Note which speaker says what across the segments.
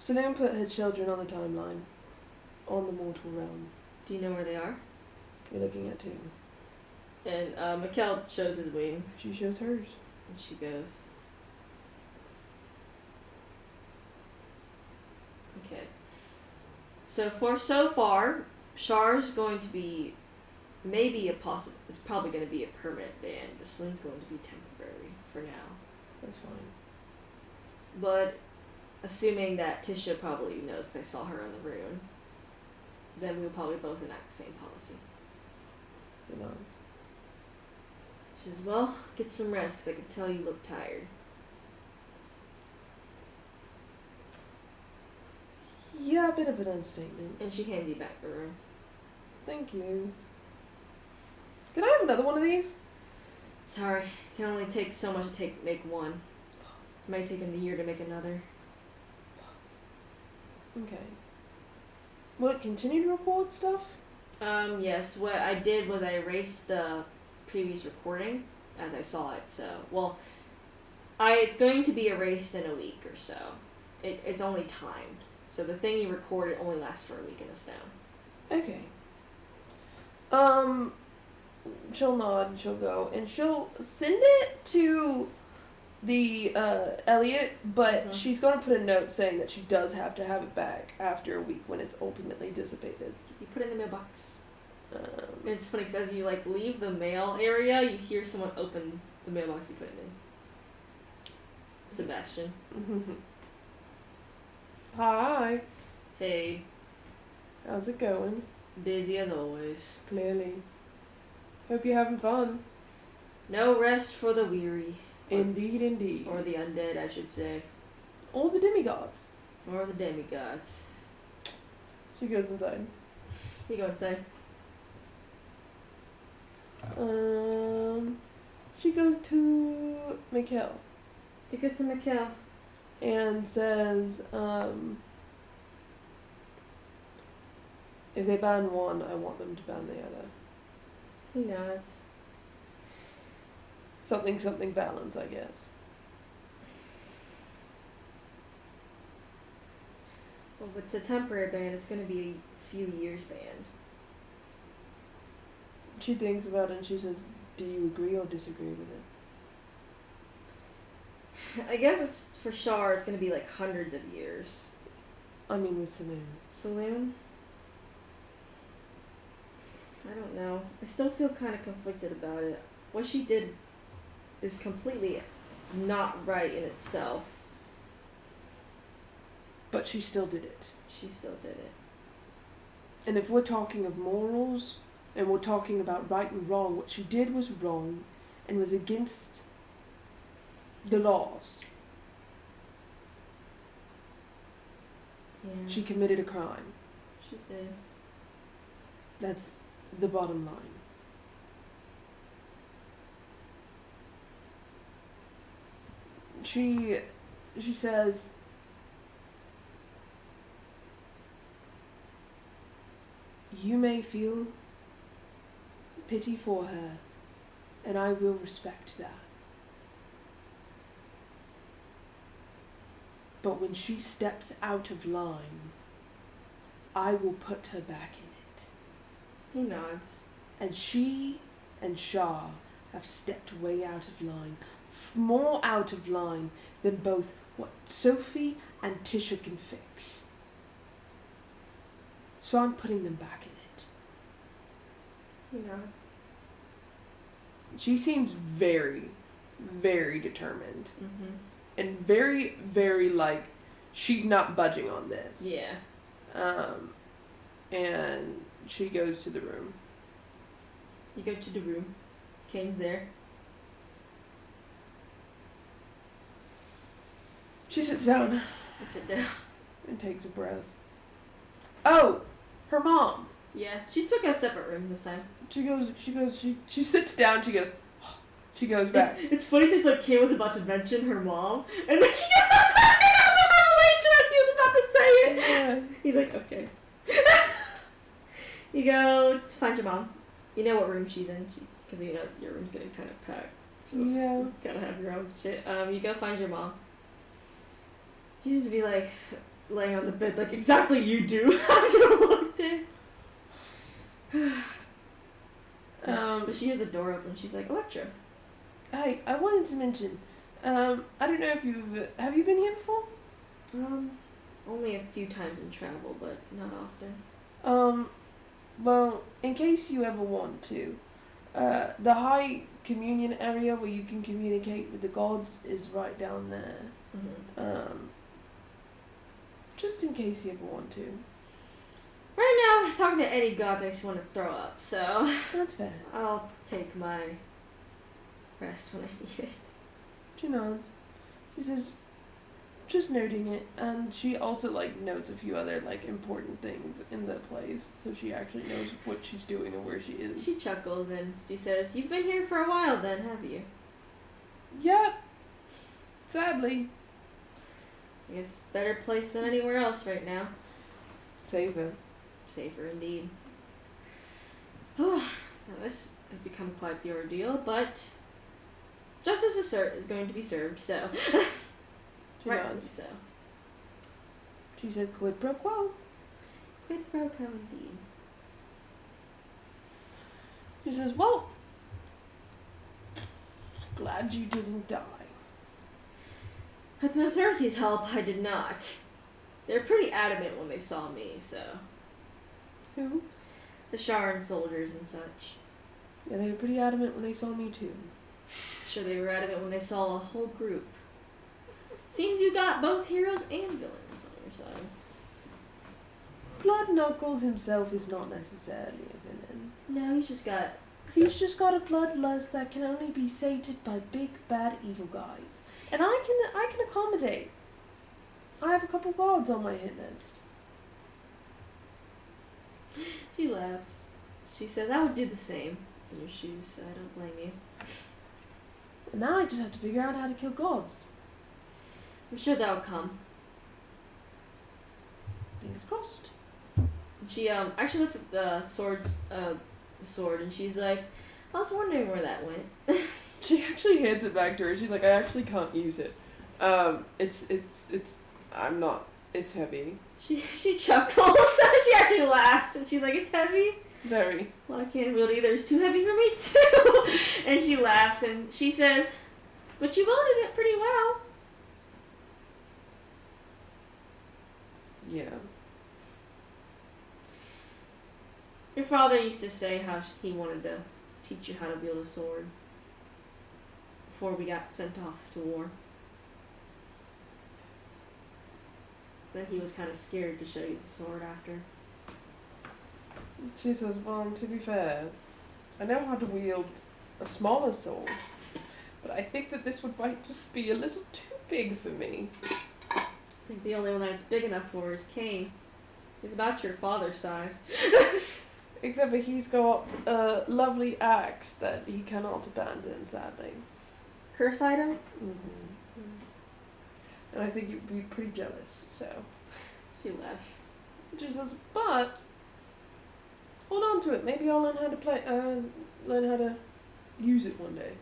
Speaker 1: Saloon put her children on the timeline. On the mortal realm.
Speaker 2: Do you know where they are?
Speaker 1: You're looking at two.
Speaker 2: And Mikkel shows his wings.
Speaker 1: She shows hers.
Speaker 2: And she goes. Okay. So far, Char's going to be it's probably going to be a permanent ban. The saloon's going to be temporary for now.
Speaker 1: That's fine.
Speaker 2: But assuming that Tisha probably knows 'cause I saw her on the rune, then we'll probably both enact the same policy.
Speaker 1: You know.
Speaker 2: She says, well, get some rest because I can tell you look tired.
Speaker 1: Yeah, a bit of an understatement.
Speaker 2: And she hands you back the room.
Speaker 1: Thank you. Can I have another one of these?
Speaker 2: Sorry, can only take so much to make one. It might take him a year to make another.
Speaker 1: Okay. Will it continue to record stuff?
Speaker 2: Yes. What I did was I erased the previous recording as I saw it. So, it's going to be erased in a week or so. It's only timed. So the thing you recorded only lasts for a week in a stone.
Speaker 1: Okay. She'll nod, she'll go, and she'll send it to the, Elliot, but she's gonna put a note saying that she does have to have it back after a week when it's ultimately dissipated.
Speaker 2: You put it in the mailbox. And it's funny because as you, leave the mail area, you hear someone open the mailbox you put it in. Sebastian.
Speaker 1: Hi.
Speaker 2: Hey.
Speaker 1: How's it going?
Speaker 2: Busy as always.
Speaker 1: Clearly. Hope you're having fun.
Speaker 2: No rest for the weary.
Speaker 1: Indeed, indeed.
Speaker 2: Or the undead, I should say.
Speaker 1: Or the demigods.
Speaker 2: Or the demigods.
Speaker 1: She goes inside.
Speaker 2: You go inside.
Speaker 1: She goes to Mikkel.
Speaker 2: You go to Mikkel.
Speaker 1: And says, if they ban one, I want them to ban the other.
Speaker 2: He nods.
Speaker 1: Something balance, I guess.
Speaker 2: Well, if it's a temporary ban, it's going to be a few years banned.
Speaker 1: She thinks about it and she says, do you agree or disagree with it?
Speaker 2: I guess for Char, it's going to be hundreds of years.
Speaker 1: I mean, with Saloon.
Speaker 2: Saloon? I don't know. I still feel kind of conflicted about it. What she did is completely not right in itself.
Speaker 1: But she still did it.
Speaker 2: She still did it.
Speaker 1: And if we're talking of morals, and we're talking about right and wrong, what she did was wrong and was against the laws.
Speaker 2: Yeah.
Speaker 1: She committed a crime.
Speaker 2: She did.
Speaker 1: That's the bottom line. She says, you may feel pity for her, and I will respect that. But when she steps out of line, I will put her back in it.
Speaker 2: He nods.
Speaker 1: And she and Shah have stepped way out of line. More out of line than both what Sophie and Tisha can fix. So I'm putting them back in it.
Speaker 2: He nods.
Speaker 1: She seems very, very determined.
Speaker 2: Mm-hmm.
Speaker 1: And very, very she's not budging on this.
Speaker 2: Yeah.
Speaker 1: And she goes to the room.
Speaker 2: You go to the room. Kane's there.
Speaker 1: She sits down.
Speaker 2: You sit down.
Speaker 1: And takes a breath. Oh! Her mom!
Speaker 2: Yeah, she took a separate room this time.
Speaker 1: She sits down, she goes back.
Speaker 2: It's funny to think Kay was about to mention her mom, and then she just goes back out of the revelation as he was about to say it.
Speaker 1: Yeah.
Speaker 2: He's like, okay. You go to find your mom. You know what room she's in, because you know your room's getting kind of packed. So
Speaker 1: Yeah.
Speaker 2: you gotta have your own shit. You go find your mom. She seems to be like, laying on the bed like exactly you do after a long day. But she has a door open. She's like, Electra.
Speaker 1: Hi, I wanted to mention, I don't know if have you been here before?
Speaker 2: Only a few times in travel, but not often.
Speaker 1: Well, in case you ever want to, the High Communion area where you can communicate with the gods is right down there.
Speaker 2: Mm-hmm.
Speaker 1: Just in case you ever want to.
Speaker 2: Right now, talking to any gods, I just want to throw up, so...
Speaker 1: That's fair.
Speaker 2: I'll take my rest when I need it.
Speaker 1: She nods. She says, just noting it, and she also, like, notes a few other, like, important things in the place, so she actually knows what she's doing and where she is.
Speaker 2: She chuckles and she says, you've been here for a while then, have you?
Speaker 1: Yep. Sadly.
Speaker 2: I guess better place than anywhere else right now.
Speaker 1: Safer.
Speaker 2: Safer indeed. Oh, now this has become quite the ordeal, but justice is going to be served, so... Rightfully so.
Speaker 1: She said, quid pro quo.
Speaker 2: Quid pro quo indeed.
Speaker 1: She says, well, glad you didn't die.
Speaker 2: With Miss Mercy's help, I did not. They were pretty adamant when they saw me, so...
Speaker 1: Who?
Speaker 2: The Sharan soldiers and such.
Speaker 1: Yeah, they were pretty adamant when they saw me too.
Speaker 2: Sure, they were adamant when they saw a whole group. Seems you got both heroes and villains on your side.
Speaker 1: Blood Knuckles himself is not necessarily a villain.
Speaker 2: No, he's just got
Speaker 1: a bloodlust that can only be sated by big bad evil guys. And I can accommodate. I have a couple gods on my hit list.
Speaker 2: She laughs. She says, I would do the same in your shoes, so I don't blame you.
Speaker 1: And now I just have to figure out how to kill gods.
Speaker 2: I'm sure that'll come.
Speaker 1: Fingers crossed.
Speaker 2: She actually looks at the sword, and she's like, I was wondering where that went.
Speaker 1: She actually hands it back to her. She's like, I actually can't use it. It's heavy.
Speaker 2: She chuckles. She actually laughs, and she's like, it's heavy?
Speaker 1: Very.
Speaker 2: Well, I can't wield either. It's too heavy for me, too. And she laughs, and she says, but you wielded it pretty well.
Speaker 1: Yeah.
Speaker 2: Your father used to say how he wanted to teach you how to wield a sword before we got sent off to war. Then he was kind of scared to show you the sword after.
Speaker 1: She says, well, to be fair, I know how to wield a smaller sword, but I think that this might just be a little too big for me.
Speaker 2: I think the only one that's big enough for is Cain. He's about your father's size.
Speaker 1: Except for he's got a lovely axe that he cannot abandon, sadly.
Speaker 2: Cursed item?
Speaker 1: Mm-hmm. And I think you'd be pretty jealous, so.
Speaker 2: She laughs.
Speaker 1: She says, but hold on to it. Maybe I'll learn how to use it one day.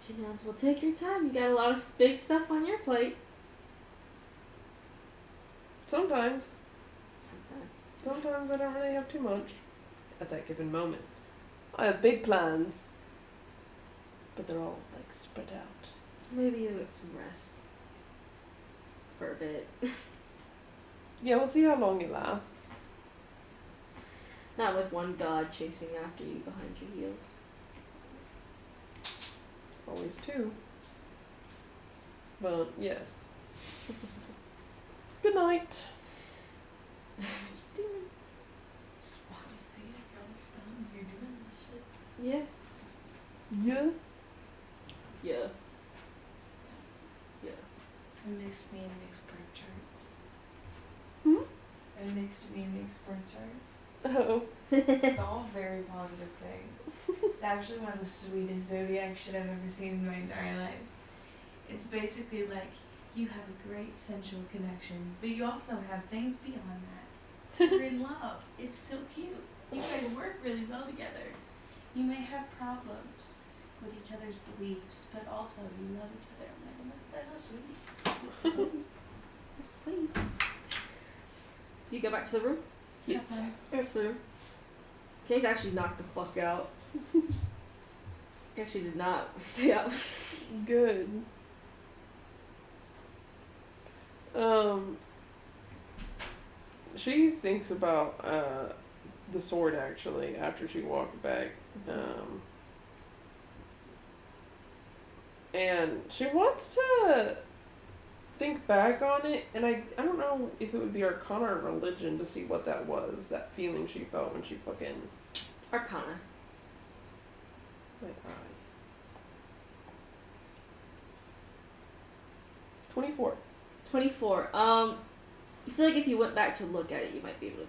Speaker 2: She nods. Well, take your time. You got a lot of big stuff on your plate.
Speaker 1: Sometimes I don't really have too much at that given moment. I have big plans, but they're all like spread out.
Speaker 2: Maybe you get some rest for a bit.
Speaker 1: Yeah, we'll see how long it lasts.
Speaker 2: Not with one god chasing after you behind your heels.
Speaker 1: Always two. But yes. Good night.
Speaker 2: Yeah.
Speaker 1: Yeah.
Speaker 2: Yeah. Yeah.
Speaker 3: It makes me and makes birth charts.
Speaker 1: Hmm?
Speaker 3: It makes me and makes birth charts.
Speaker 1: Oh.
Speaker 3: It's all very positive things. It's actually one of the sweetest zodiac shit I've ever seen in my entire life. It's basically like you have a great sensual connection, but you also have things beyond that. You're in love. It's so cute. You guys work really well together. You may have problems with each other's beliefs, but also you love each other. I'm like, that's so sweet.
Speaker 2: That's sweet. Do you go back to the room?
Speaker 1: Yes.
Speaker 2: Go to the room. Kane's actually knocked the fuck out. He actually did not stay up.
Speaker 1: Good. She thinks about the sword actually after she walked back. And she wants to think back on it, and I don't know if it would be Arcana or religion to see what that was, that feeling she felt when she fucking...
Speaker 2: Arcana.
Speaker 1: Like, 24.
Speaker 2: 24. You feel like if you went back to look at it, you might be able to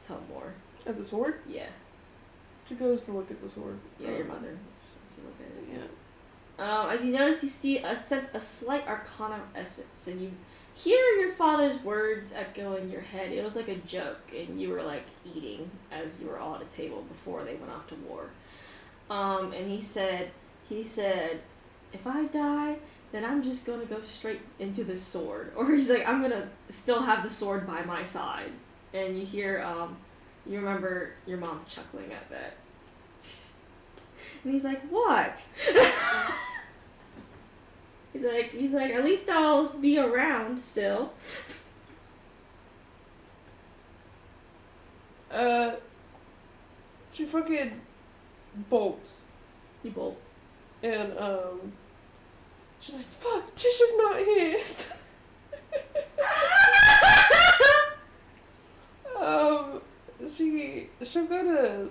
Speaker 2: tell more.
Speaker 1: At the sword?
Speaker 2: Yeah.
Speaker 1: She goes to look at the sword.
Speaker 2: Yeah, your mother. She look at it.
Speaker 1: Yeah.
Speaker 2: As you notice, you see a slight Arcana essence, and you hear your father's words echo in your head. It was like a joke, and you were like eating as you were all at a table before they went off to war. And he said, if I die, then I'm just gonna go straight into this sword. Or he's like, I'm gonna still have the sword by my side. And you hear, you remember your mom chuckling at that. And he's like, what? he's like, at least I'll be around still.
Speaker 1: She fucking bolts.
Speaker 2: You bolt.
Speaker 1: And, she's like, fuck, she's just not here. She'll go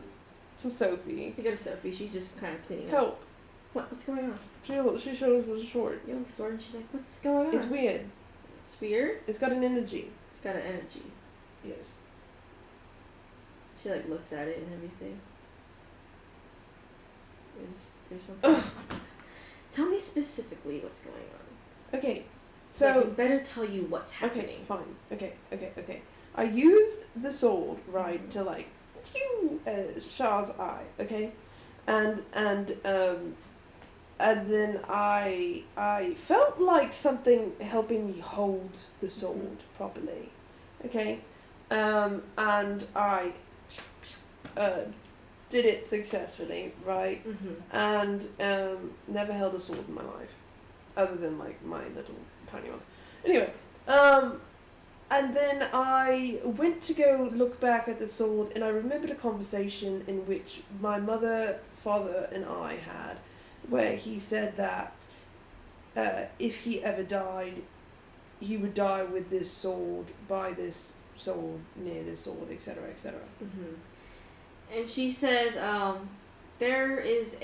Speaker 1: to Sophie.
Speaker 2: You go to Sophie, she's just kind of cleaning up.
Speaker 1: Help.
Speaker 2: What's going on?
Speaker 1: She shows us the sword.
Speaker 2: You have the sword, and she's like, what's going on?
Speaker 1: It's weird.
Speaker 2: It's weird?
Speaker 1: It's got an energy.
Speaker 2: It's got an energy.
Speaker 1: Yes.
Speaker 2: She, like, looks at it and everything. Is there something? Tell me specifically what's going on.
Speaker 1: Okay,
Speaker 2: So I
Speaker 1: so...
Speaker 2: can better tell you what's happening.
Speaker 1: Okay, fine. Okay. I used the sword, right, to, like, Shah's eye, okay? And then I felt like something helping me hold the sword properly, okay? And I did it successfully, right? And never held a sword in my life, other than like my little tiny ones. Anyway, and then I went to go look back at the sword, and I remembered a conversation in which my mother, father, and I had, where he said that if he ever died, he would die with this sword, by this sword, near this sword, etc., etc.
Speaker 2: And she says, there is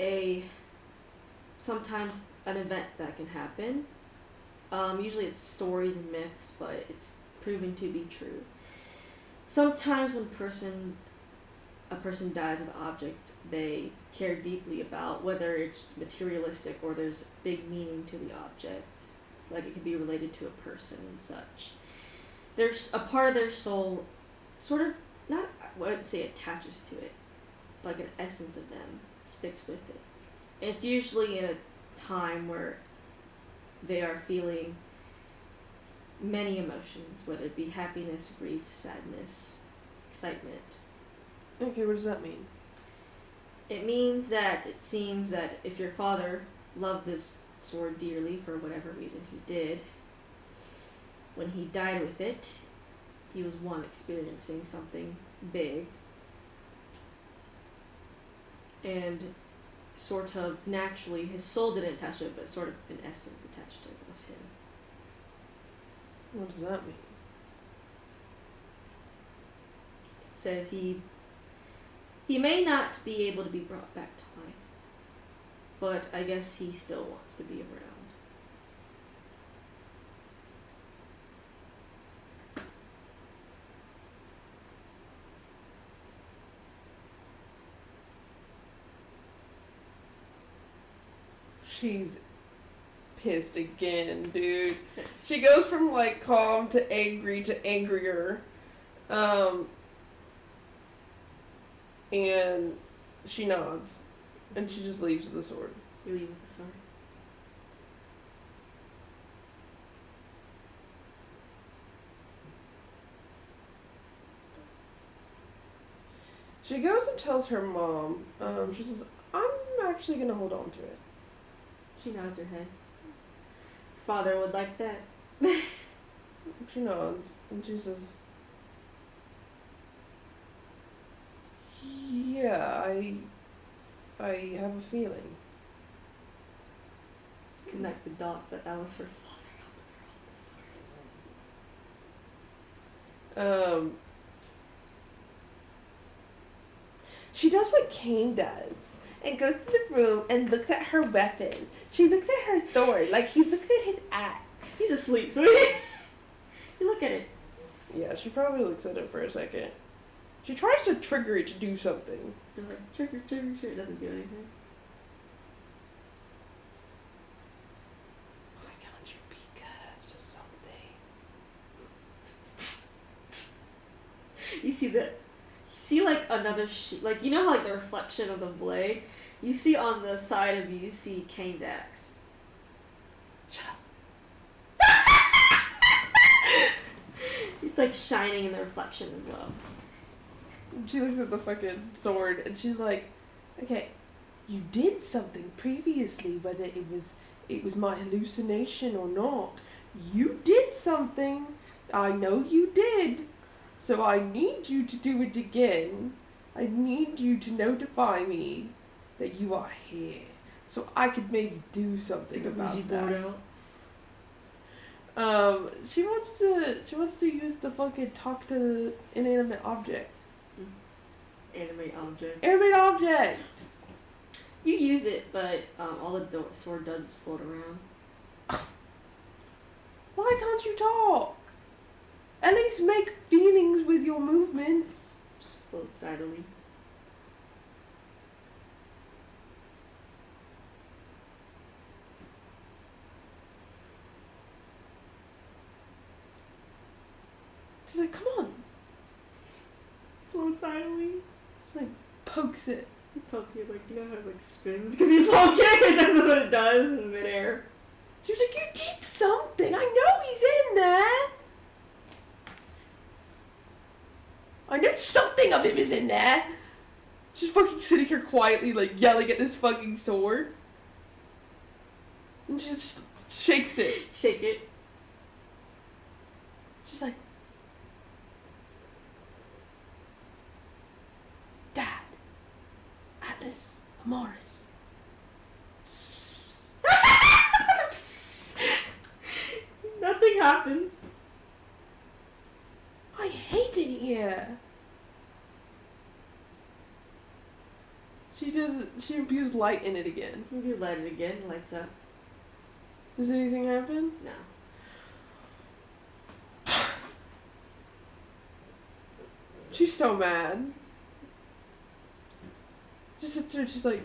Speaker 2: sometimes an event that can happen. Usually it's stories and myths, but it's proven to be true. Sometimes when a person dies of an object they care deeply about, whether it's materialistic or there's big meaning to the object, like it could be related to a person and such. There's a part of their soul, sort of, not, I wouldn't say attaches to it, like an essence of them sticks with it. And it's usually in a time where they are feeling many emotions, whether it be happiness, grief, sadness, excitement.
Speaker 1: Okay, what does that mean?
Speaker 2: It means that it seems that if your father loved this sword dearly for whatever reason he did, when he died with it, he was experiencing something big, and sort of naturally his soul didn't attach to it, but sort of an essence attached to it of him.
Speaker 1: What does that mean?
Speaker 2: It says he may not be able to be brought back to life, but I guess he still wants to be around.
Speaker 1: She's pissed again, dude. She goes from like calm to angry to angrier. And she nods. And she just leaves with the sword.
Speaker 2: You leave with the sword.
Speaker 1: She goes and tells her mom. She says, "I'm actually gonna hold on to it."
Speaker 2: She nods her head. Father would like that.
Speaker 1: She nods and she says, "Yeah, I have a feeling."
Speaker 2: Connect the dots that was her father.
Speaker 1: She does what Kane does and goes to the room and looks at her weapon. She looks at her sword like he looks at his axe.
Speaker 2: He's asleep, so you look at it.
Speaker 1: Yeah, she probably looks at it for a second. She tries to trigger it to do something.
Speaker 2: You're like, trigger, trigger, trigger. It doesn't do anything.
Speaker 1: Why can't you be cursed or something?
Speaker 2: You see that? You see like another like you know how, like the reflection of the blade. You see on the side of you see Kane's axe.
Speaker 1: Shut up.
Speaker 2: It's like shining in the reflection as well.
Speaker 1: She looks at the fucking sword and she's like, "Okay, you did something previously, whether it was my hallucination or not. You did something. I know you did. So I need you to do it again. I need you to notify me that you are here, so I could maybe do something about that." She wants to use the fucking talk to inanimate object.
Speaker 2: Animate object.
Speaker 1: Animate object.
Speaker 2: You use it, but all the sword does is float around.
Speaker 1: Why can't you talk? At least make feelings with your movements.
Speaker 2: Just floats idly.
Speaker 1: She's like, "Come on."
Speaker 2: Floats idly.
Speaker 1: She like pokes it.
Speaker 2: You poke it, like, you know how it like spins? Because you poke it, that's what it does in midair.
Speaker 1: She was like, "You did something. I know he's in there. I know something of him is in there." She's fucking sitting here quietly, like, yelling at this fucking sword. And she just shakes it.
Speaker 2: Shake it.
Speaker 1: She's like, "Dad, Atlas, Amoris."
Speaker 2: Nothing happens.
Speaker 1: I hate it here. She infused light in it again.
Speaker 2: You light it again, lights up.
Speaker 1: Does anything happen?
Speaker 2: No.
Speaker 1: She's so mad. She sits there and she's like,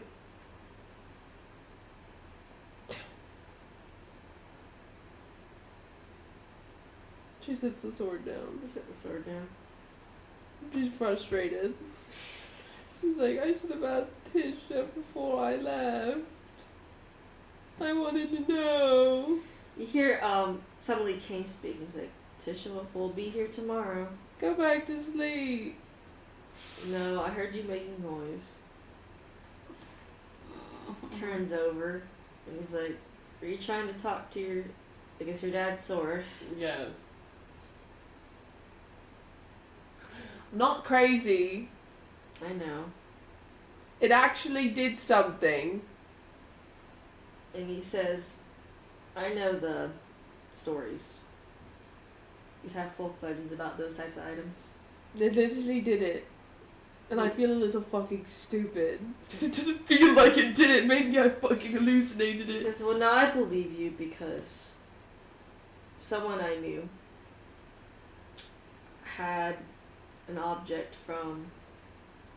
Speaker 1: she sets the sword down.
Speaker 2: Set the sword down.
Speaker 1: She's frustrated. She's like, "I should have asked Tisha before I left. I wanted to know."
Speaker 2: You hear suddenly Kane speaking. He's like, "Tisha will be here tomorrow."
Speaker 1: "Go back to sleep."
Speaker 2: "No, I heard you making noise." Turns over and he's like, "Are you trying to talk to your dad's sword?"
Speaker 1: Yes. Not crazy.
Speaker 2: I know.
Speaker 1: It actually did something.
Speaker 2: And he says, "I know the stories. You'd have folk legends about those types of items."
Speaker 1: It literally did it. And I feel a little fucking stupid. Because it doesn't feel like it did it. Maybe I fucking hallucinated
Speaker 2: He
Speaker 1: it.
Speaker 2: says, "Well, now I believe you because someone I knew had an object from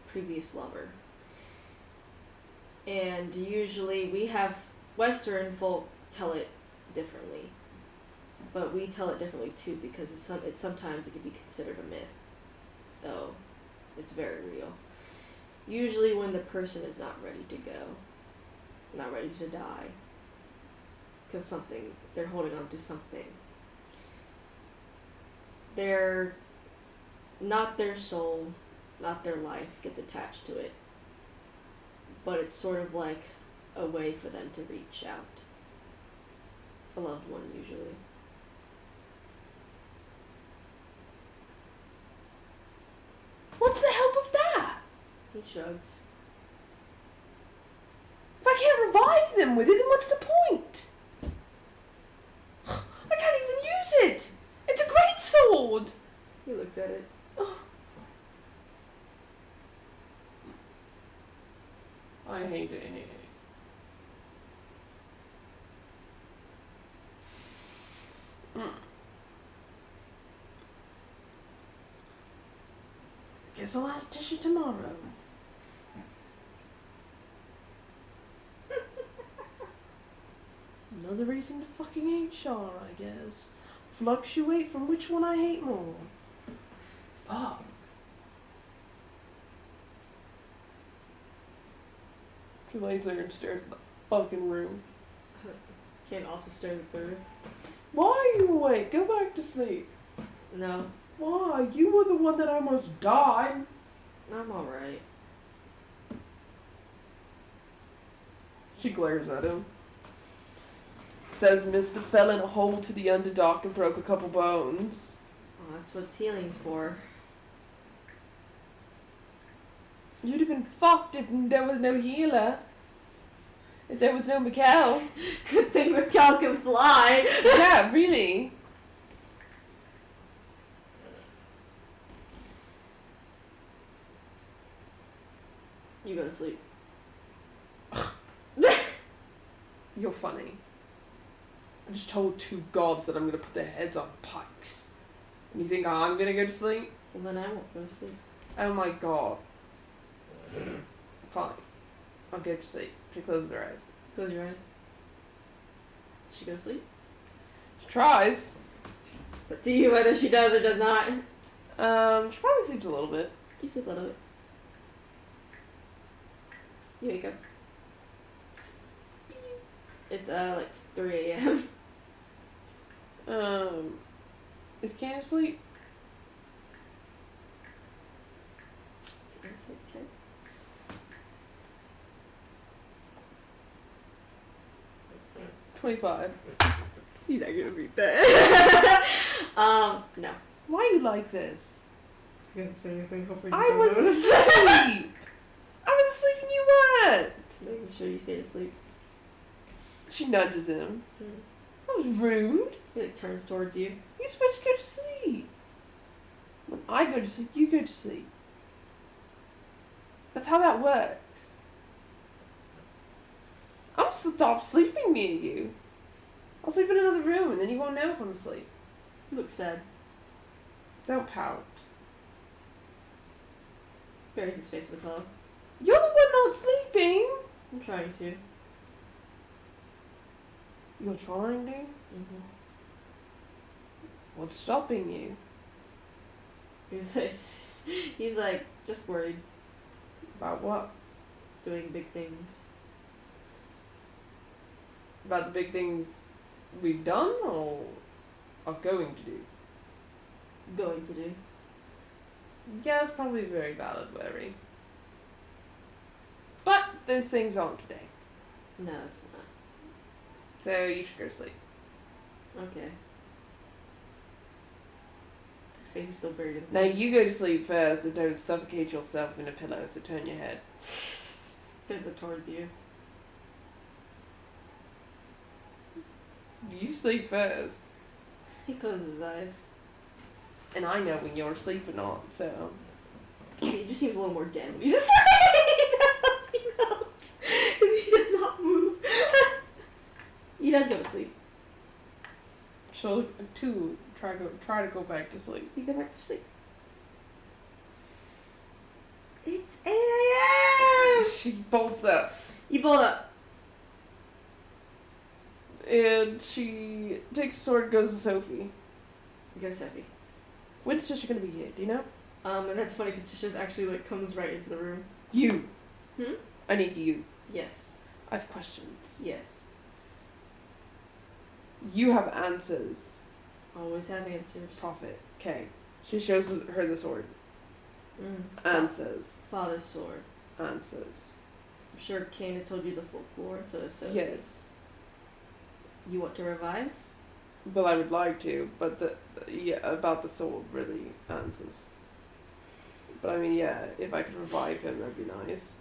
Speaker 2: previous lover. And usually we have Western folk tell it differently. But we tell it differently too because it's sometimes it can be considered a myth. Though it's very real. Usually when the person is not ready to go, not ready to die, because they're holding on to something. They're not their soul, not their life, gets attached to it. But it's sort of like a way for them to reach out. A loved one, usually.
Speaker 1: What's the help of that?
Speaker 2: He shrugs.
Speaker 1: If I can't revive them with it, then what's the point? I can't even use it. It's a great sword.
Speaker 2: He looks at it.
Speaker 1: I hate it. Guess I'll ask Tisha tomorrow. Another reason to fucking hate Char, I guess. Fluctuate from which one I hate more. Fuck. She lays there and stares at the fucking room.
Speaker 2: Can't also stare at the bird.
Speaker 1: Why are you awake? Go back to sleep.
Speaker 2: No,
Speaker 1: Why? You were the one that almost died.
Speaker 2: I'm alright.
Speaker 1: She glares at him. Says Mr. fell in a hole to the underdock and broke a couple bones.
Speaker 2: Well, that's what healing's for.
Speaker 1: You'd have been fucked if there was no healer. If there was no Mikkel.
Speaker 2: Good thing Mikkel can fly!
Speaker 1: Yeah, really.
Speaker 2: You go to sleep.
Speaker 1: You're funny. I just told two gods that I'm gonna put their heads on pikes. And you think I'm gonna go to sleep?
Speaker 2: Well, then I won't go to sleep.
Speaker 1: Oh my god. Fine. I'll go to sleep. She closes her eyes.
Speaker 2: Close your eyes. Does she go to sleep?
Speaker 1: She tries.
Speaker 2: It's up to you whether she does or does not.
Speaker 1: She probably sleeps a little bit.
Speaker 2: You sleep a little bit. You wake up. It's like 3 a.m.
Speaker 1: Is Candace asleep?
Speaker 2: Insight check.
Speaker 1: $25.
Speaker 2: He's not gonna beat that. No.
Speaker 1: Why are you like this?
Speaker 2: He doesn't say anything. Hopefully
Speaker 1: I was asleep! I was asleep and you weren't!
Speaker 2: Making sure you stay asleep.
Speaker 1: She nudges him. That was rude.
Speaker 2: He like turns towards you.
Speaker 1: You're supposed to go to sleep. When I go to sleep, you go to sleep. That's how that works. I'm gonna stop sleeping near you. I'll sleep in another room and then you won't know if I'm asleep.
Speaker 2: You look sad.
Speaker 1: Don't pout.
Speaker 2: Buries his face in the pillow.
Speaker 1: You're the one not sleeping.
Speaker 2: I'm trying to.
Speaker 1: You're trying to?
Speaker 2: Mm-hmm.
Speaker 1: What's stopping you?
Speaker 2: He's like just worried,
Speaker 1: About what?
Speaker 2: doing big things.
Speaker 1: About the big things we've done or are going to do?
Speaker 2: Going to do.
Speaker 1: Yeah, that's probably a very valid worry. But those things aren't today.
Speaker 2: No, it's not.
Speaker 1: So you should go to sleep.
Speaker 2: Okay. His face is still buried in.
Speaker 1: Now you go to sleep first and don't suffocate yourself in a pillow, so turn your head.
Speaker 2: Turns it towards you.
Speaker 1: You sleep first.
Speaker 2: He closes his eyes.
Speaker 1: And I know when you're asleep or not, so.
Speaker 2: He just seems a little more dead when he's asleep. That's how she knows. Because he does not move. He does go to sleep.
Speaker 1: She'll try to go back to sleep.
Speaker 2: You go back to sleep. It's 8 a.m.
Speaker 1: She bolts up.
Speaker 2: You bolt up.
Speaker 1: And she takes a sword and goes to Sophie.
Speaker 2: You go, Sophie.
Speaker 1: When's Tisha gonna be here? Do you know?
Speaker 2: And that's funny because Tisha's actually like comes right into the room.
Speaker 1: You.
Speaker 2: Hmm?
Speaker 1: I need you.
Speaker 2: Yes.
Speaker 1: I have questions.
Speaker 2: Yes.
Speaker 1: You have answers.
Speaker 2: Always have answers.
Speaker 1: Profit. Okay. She shows her the sword. Answers.
Speaker 2: Father's sword.
Speaker 1: Answers.
Speaker 2: I'm sure Kane has told you the folklore, so it's so.
Speaker 1: Yes.
Speaker 2: You want to revive?
Speaker 1: Well, I would like to, but yeah, about the sword really answers. But I mean, yeah, if I could revive him, that'd be nice.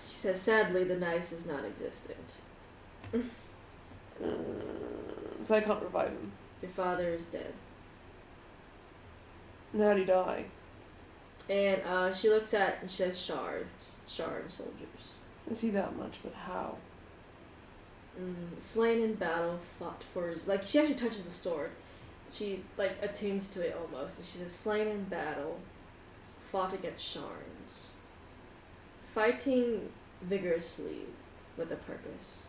Speaker 2: She says, sadly, the nice is not existent.
Speaker 1: So I can't revive him.
Speaker 2: Your father is dead.
Speaker 1: And how'd he die?
Speaker 2: And she looks at and she says, shard soldiers.
Speaker 1: I see that much, but how?
Speaker 2: Slain in battle, fought for his... Like, she actually touches the sword. She, like, attunes to it almost. And she says, slain in battle, fought against shards. Fighting vigorously with a purpose.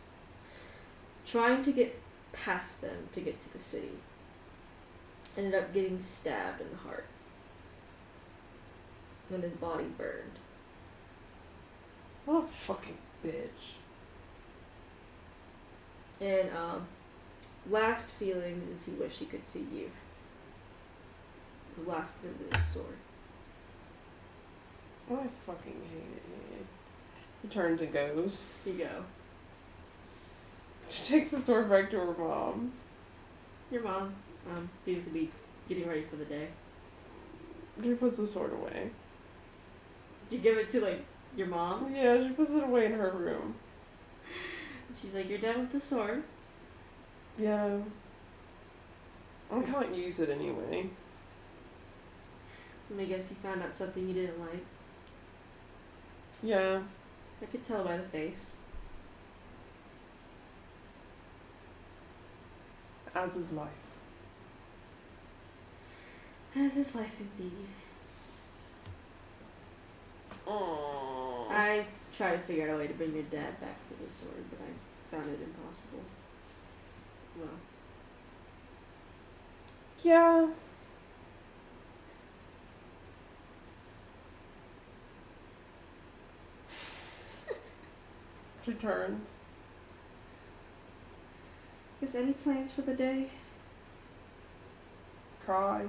Speaker 2: Trying to get past them to get to the city. Ended up getting stabbed in the heart. And his body burned.
Speaker 1: What a fucking bitch.
Speaker 2: And last feelings is he wished he could see you. The last bit of his sword.
Speaker 1: Oh, I fucking hate it here. He turns and goes.
Speaker 2: You go.
Speaker 1: She takes the sword back to her mom.
Speaker 2: Your mom seems to be getting ready for the day.
Speaker 1: She puts the sword away.
Speaker 2: Did you give it to, like, your mom?
Speaker 1: Yeah, she puts it away in her room.
Speaker 2: She's like, you're done with the sword?
Speaker 1: Yeah. I can't use it anyway.
Speaker 2: And I guess you found out something you didn't like.
Speaker 1: Yeah.
Speaker 2: I could tell by the face.
Speaker 1: As is life.
Speaker 2: As is life indeed.
Speaker 1: Oh.
Speaker 2: I tried to figure out a way to bring your dad back for the sword, but I found it impossible. As well.
Speaker 1: Yeah. She turns.
Speaker 2: Guess any plans for the day?
Speaker 1: Cry.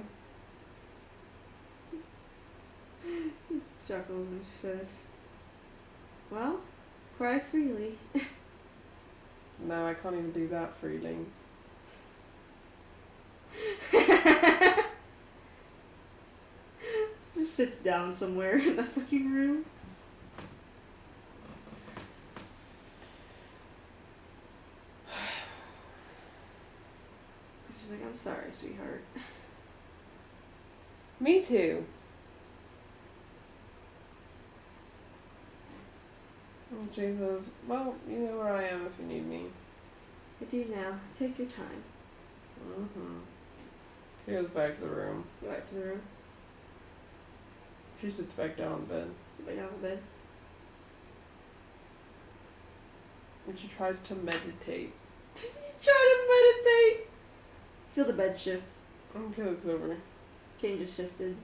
Speaker 2: Chuckles and says, well, cry freely.
Speaker 1: No, I can't even do that freely.
Speaker 2: Just sits down somewhere in the fucking room. She's like, I'm sorry, sweetheart.
Speaker 1: Me too. And she says, well, you know where I am if you need me.
Speaker 2: I do now. Take your time.
Speaker 1: Mm-hmm. She goes back to the room.
Speaker 2: Go back to the room.
Speaker 1: She sits back down in bed.
Speaker 2: Sit back down in bed.
Speaker 1: And she tries to meditate.
Speaker 2: You try to meditate! Feel the bed shift.
Speaker 1: She looks over.
Speaker 2: Kane just shifted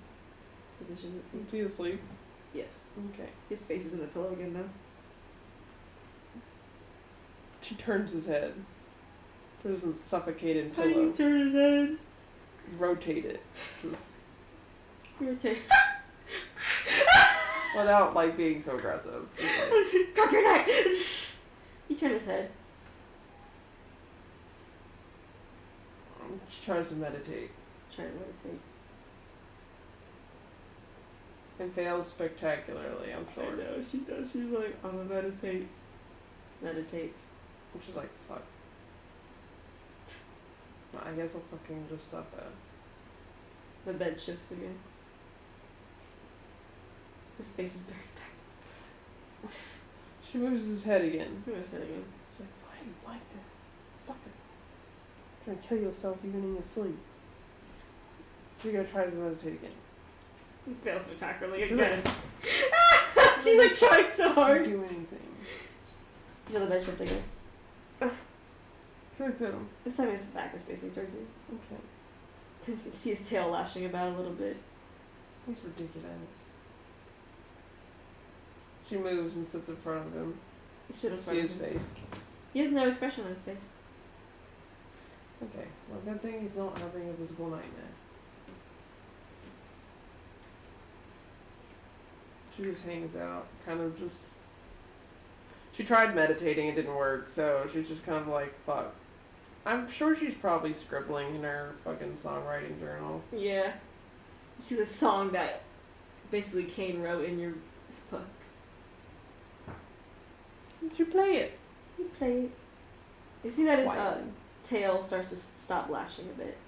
Speaker 2: positions, it seems.
Speaker 1: Is he asleep?
Speaker 2: Yes.
Speaker 1: Okay.
Speaker 2: His face is in the pillow again now.
Speaker 1: She turns his head. She doesn't suffocate in
Speaker 2: How do
Speaker 1: pillow.
Speaker 2: you turn his head?
Speaker 1: Rotate it. Just
Speaker 2: Rotate.
Speaker 1: without like being so aggressive. Just like,
Speaker 2: Crack your neck! You turn his head.
Speaker 1: she tries to meditate.
Speaker 2: Try to meditate.
Speaker 1: And fails spectacularly, I'm
Speaker 2: I
Speaker 1: sure.
Speaker 2: know, she does. She's like, I'm gonna meditate. Meditates.
Speaker 1: And she's like, fuck. I guess I'll fucking just suffer.
Speaker 2: The bed shifts again. His face is buried back.
Speaker 1: She moves his head again.
Speaker 2: Who is it again?
Speaker 1: She's like, why do you like this? Stop it. You're trying to kill yourself even in your sleep. She's gonna try to meditate again.
Speaker 2: He fails spectacularly
Speaker 1: She's
Speaker 2: again. She's like trying so
Speaker 1: Can't
Speaker 2: hard.
Speaker 1: do anything.
Speaker 2: You feel the bed shift again.
Speaker 1: She looks at him.
Speaker 2: This time his back is facing towards you.
Speaker 1: Okay.
Speaker 2: You can see his tail lashing about a little bit.
Speaker 1: He's ridiculous. She moves and sits in front of him.
Speaker 2: You sit in
Speaker 1: See
Speaker 2: front
Speaker 1: his
Speaker 2: of him.
Speaker 1: face.
Speaker 2: He has no expression on his face.
Speaker 1: Okay. Well, good thing he's not having a visible nightmare. She just hangs out, kind of just. She tried meditating, it didn't work, so she's just kind of like, fuck. I'm sure she's probably scribbling in her fucking songwriting journal.
Speaker 2: Yeah. You see the song that basically Kane wrote in your book.
Speaker 1: Did you play it?
Speaker 2: You play it. You see that his
Speaker 1: Quietly.
Speaker 2: tail starts to stop lashing a bit.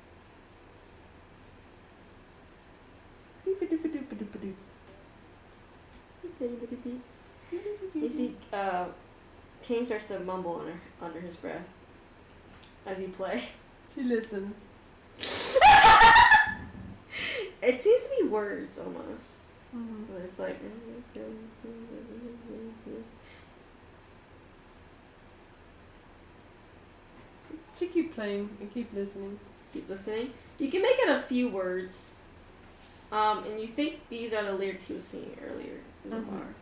Speaker 2: You see, Kane starts to mumble under his breath as you play.
Speaker 1: She listened.
Speaker 2: It seems to be words almost.
Speaker 1: Mm-hmm.
Speaker 2: But it's like.
Speaker 1: She keep playing and keep listening.
Speaker 2: Keep listening. You can make it a few words. And you think these are the lyrics he was singing earlier in the bar.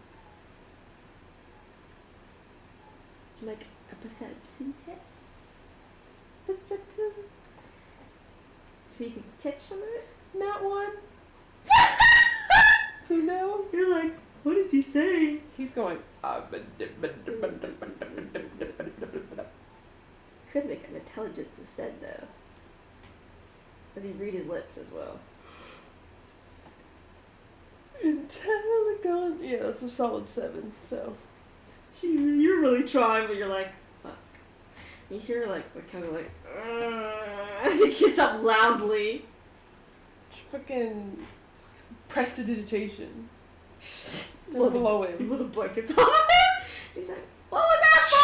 Speaker 2: To make a perception check. So you can catch some of it?
Speaker 1: Not one. So now
Speaker 2: You're like, what is he saying?
Speaker 1: he's going.
Speaker 2: Could make an intelligence instead, though. Does he read his lips as well?
Speaker 1: Intelligent. Yeah, that's a solid 7. So
Speaker 2: You're really trying, but you're like, fuck. You hear like kind of like as he gets up loudly.
Speaker 1: fucking prestidigitation.
Speaker 2: Blow
Speaker 1: Below him.
Speaker 2: the blankets on. He's like, what was that for?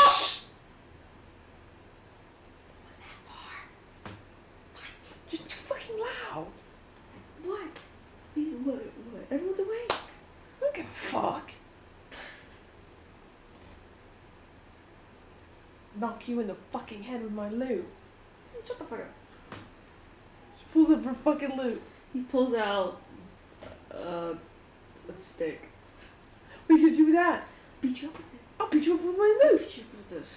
Speaker 2: What was that for? What?
Speaker 1: You're too fucking loud.
Speaker 2: What? He's what? Everyone's awake.
Speaker 1: I don't give a fuck. Knock you in the fucking head with my loot.
Speaker 2: Shut the fuck up.
Speaker 1: She pulls up her fucking loot.
Speaker 2: He pulls out a stick.
Speaker 1: What you do with that?
Speaker 2: Beat you up with it.
Speaker 1: I'll beat you up with my loot.
Speaker 2: Beat you up with this.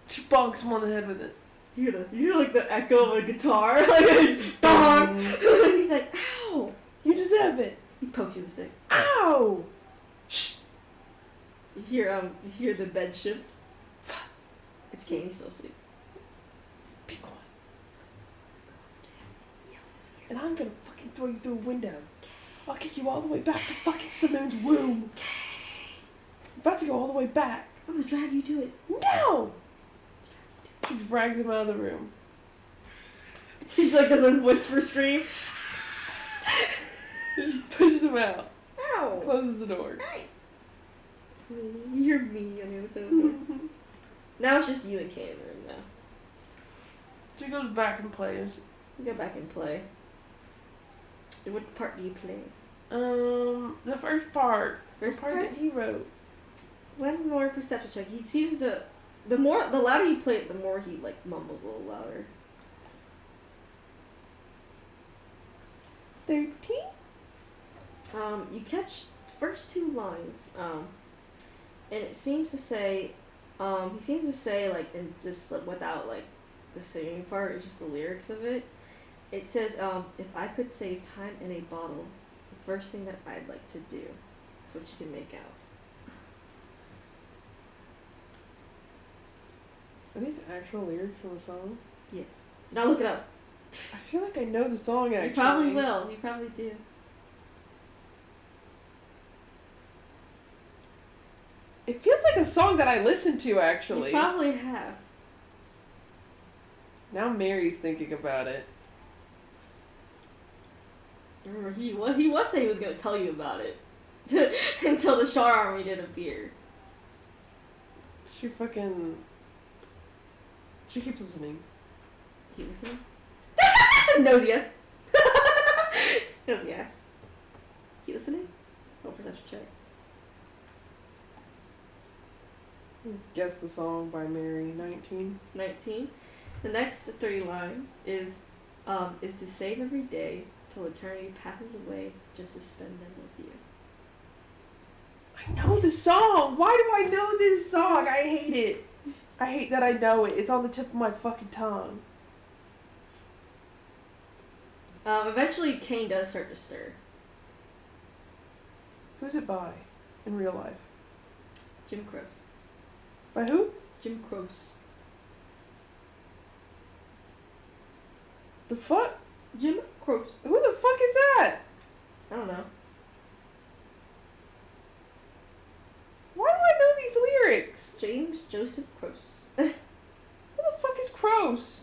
Speaker 1: She bonks him on the head with it.
Speaker 2: You hear like the echo of a guitar. Like it's bong. He's like, ow.
Speaker 1: You deserve it.
Speaker 2: He pokes you with the stick.
Speaker 1: Ow! Shh.
Speaker 2: You hear the bed shift. It's Kane, he's still asleep.
Speaker 1: Be quiet. And I'm gonna fucking throw you through a window. I'll kick you all the way back to fucking Simone's womb. I'm about to go all the way back.
Speaker 2: I'm gonna drag you to it.
Speaker 1: No! She drags him out of the room.
Speaker 2: He like does a whisper scream.
Speaker 1: She pushes him out.
Speaker 2: Ow!
Speaker 1: Closes the door.
Speaker 2: You hear me on the other side of the door. Now it's just you and Kane in the room now.
Speaker 1: She goes back and plays.
Speaker 2: You go back and play. What part do you play?
Speaker 1: The first part.
Speaker 2: First
Speaker 1: the part
Speaker 2: part?
Speaker 1: that he wrote.
Speaker 2: One more perception check. He seems to. The louder you play it, the more he like mumbles a little louder.
Speaker 1: 13?
Speaker 2: You catch the first 2 lines. And it seems to say, he seems to say like, and just like without like the singing part, it's just the lyrics of it. It says, if I could save time in a bottle, the first thing that I'd like to do. That's what you can make out.
Speaker 1: Are these actual lyrics from a song?
Speaker 2: Yes. So now look it up.
Speaker 1: I feel like I know the song actually.
Speaker 2: You probably will. You probably do.
Speaker 1: It feels like a song that I listened to actually.
Speaker 2: You probably have.
Speaker 1: Now Mary's thinking about it.
Speaker 2: Remember, he was saying he was going to tell you about it. Until the Shar Army did appear.
Speaker 1: She keeps listening.
Speaker 2: He listening? Knows yes. Knows yes. He listening? Roll perception check.
Speaker 1: Let's guess the song by Mary. 19.
Speaker 2: 19. The next 3 lines is to save every day till eternity passes away just to spend them with you.
Speaker 1: I know the song! Why do I know this song? I hate it. I hate that I know it. It's on the tip of my fucking tongue.
Speaker 2: Eventually Kane does start to stir.
Speaker 1: Who's it by in real life?
Speaker 2: Jim Croce.
Speaker 1: By who?
Speaker 2: Jim Croce.
Speaker 1: The fuck?
Speaker 2: Jim Croce.
Speaker 1: Who the fuck is that?
Speaker 2: I don't know.
Speaker 1: Why do I know these lyrics?
Speaker 2: James Joseph Croce.
Speaker 1: Who the fuck is Croce?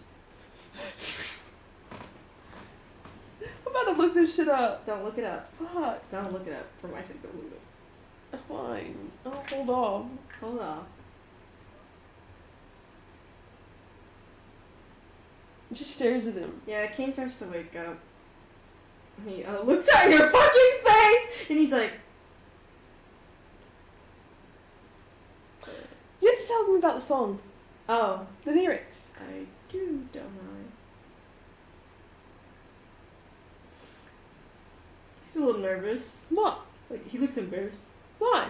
Speaker 1: I'm about to look this shit up.
Speaker 2: Don't look it up.
Speaker 1: Fuck.
Speaker 2: Don't look it up. For my sake, don't look it up.
Speaker 1: Fine. I'll hold off.
Speaker 2: Hold off.
Speaker 1: And she stares at him.
Speaker 2: Yeah, Kane starts to wake up. He looks at your fucking face! And he's like...
Speaker 1: You have to tell me about the song.
Speaker 2: Oh.
Speaker 1: The lyrics.
Speaker 2: I do, don't I? He's a little nervous.
Speaker 1: What?
Speaker 2: Like, he looks embarrassed.
Speaker 1: Why?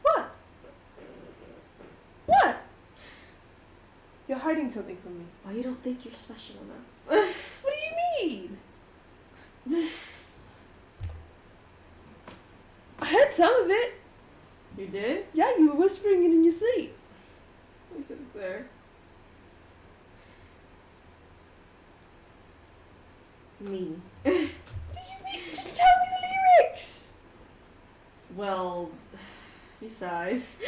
Speaker 1: What? What? You're hiding something from me.
Speaker 2: Why you don't think you're special enough?
Speaker 1: What do you mean? I heard some of it.
Speaker 2: You did?
Speaker 1: Yeah, you were whispering it in your sleep.
Speaker 2: He says there. Me.
Speaker 1: What do you mean? Just tell me the lyrics.
Speaker 2: Well, he sighs.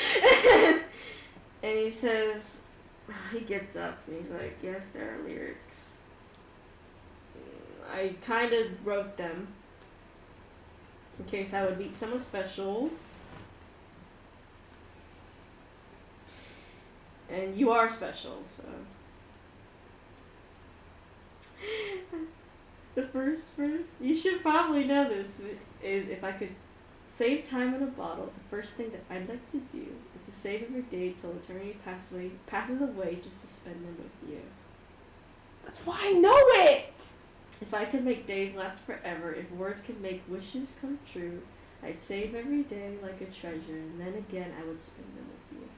Speaker 2: And he says, he gets up and he's like, yes, there are lyrics. I kind of wrote them in case I would meet someone special. And you are special, so. The first verse, you should probably know this, is if I could save time in a bottle, the first thing that I'd like to do is to save every day till eternity passes away just to spend them with you.
Speaker 1: That's why I know it.
Speaker 2: If I could make days last forever, if words could make wishes come true, I'd save every day like a treasure, and then again I would spend them with you.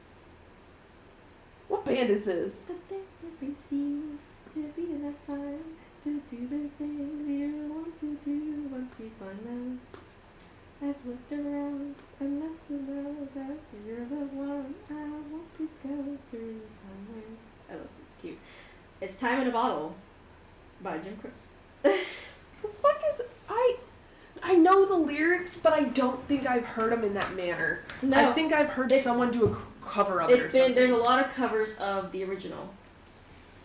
Speaker 1: What band is this?
Speaker 2: But there never seems to be enough time to do the things you want to do once you find them. I've looked around enough to know that you're the one I want to go through time with. Oh, it's cute. It's Time in a Bottle by Jim Croce.
Speaker 1: The fuck is I know the lyrics, but I don't think I've heard them in that manner.
Speaker 2: No,
Speaker 1: I think I've heard someone do a cover of it.
Speaker 2: There's a lot of covers of the original.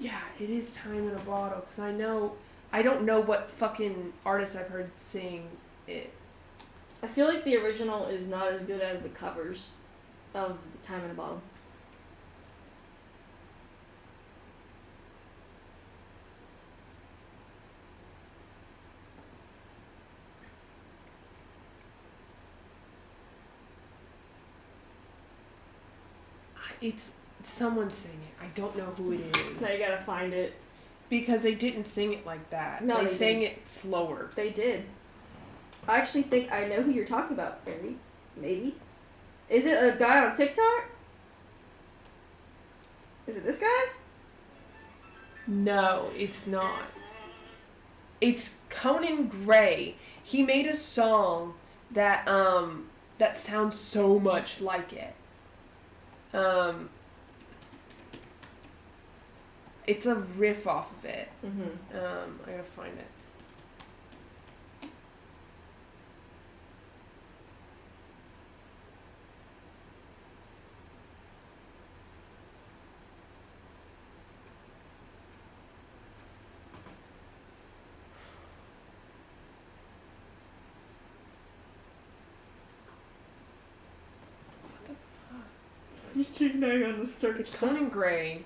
Speaker 1: Yeah, it is Time in a Bottle because I don't know what fucking artist I've heard sing it.
Speaker 2: I feel like the original is not as good as the covers of the Time in a Bottle.
Speaker 1: It's someone singing. I don't know who it is.
Speaker 2: Now you gotta find it.
Speaker 1: Because they didn't sing it like that.
Speaker 2: No,
Speaker 1: they sang
Speaker 2: didn't.
Speaker 1: it slower.
Speaker 2: They did. I actually think I know who you're talking about, Barry. Maybe. Is it a guy on TikTok? Is it this guy?
Speaker 1: No, it's not. It's Conan Gray. He made a song that that sounds so much like it. It's a riff off of it.
Speaker 2: Mm-hmm.
Speaker 1: I gotta find it.
Speaker 2: You keep knowing on the search.
Speaker 1: It's Conan Gray.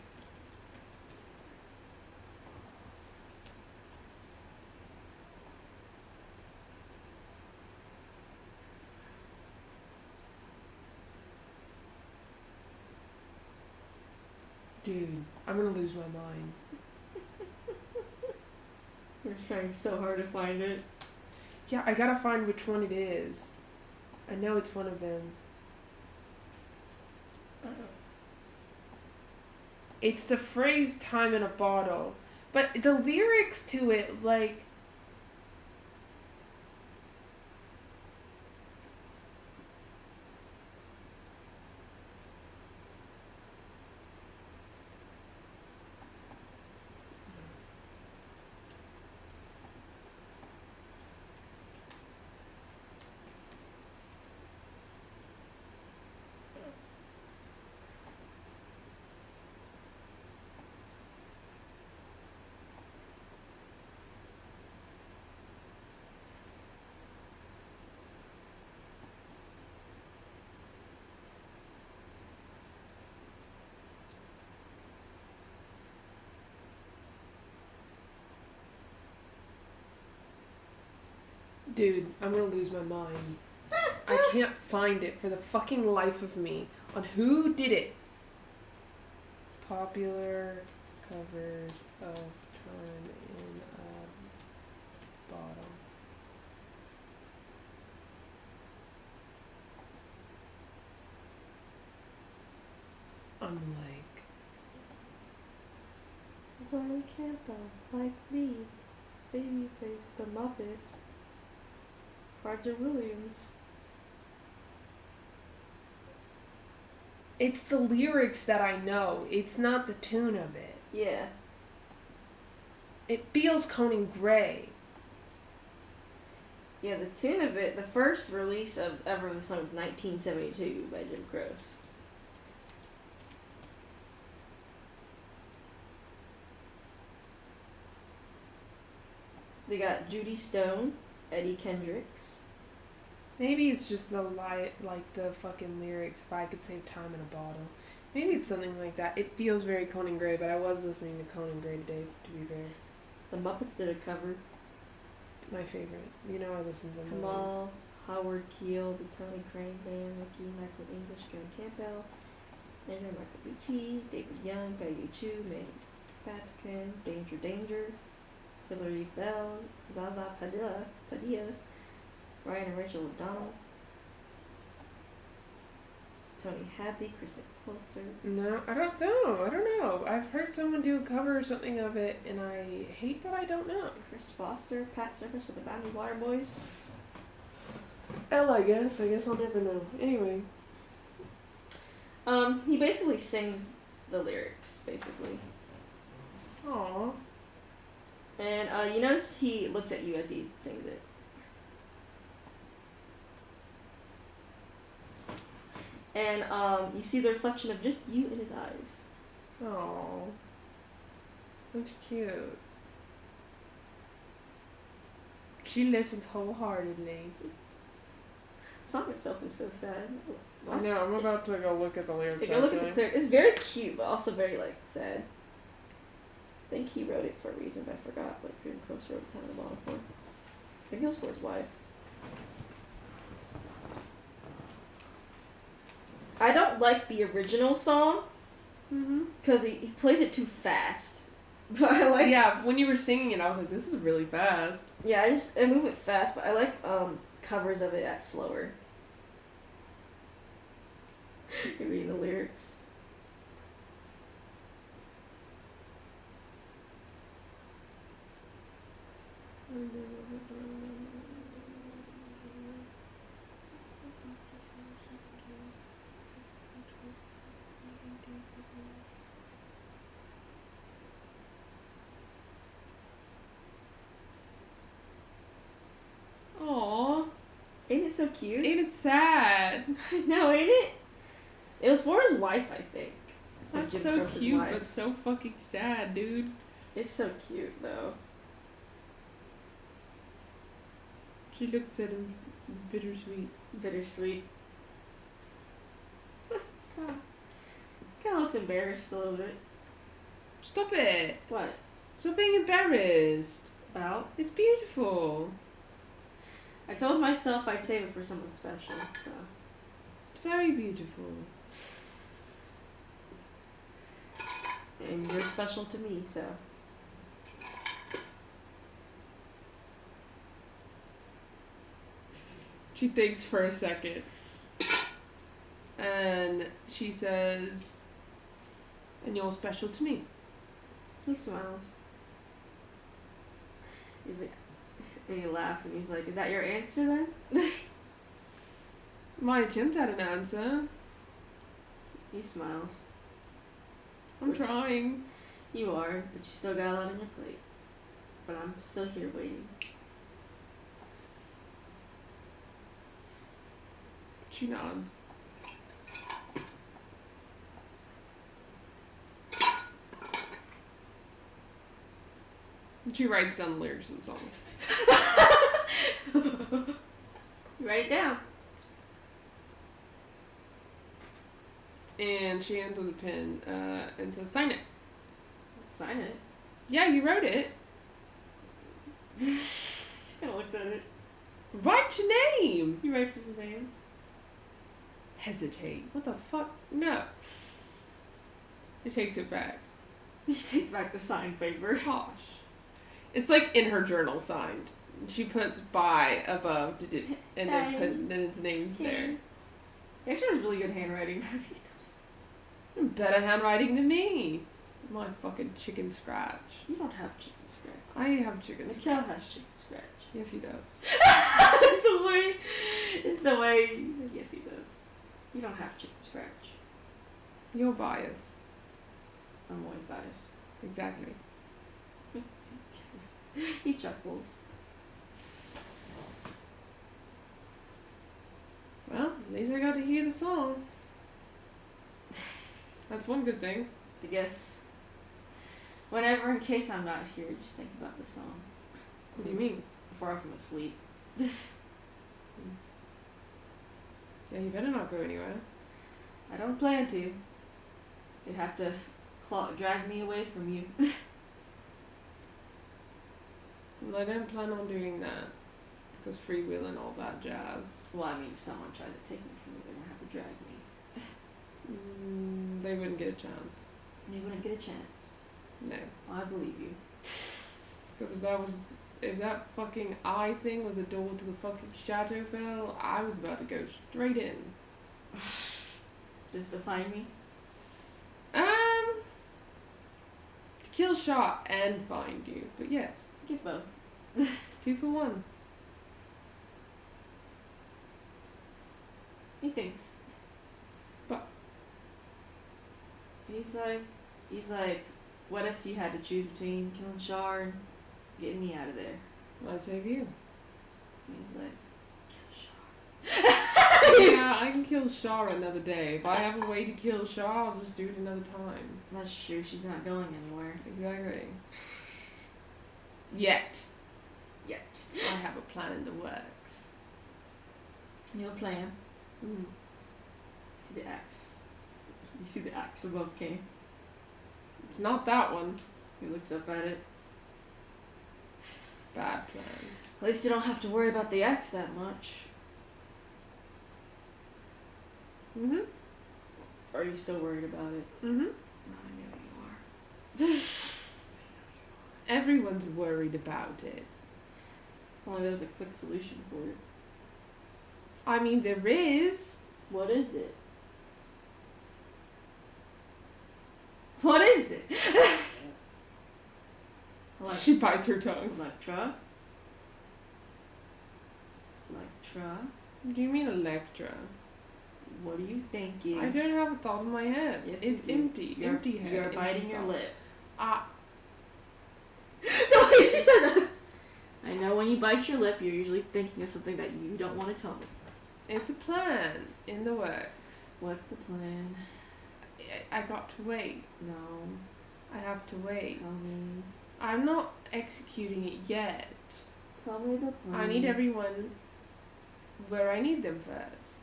Speaker 1: Dude, I'm gonna lose my mind.
Speaker 2: We're trying so hard to find it.
Speaker 1: Yeah, I gotta find which one it is. I know it's one of them. It's the phrase "time in a bottle," but the lyrics to it, like, Dude, I'm gonna lose my mind. I can't find it for the fucking life of me on who did it. Popular covers of Time in a Bottle. I'm like,
Speaker 2: Brian Campbell, like me, Babyface, The Muppets, Roger Williams.
Speaker 1: it's the lyrics that I know. It's not the tune of it.
Speaker 2: Yeah.
Speaker 1: It feels Conan Gray.
Speaker 2: Yeah, the tune of it, the first release of ever the song was 1972 by Jim Croce. They got Judy Stone, Eddie Kendricks.
Speaker 1: Maybe it's just the like the fucking lyrics. If I could save time in a bottle, maybe it's something like that. It feels very Conan Gray, but I was listening to Conan Gray today. To be fair,
Speaker 2: The Muppets did a cover.
Speaker 1: my favorite. You know, I listen to them.
Speaker 2: Kamal, Howard Keel, the Tony Crane Band, Ricky, Michael English, Gary Campbell, Andrew Michael Ricci, David Young, Peggy Chu, Manny Patkin, Danger Danger, Hilary Bell, Zaza Padilla, Ryan and Rachel O'Donnell, Tony Happy, Kristen Closer.
Speaker 1: No, I don't know. I don't know. I've heard someone do a cover or something of it, and I hate that I don't know.
Speaker 2: Chris Foster, Pat Circus with the Bounty Water Boys.
Speaker 1: L, I guess. I guess I'll never know. Anyway.
Speaker 2: He basically sings the lyrics, basically.
Speaker 1: Aww.
Speaker 2: And you notice he looks at you as he sings it. And you see the reflection of just you in his eyes.
Speaker 1: Aww. That's cute. She listens wholeheartedly.
Speaker 2: The song itself is so sad.
Speaker 1: I know, I'm about to go look at the lyrics.
Speaker 2: Go look at the clear. It's very cute, but also very like sad. I think he wrote it for a reason, but I forgot what Jim Croce wrote Time in the Bottle for. I think it was for his wife. I don't like the original song because he plays it too fast. But I like.
Speaker 1: Yeah, when you were singing it, I was like, this is really fast.
Speaker 2: Yeah, I move it fast, but I like covers of it at slower. You're reading the lyrics.
Speaker 1: Aww.
Speaker 2: Ain't it so cute?
Speaker 1: Ain't it sad?
Speaker 2: No, ain't it? It was for his wife, I think. Like
Speaker 1: That's
Speaker 2: Jim
Speaker 1: so
Speaker 2: Croce's
Speaker 1: cute,
Speaker 2: wife.
Speaker 1: but so fucking sad, dude.
Speaker 2: It's so cute, though.
Speaker 1: She looks at him bittersweet.
Speaker 2: Bittersweet. Stop. Kind of looks embarrassed a little bit.
Speaker 1: Stop it.
Speaker 2: What?
Speaker 1: Stop being embarrassed.
Speaker 2: About?
Speaker 1: It's beautiful.
Speaker 2: I told myself I'd save it for someone special, so.
Speaker 1: It's very beautiful.
Speaker 2: And you're special to me, so.
Speaker 1: She thinks for a second. And she says, and you're special to me.
Speaker 2: He smiles. He's like, and he laughs and he's like, is that your answer then?
Speaker 1: My attempt at an answer.
Speaker 2: He smiles.
Speaker 1: I'm trying.
Speaker 2: You are, but you still got a lot on your plate. But I'm still here waiting.
Speaker 1: She nods. And she writes down the lyrics of the song.
Speaker 2: Write it down.
Speaker 1: And she hands him the pen and says, sign it.
Speaker 2: Sign it.
Speaker 1: Yeah, you wrote it.
Speaker 2: Kind of looks at it.
Speaker 1: Write your name!
Speaker 2: He writes his name.
Speaker 1: Hesitate. What the fuck? No. He takes it back.
Speaker 2: You take back the signed paper.
Speaker 1: Gosh. It's like in her journal signed. She puts by above and then his name's there.
Speaker 2: He actually has really good handwriting.
Speaker 1: Better handwriting than me. My fucking chicken scratch.
Speaker 2: You don't have chicken scratch.
Speaker 1: I have chicken
Speaker 2: Mikhail
Speaker 1: scratch.
Speaker 2: has chicken scratch.
Speaker 1: Yes, he does.
Speaker 2: It's the way. It's the way. Yes, he does. You don't have chicken scratch.
Speaker 1: You're biased.
Speaker 2: I'm always biased.
Speaker 1: Exactly.
Speaker 2: He chuckles.
Speaker 1: Well, at least I got to hear the song. That's one good thing.
Speaker 2: I guess. Whenever, in case I'm not here, just think about the song.
Speaker 1: What do you mean?
Speaker 2: Before I'm asleep.
Speaker 1: Yeah, you better not go anywhere.
Speaker 2: I don't plan to. You'd have to drag me away from you.
Speaker 1: Well, I don't plan on doing that. Because free will and all that jazz.
Speaker 2: Well, I mean, if someone tried to take me from me, they're gonna have to drag me.
Speaker 1: They wouldn't get a chance.
Speaker 2: They wouldn't get a chance.
Speaker 1: No.
Speaker 2: I believe you.
Speaker 1: Because if that fucking eye thing was a door to the fucking Shadowfell, I was about to go straight in.
Speaker 2: Just to find me?
Speaker 1: To kill Shaw and find you. But yes.
Speaker 2: Get both.
Speaker 1: 2 for 1.
Speaker 2: He thinks.
Speaker 1: But
Speaker 2: He's like, what if you had to choose between killing Shar and getting me out of there?
Speaker 1: I'd save you.
Speaker 2: He's like, kill Shar.
Speaker 1: Yeah, I can kill Shaw another day. If I have a way to kill Shaw, I'll just do it another time.
Speaker 2: That's true, she's not going anywhere.
Speaker 1: Exactly. Yet.
Speaker 2: Yet.
Speaker 1: I have a plan in the works.
Speaker 2: You have a plan.
Speaker 1: Mm.
Speaker 2: See the axe. You see the axe above Kane.
Speaker 1: It's not that one.
Speaker 2: He looks up at it.
Speaker 1: Bad plan.
Speaker 2: At least you don't have to worry about the axe that much.
Speaker 1: Mm-hmm.
Speaker 2: Or are you still worried about it?
Speaker 1: Mm-hmm.
Speaker 2: I know you are.
Speaker 1: Everyone's worried about it.
Speaker 2: If only there was a quick solution for it.
Speaker 1: I mean, there is.
Speaker 2: What is it? What is it?
Speaker 1: She bites her tongue.
Speaker 2: Electra? Electra?
Speaker 1: What do you mean Electra?
Speaker 2: What are you thinking?
Speaker 1: I don't have a thought in my head.
Speaker 2: Yes,
Speaker 1: It's
Speaker 2: you do.
Speaker 1: empty.
Speaker 2: You're,
Speaker 1: empty head.
Speaker 2: You're
Speaker 1: empty
Speaker 2: biting your
Speaker 1: thought.
Speaker 2: lip.
Speaker 1: No,
Speaker 2: Shut up. I know when you bite your lip, you're usually thinking of something that you don't want to tell me.
Speaker 1: it's a plan in the works.
Speaker 2: What's the plan?
Speaker 1: I got to wait.
Speaker 2: No.
Speaker 1: I have to wait.
Speaker 2: Tell me.
Speaker 1: I'm not executing it yet.
Speaker 2: Tell me the plan.
Speaker 1: I need everyone where I need them first.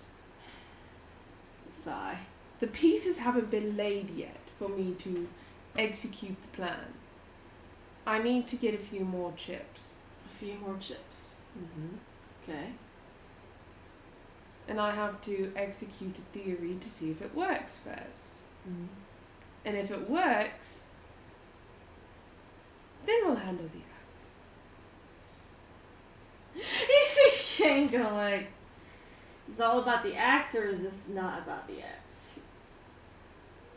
Speaker 2: It's a sigh.
Speaker 1: The pieces haven't been laid yet for me to execute the plan. I need to get a few more chips.
Speaker 2: A few more chips.
Speaker 1: Mm-hmm.
Speaker 2: Okay.
Speaker 1: And I have to execute a theory to see if it works first.
Speaker 2: Mm-hmm.
Speaker 1: And if it works, then we'll handle the axe.
Speaker 2: You see Kane go like, is this all about the axe or is this not about the axe?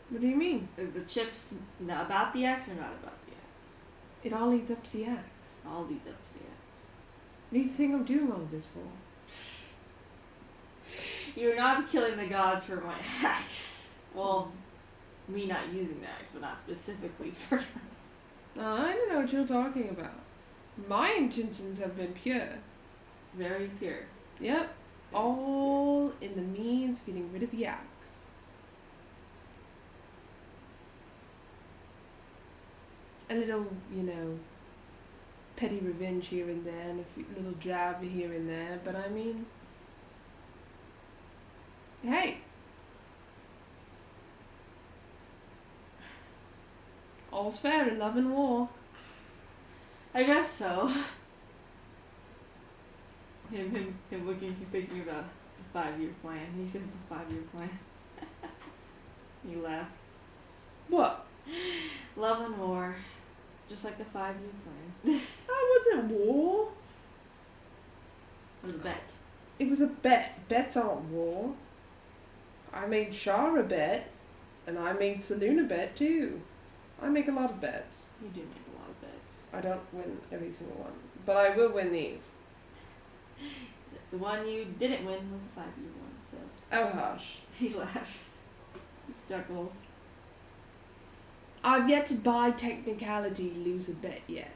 Speaker 1: What do you mean?
Speaker 2: Is the chips not about the axe or not about the axe?
Speaker 1: It all leads up to the axe.
Speaker 2: All leads up to the axe.
Speaker 1: What do you think I'm doing all of this for?
Speaker 2: You're not killing the gods for my axe. Well, me not using the axe, but not specifically for
Speaker 1: I don't know what you're talking about. My intentions have been pure.
Speaker 2: very pure.
Speaker 1: Yep. All in the means of getting rid of the axe. A little, petty revenge here and there, and a little jab here and there, but I mean, hey. All's fair in love and war.
Speaker 2: I guess so. Him looking, thinking about the 5-year plan. He says the 5-year plan. He laughs.
Speaker 1: What?
Speaker 2: Love and war. Just like the 5-year plan.
Speaker 1: That wasn't war.
Speaker 2: It was a bet.
Speaker 1: It was a bet. Bets aren't war. I made Shah a bet, and I made Saloon a bet too. I make a lot of bets.
Speaker 2: You do make a lot of bets.
Speaker 1: I don't win every single one, but I will win these.
Speaker 2: The one you didn't win was the 5-year one, so.
Speaker 1: Oh hush.
Speaker 2: He laughs. Chuckles.
Speaker 1: I've yet to by technicality lose a bet yet.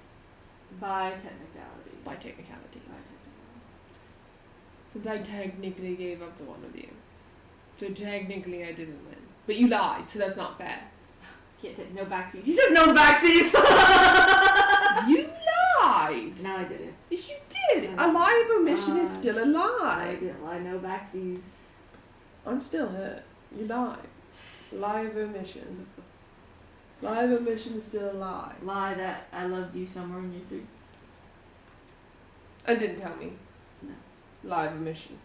Speaker 2: By technicality.
Speaker 1: By technicality.
Speaker 2: By technicality.
Speaker 1: Since I technically gave up to one of you. So technically I didn't win. But you lied, so that's not fair.
Speaker 2: Can't take no backsies. He says no backsies!
Speaker 1: You lied!
Speaker 2: No, I didn't.
Speaker 1: Yes, you did! A lie of omission is still a
Speaker 2: I
Speaker 1: lie.
Speaker 2: didn't lie, no backsies.
Speaker 1: I'm still hurt. You lied. Lie of omission. Lie of omission is still a lie.
Speaker 2: Lie that I loved you somewhere in your dream.
Speaker 1: And didn't tell me.
Speaker 2: No.
Speaker 1: Lie of omission.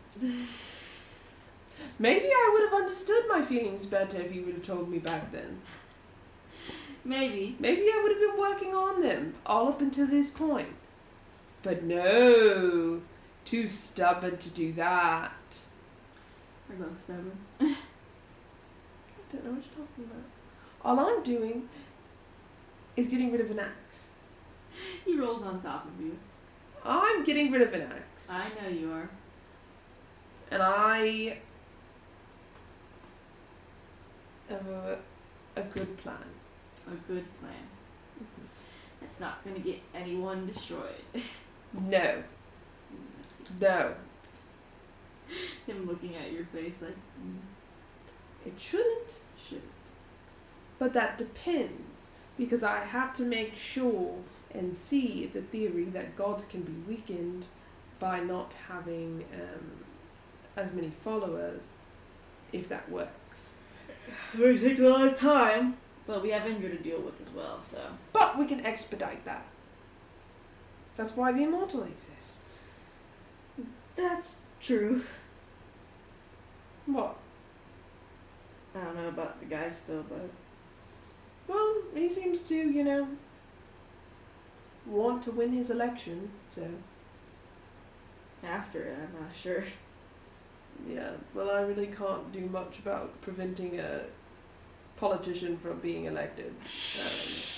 Speaker 1: Maybe I would have understood my feelings better if you would have told me back then.
Speaker 2: Maybe.
Speaker 1: Maybe I would have been working on them all up until this point. But no. Too stubborn to do that.
Speaker 2: We're both stubborn.
Speaker 1: I don't know what you're talking about. All I'm doing is getting rid of an axe.
Speaker 2: He rolls on top of you.
Speaker 1: I'm getting rid of an axe.
Speaker 2: I know you are.
Speaker 1: And I have a good plan.
Speaker 2: A good plan. That's not gonna get anyone destroyed.
Speaker 1: No. No.
Speaker 2: Him looking at your face like,
Speaker 1: It shouldn't.
Speaker 2: shit.
Speaker 1: But that depends. Because I have to make sure and see the theory that gods can be weakened by not having as many followers, if that works.
Speaker 2: It will take a lot of time. But we have Indra to deal with as well, so.
Speaker 1: But we can expedite that. That's why the Immortal exists.
Speaker 2: That's true.
Speaker 1: What?
Speaker 2: I don't know about the guy still, but.
Speaker 1: Well, he seems to, want to win his election, so.
Speaker 2: After it, I'm not sure.
Speaker 1: Yeah, well, I really can't do much about preventing a politician from being elected,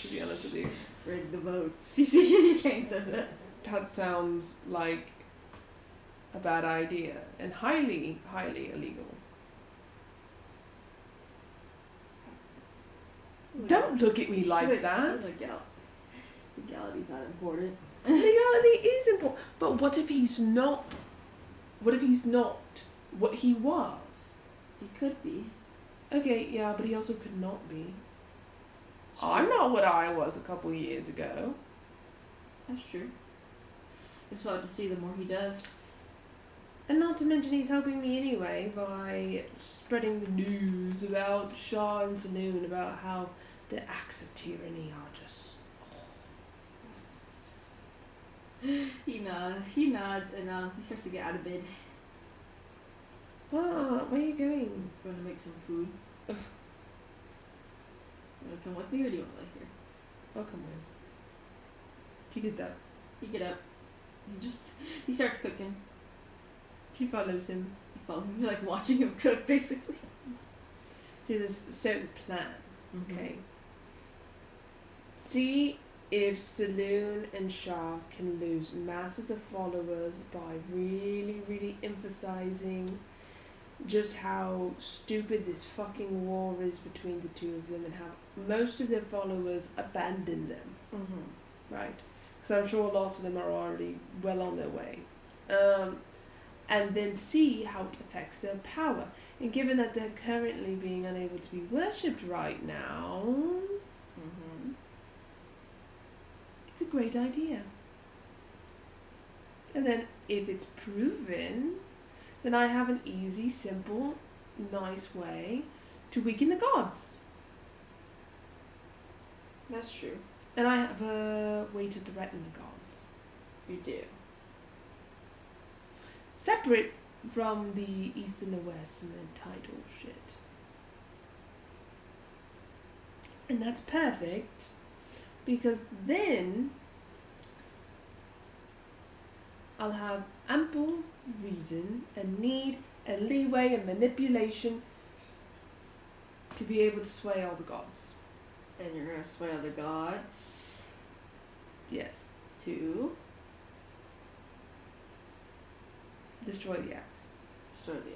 Speaker 1: to be honest with you.
Speaker 2: Rig the votes. You see, Kane says it.
Speaker 1: That sounds like a bad idea and highly, highly illegal. Don't look at me like that.
Speaker 2: Legality's not important.
Speaker 1: Legality is important. But what if he's not? What if he's not what he was?
Speaker 2: He could be.
Speaker 1: Okay, yeah, but he also could not be. I'm not what I was a couple years ago.
Speaker 2: That's true. Guess we'll have to see the more he does.
Speaker 1: And not to mention he's helping me anyway by spreading the news about Shah and Saloon about how the acts of tyranny are just...
Speaker 2: He nods and he starts to get out of bed.
Speaker 1: Where are you going?
Speaker 2: Going to make some food. You want to come with me or do you want to lay here?
Speaker 1: I'll come with. She did that.
Speaker 2: You get up. He starts cooking.
Speaker 1: She follows him.
Speaker 2: You follow him. You're like watching him cook, basically.
Speaker 1: She has a certain plan.
Speaker 2: Mm-hmm.
Speaker 1: Okay. See if Saloon and Shah can lose masses of followers by really, really emphasizing just how stupid this fucking war is between the two of them and how most of their followers abandon them.
Speaker 2: Mm-hmm.
Speaker 1: Right? Because I'm sure a lot of them are already well on their way. And then see how it affects their power. And given that they're currently being unable to be worshipped right now,
Speaker 2: Mm-hmm.
Speaker 1: it's a great idea. And then if it's proven, then I have an easy, simple, nice way to weaken the gods.
Speaker 2: That's true.
Speaker 1: And I have a way to threaten the gods.
Speaker 2: You do.
Speaker 1: separate from the East and the West and the title shit. And that's perfect, because then I'll have ample reason and need and leeway and manipulation to be able to sway all the gods.
Speaker 2: And you're gonna sway other gods
Speaker 1: Yes.
Speaker 2: to
Speaker 1: Destroy the axe.
Speaker 2: destroy the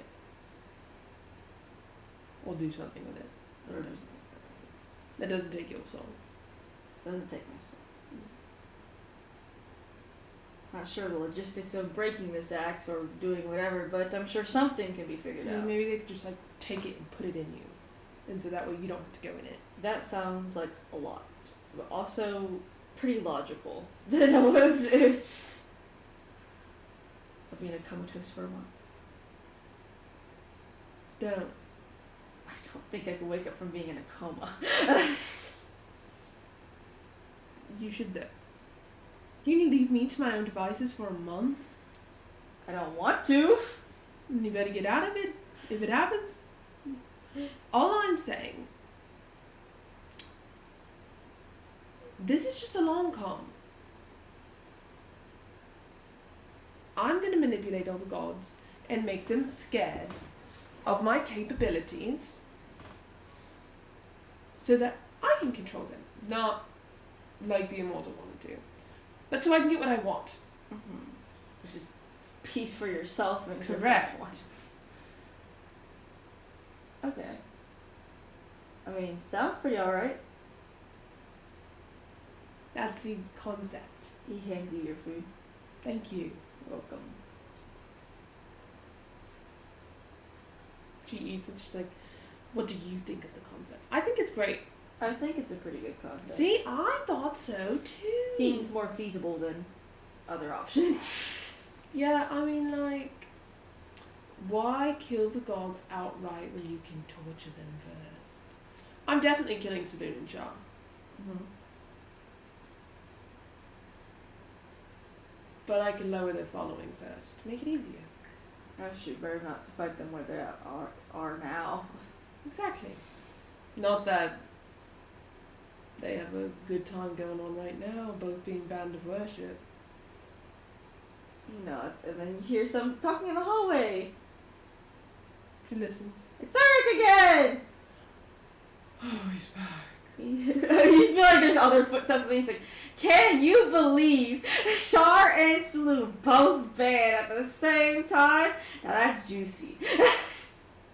Speaker 1: Or do something with it.
Speaker 2: or
Speaker 1: That doesn't take your soul.
Speaker 2: doesn't take my soul. Not sure the logistics of breaking this axe or doing whatever, but I'm sure something can be figured out.
Speaker 1: Maybe they could just like take it and put it in you. And so that way you don't have to go in it.
Speaker 2: That sounds like a lot, but also pretty logical. It's I'll be in a comatose for a month.
Speaker 1: Don't.
Speaker 2: I don't think I can wake up from being in a coma.
Speaker 1: You should though. You can leave me to my own devices for a month.
Speaker 2: I don't want to.
Speaker 1: And you better get out of it if it happens. All I'm saying, this is just a long con. I'm going to manipulate all the gods and make them scared of my capabilities so that I can control them. Not like the immortal want to, but so I can get what I want.
Speaker 2: Mm-hmm. Which is peace for yourself and your
Speaker 1: Correct.
Speaker 2: loved ones. Okay. I mean, sounds pretty alright.
Speaker 1: That's the concept.
Speaker 2: He hands you your food.
Speaker 1: Thank you.
Speaker 2: Welcome.
Speaker 1: She eats and she's like, what do you think of the concept? I think it's great.
Speaker 2: I think it's a pretty good concept.
Speaker 1: See, I thought so too.
Speaker 2: Seems more feasible than other options.
Speaker 1: Yeah, I mean, like, why kill the gods outright when you can torture them first? I'm definitely killing Saloon and Shah.
Speaker 2: Mm-hmm.
Speaker 1: But I can lower their following first to make it easier.
Speaker 2: Actually, better not to fight them where they are now.
Speaker 1: Exactly. Not that they have a good time going on right now, both being banned of worship.
Speaker 2: You know, and then you hear some talking in the hallway.
Speaker 1: She listens.
Speaker 2: It's Eric again!
Speaker 1: Oh, he's back.
Speaker 2: You feel like there's other footsteps, and he's like, can you believe Shar and Saloon both banned at the same time? Now that's juicy.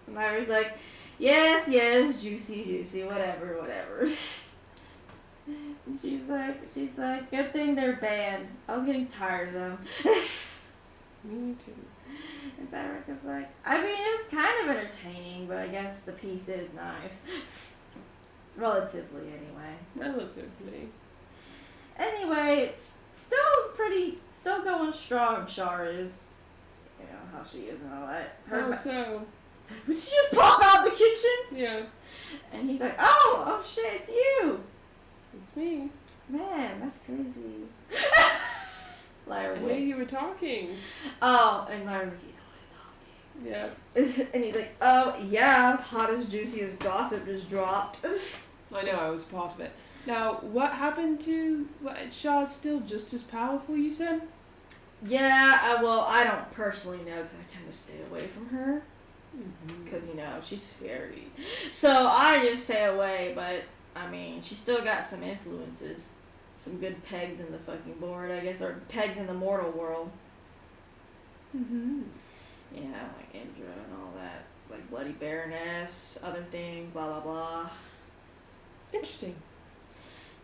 Speaker 2: And Myra's like, yes, juicy, whatever. And she's like, good thing they're banned. I was getting tired of them.
Speaker 1: Me too.
Speaker 2: And Cyrus is like, I mean, it was kind of entertaining, but I guess the piece is nice. Relatively, anyway.
Speaker 1: Relatively.
Speaker 2: Anyway, it's still going strong, Shar is. You know, how she is and all that.
Speaker 1: How so?
Speaker 2: Would she just pop out of the kitchen?
Speaker 1: Yeah.
Speaker 2: And he's like, oh shit, it's you!
Speaker 1: It's me.
Speaker 2: Man, that's crazy. Lyra
Speaker 1: I knew you were talking.
Speaker 2: Oh, and Lyra, he's always talking.
Speaker 1: Yeah.
Speaker 2: And he's like, oh yeah, hottest, juiciest gossip just dropped.
Speaker 1: I know, I was part of it. Now, what happened to... Shah's still just as powerful, you said?
Speaker 2: Yeah, well, I don't personally know because I tend to stay away from her.
Speaker 1: Mm-hmm.
Speaker 2: Because, you know, she's scary. So I just stay away, but, I mean, she's still got some influences. Some good pegs in the fucking board, I guess, or pegs in the mortal world.
Speaker 1: Mm-hmm.
Speaker 2: Yeah, like Indra and all that. Like Bloody Baroness, other things, blah, blah, blah.
Speaker 1: Interesting.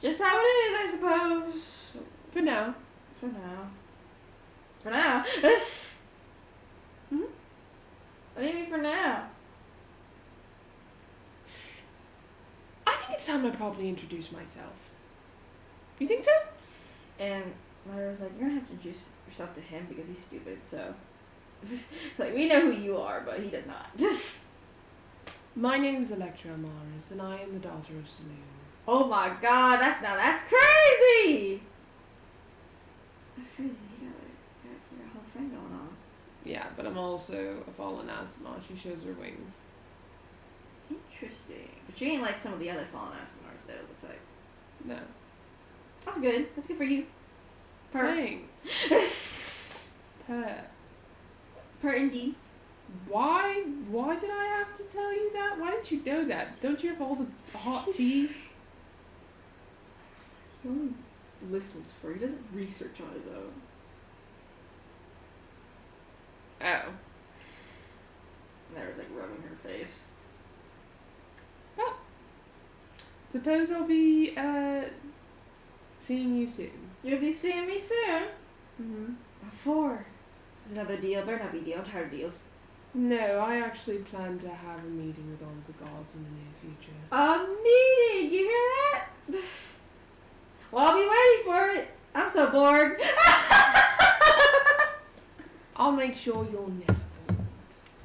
Speaker 2: Just how it is, I suppose.
Speaker 1: For now.
Speaker 2: For now.
Speaker 1: Hmm?
Speaker 2: What do you mean for now?
Speaker 1: I think it's time I probably introduce myself. You think so?
Speaker 2: And Lyra's like, you're gonna have to introduce yourself to him because he's stupid, so. Like, we know who you are, but he does not.
Speaker 1: My name's Electra Amaris, and I am the daughter of Saloon.
Speaker 2: Oh my god, that's crazy! That's crazy. You gotta see your whole thing going on.
Speaker 1: Yeah, but I'm also a fallen Asimar. She shows her wings.
Speaker 2: Interesting. But you ain't like some of the other fallen Asimars, though, it looks like.
Speaker 1: No.
Speaker 2: That's good. That's good for you.
Speaker 1: Thanks. Purr.
Speaker 2: Per indeed.
Speaker 1: Why did I have to tell you that? Why didn't you know that? Don't you have all the hot tea?
Speaker 2: He only listens for. He doesn't research on his own.
Speaker 1: Oh.
Speaker 2: And there was like rubbing her face.
Speaker 1: Oh. Suppose I'll be seeing you soon.
Speaker 2: You'll be seeing me soon.
Speaker 1: Mm-hmm.
Speaker 2: What for? Is another deal? Better not be deal. I'm tired of deals.
Speaker 1: No, I actually plan to have a meeting with all of the gods in the near future.
Speaker 2: A meeting! You hear that? Well, I'll be waiting for it. I'm so bored.
Speaker 1: I'll make sure you're never bored.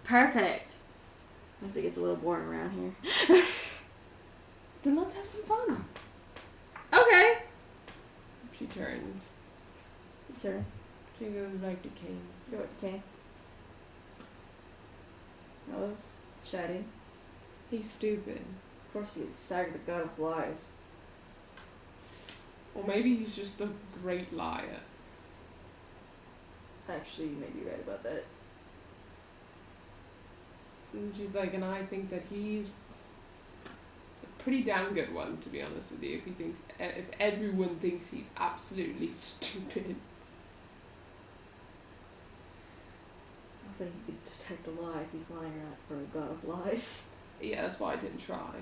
Speaker 2: Perfect. Once it gets a little boring around here.
Speaker 1: Then let's have some fun.
Speaker 2: Okay.
Speaker 1: She turns.
Speaker 2: Sir.
Speaker 1: She goes back to Kane.
Speaker 2: Go okay. I was chatting.
Speaker 1: He's stupid.
Speaker 2: Of course he's Saga the God of Lies.
Speaker 1: Or maybe he's just a great liar.
Speaker 2: Actually, you may be right about that.
Speaker 1: And she's like, and I think that he's a pretty damn good one, to be honest with you. If everyone thinks he's absolutely stupid.
Speaker 2: I think you could detect a lie if he's lying or not for a God of Lies.
Speaker 1: Yeah, that's why I didn't try.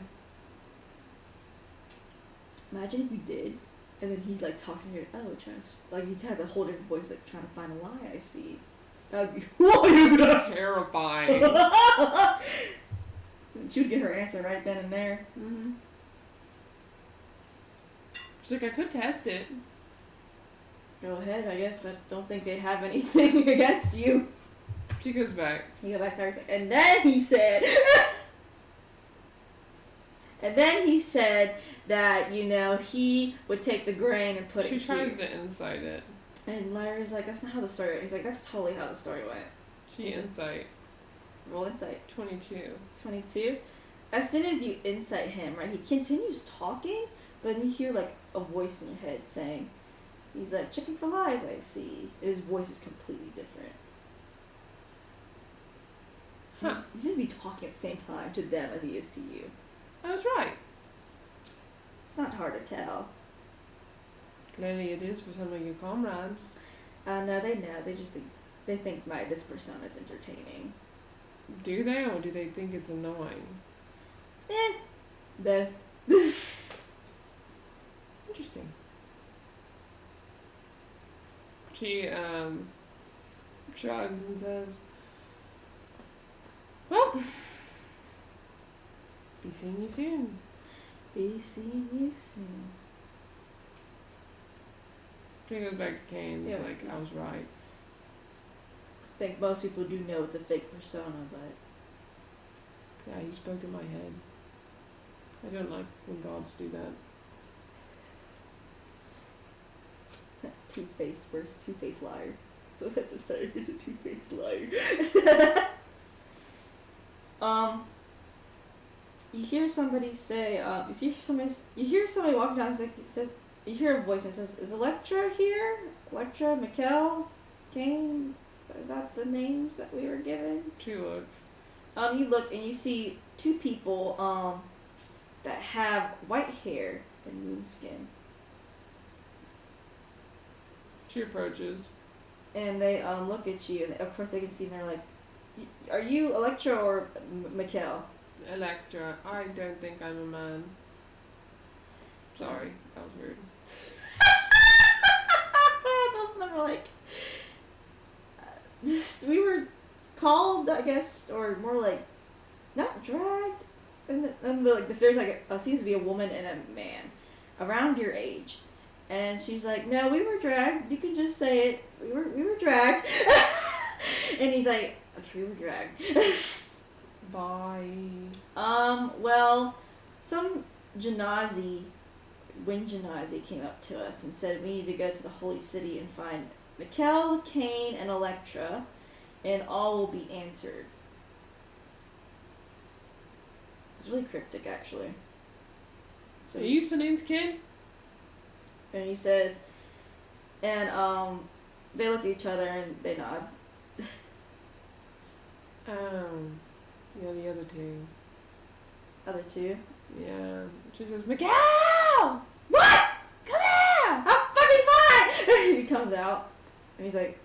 Speaker 2: Imagine if you did, and then he like talks to you, oh, trying to, like he has a whole different voice, like trying to find a lie. I see. That would be
Speaker 1: Terrifying.
Speaker 2: She would get her answer right then and there.
Speaker 1: Mm-hmm. She's like, I could test it.
Speaker 2: Go ahead, I guess. I don't think they have anything against you.
Speaker 1: She goes back.
Speaker 2: He goes back to her, and then he said, that, you know, he would take the grain and put it here.
Speaker 1: She tries to insight it.
Speaker 2: And Larry's like, that's not how the story went. He's like, that's totally how the story went.
Speaker 1: She insight.
Speaker 2: Roll insight.
Speaker 1: 22.
Speaker 2: 22. As soon as you insight him, right, he continues talking, but then you hear, like, a voice in your head saying, he's like, checking for lies, I see. And his voice is completely different.
Speaker 1: Huh.
Speaker 2: He's going to be talking at the same time to them as he is to you.
Speaker 1: I was right.
Speaker 2: It's not hard to tell.
Speaker 1: Clearly it is for some of your comrades.
Speaker 2: No, they know. They just think, this persona is entertaining.
Speaker 1: Do they, or do they think it's annoying?
Speaker 2: Beth.
Speaker 1: Interesting. She, shrugs and says, well, be seeing you soon.
Speaker 2: Be seeing you soon.
Speaker 1: She goes back to Kane,
Speaker 2: Yeah.
Speaker 1: like, I was right.
Speaker 2: I think most people do know it's a fake persona, but...
Speaker 1: Yeah, you spoke in my head. I don't like when gods do that.
Speaker 2: Two-faced versus two-faced liar. So that's a saying, is a two-faced liar. You hear somebody say, you hear somebody walking down, it says, you hear a voice and it says, is Electra here? Electra, Mikkel, Kane? Is that the names that we were given?
Speaker 1: She looks.
Speaker 2: You look and you see two people, that have white hair and moon skin.
Speaker 1: She approaches.
Speaker 2: And they, look at you, and of course they can see, and they're like, are you Electra or Mikkel?
Speaker 1: Electra, I don't think I'm a man. Sorry, that was weird.
Speaker 2: Both of them were like, we were called, I guess, or more like, not dragged. And there's like seems to be a woman and a man around your age, and she's like, no, we were dragged. You can just say it. We were dragged. And he's like, okay, we were dragged.
Speaker 1: Bye.
Speaker 2: Well, some Wind Genasi came up to us and said we need to go to the Holy City and find Mikkel, Kane, and Electra, and all will be answered. It's really cryptic, actually.
Speaker 1: So you Saloon's kid?
Speaker 2: And he says, and they look at each other and they nod.
Speaker 1: Yeah, the other two.
Speaker 2: Other two.
Speaker 1: Yeah. She says, Miguel!
Speaker 2: What? Come here! I'm fucking fine! He comes out and he's like,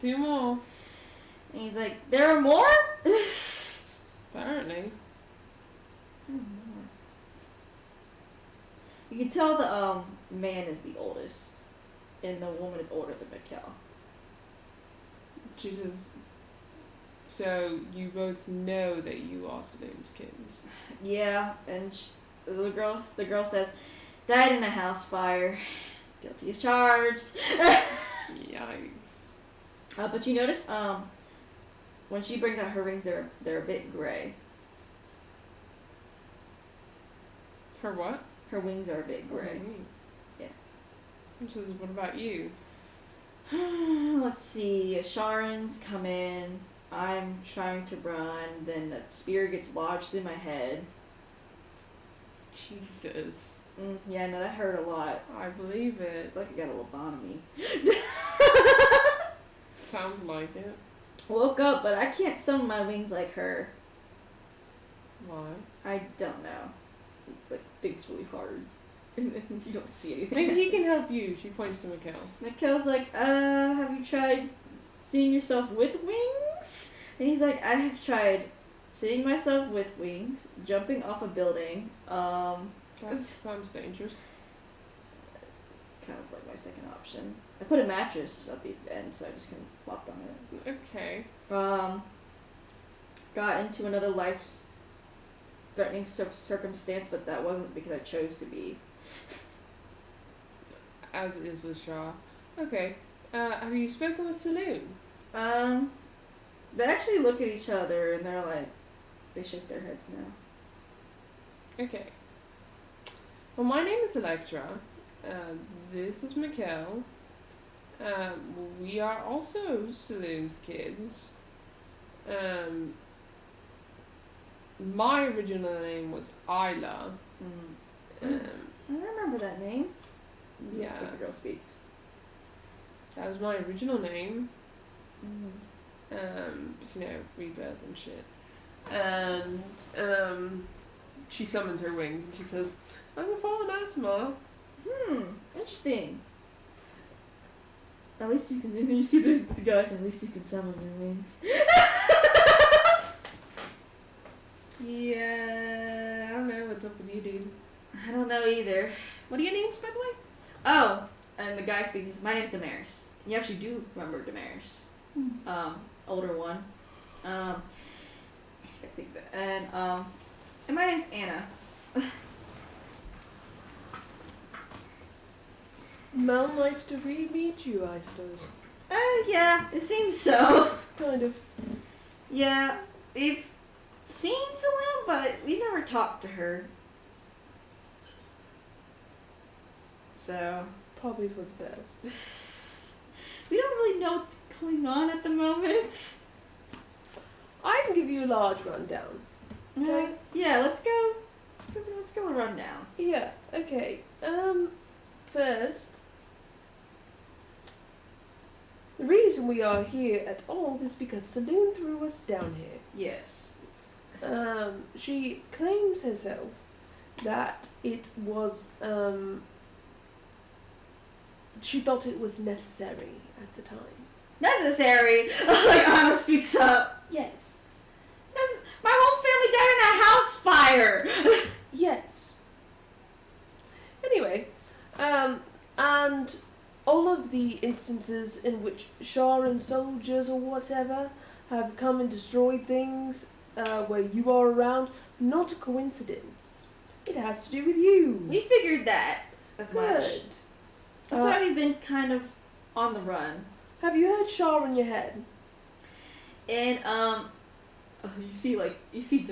Speaker 1: two more.
Speaker 2: and he's like, there are more?
Speaker 1: Apparently.
Speaker 2: You can tell the man is the oldest, and the woman is older than Mikkel.
Speaker 1: She says, so you both know that you are Saloon's kids.
Speaker 2: Yeah, and the girl says, died in a house fire. Guilty as charged.
Speaker 1: Yikes.
Speaker 2: But you notice, when she brings out her rings, they're a bit gray.
Speaker 1: Her what?
Speaker 2: Her wings are a bit gray.
Speaker 1: Oh,
Speaker 2: Yes.
Speaker 1: she says, what about you?
Speaker 2: Let's see. Sharon's come in. I'm trying to run. Then that spear gets lodged in my head.
Speaker 1: Jesus.
Speaker 2: Yeah, no, that hurt a lot.
Speaker 1: I believe it.
Speaker 2: I feel like I got a lobotomy.
Speaker 1: Sounds like it.
Speaker 2: Woke up, but I can't summon my wings like her.
Speaker 1: Why?
Speaker 2: I don't know. Like, things really hard. And then you don't see anything.
Speaker 1: Maybe he can help you. She points to Mikkel.
Speaker 2: Mikkel's like, have you tried seeing yourself with wings? And he's like, I have tried seeing myself with wings, jumping off a building.
Speaker 1: That sounds dangerous.
Speaker 2: It's kind of like my second option. I put a mattress at the end, so I just kind of flopped on it.
Speaker 1: Okay.
Speaker 2: Got into another life-threatening circumstance, but that wasn't because I chose to be.
Speaker 1: As it is with Shah. Okay. Have you spoken with Saloon?
Speaker 2: They actually look at each other and they're like, they shake their heads now.
Speaker 1: Okay. Well, my name is Electra. This is Mikkel. We are also Saloon's kids. My original name was Isla.
Speaker 2: I remember that name.
Speaker 1: Yeah.
Speaker 2: Like the girl speaks.
Speaker 1: That was my original name. You know, rebirth and shit. And she summons her wings and she says, I'm a fallen Asma.
Speaker 2: Interesting. At least you can, you see the guys, at least you can summon your wings.
Speaker 1: Yeah, I don't know what's up with you, dude.
Speaker 2: I don't know either.
Speaker 1: What are your names, by the way?
Speaker 2: Oh, and the guy speaks, he says, my name's Damaris. You actually do remember Damaris. Older one. I think that, and my name's Anna.
Speaker 1: Mel likes to meet you, I suppose.
Speaker 2: Yeah, it seems so.
Speaker 1: Kind of.
Speaker 2: Yeah, we've seen Saloon, but we never talked to her. So
Speaker 1: Probably for the best.
Speaker 2: we don't really know what's going on at the moment.
Speaker 1: I can give you a large rundown. Okay.
Speaker 2: Yeah, let's go. Let's go a rundown.
Speaker 1: Yeah, okay. First, the reason we are here at all is because Saloon threw us down here.
Speaker 2: Yes.
Speaker 1: She claims herself that it was, she thought it was necessary at the time.
Speaker 2: Necessary? Like, Anna speaks up.
Speaker 1: Yes.
Speaker 2: My whole family died in a house fire!
Speaker 1: Yes. Anyway, and all of the instances in which Sharon soldiers or whatever have come and destroyed things where you are around, not a coincidence. It has to do with you.
Speaker 2: We figured that as much.
Speaker 1: Good.
Speaker 2: That's why we've been kind of on the run.
Speaker 1: Have you heard Shah in your head?
Speaker 2: And, you see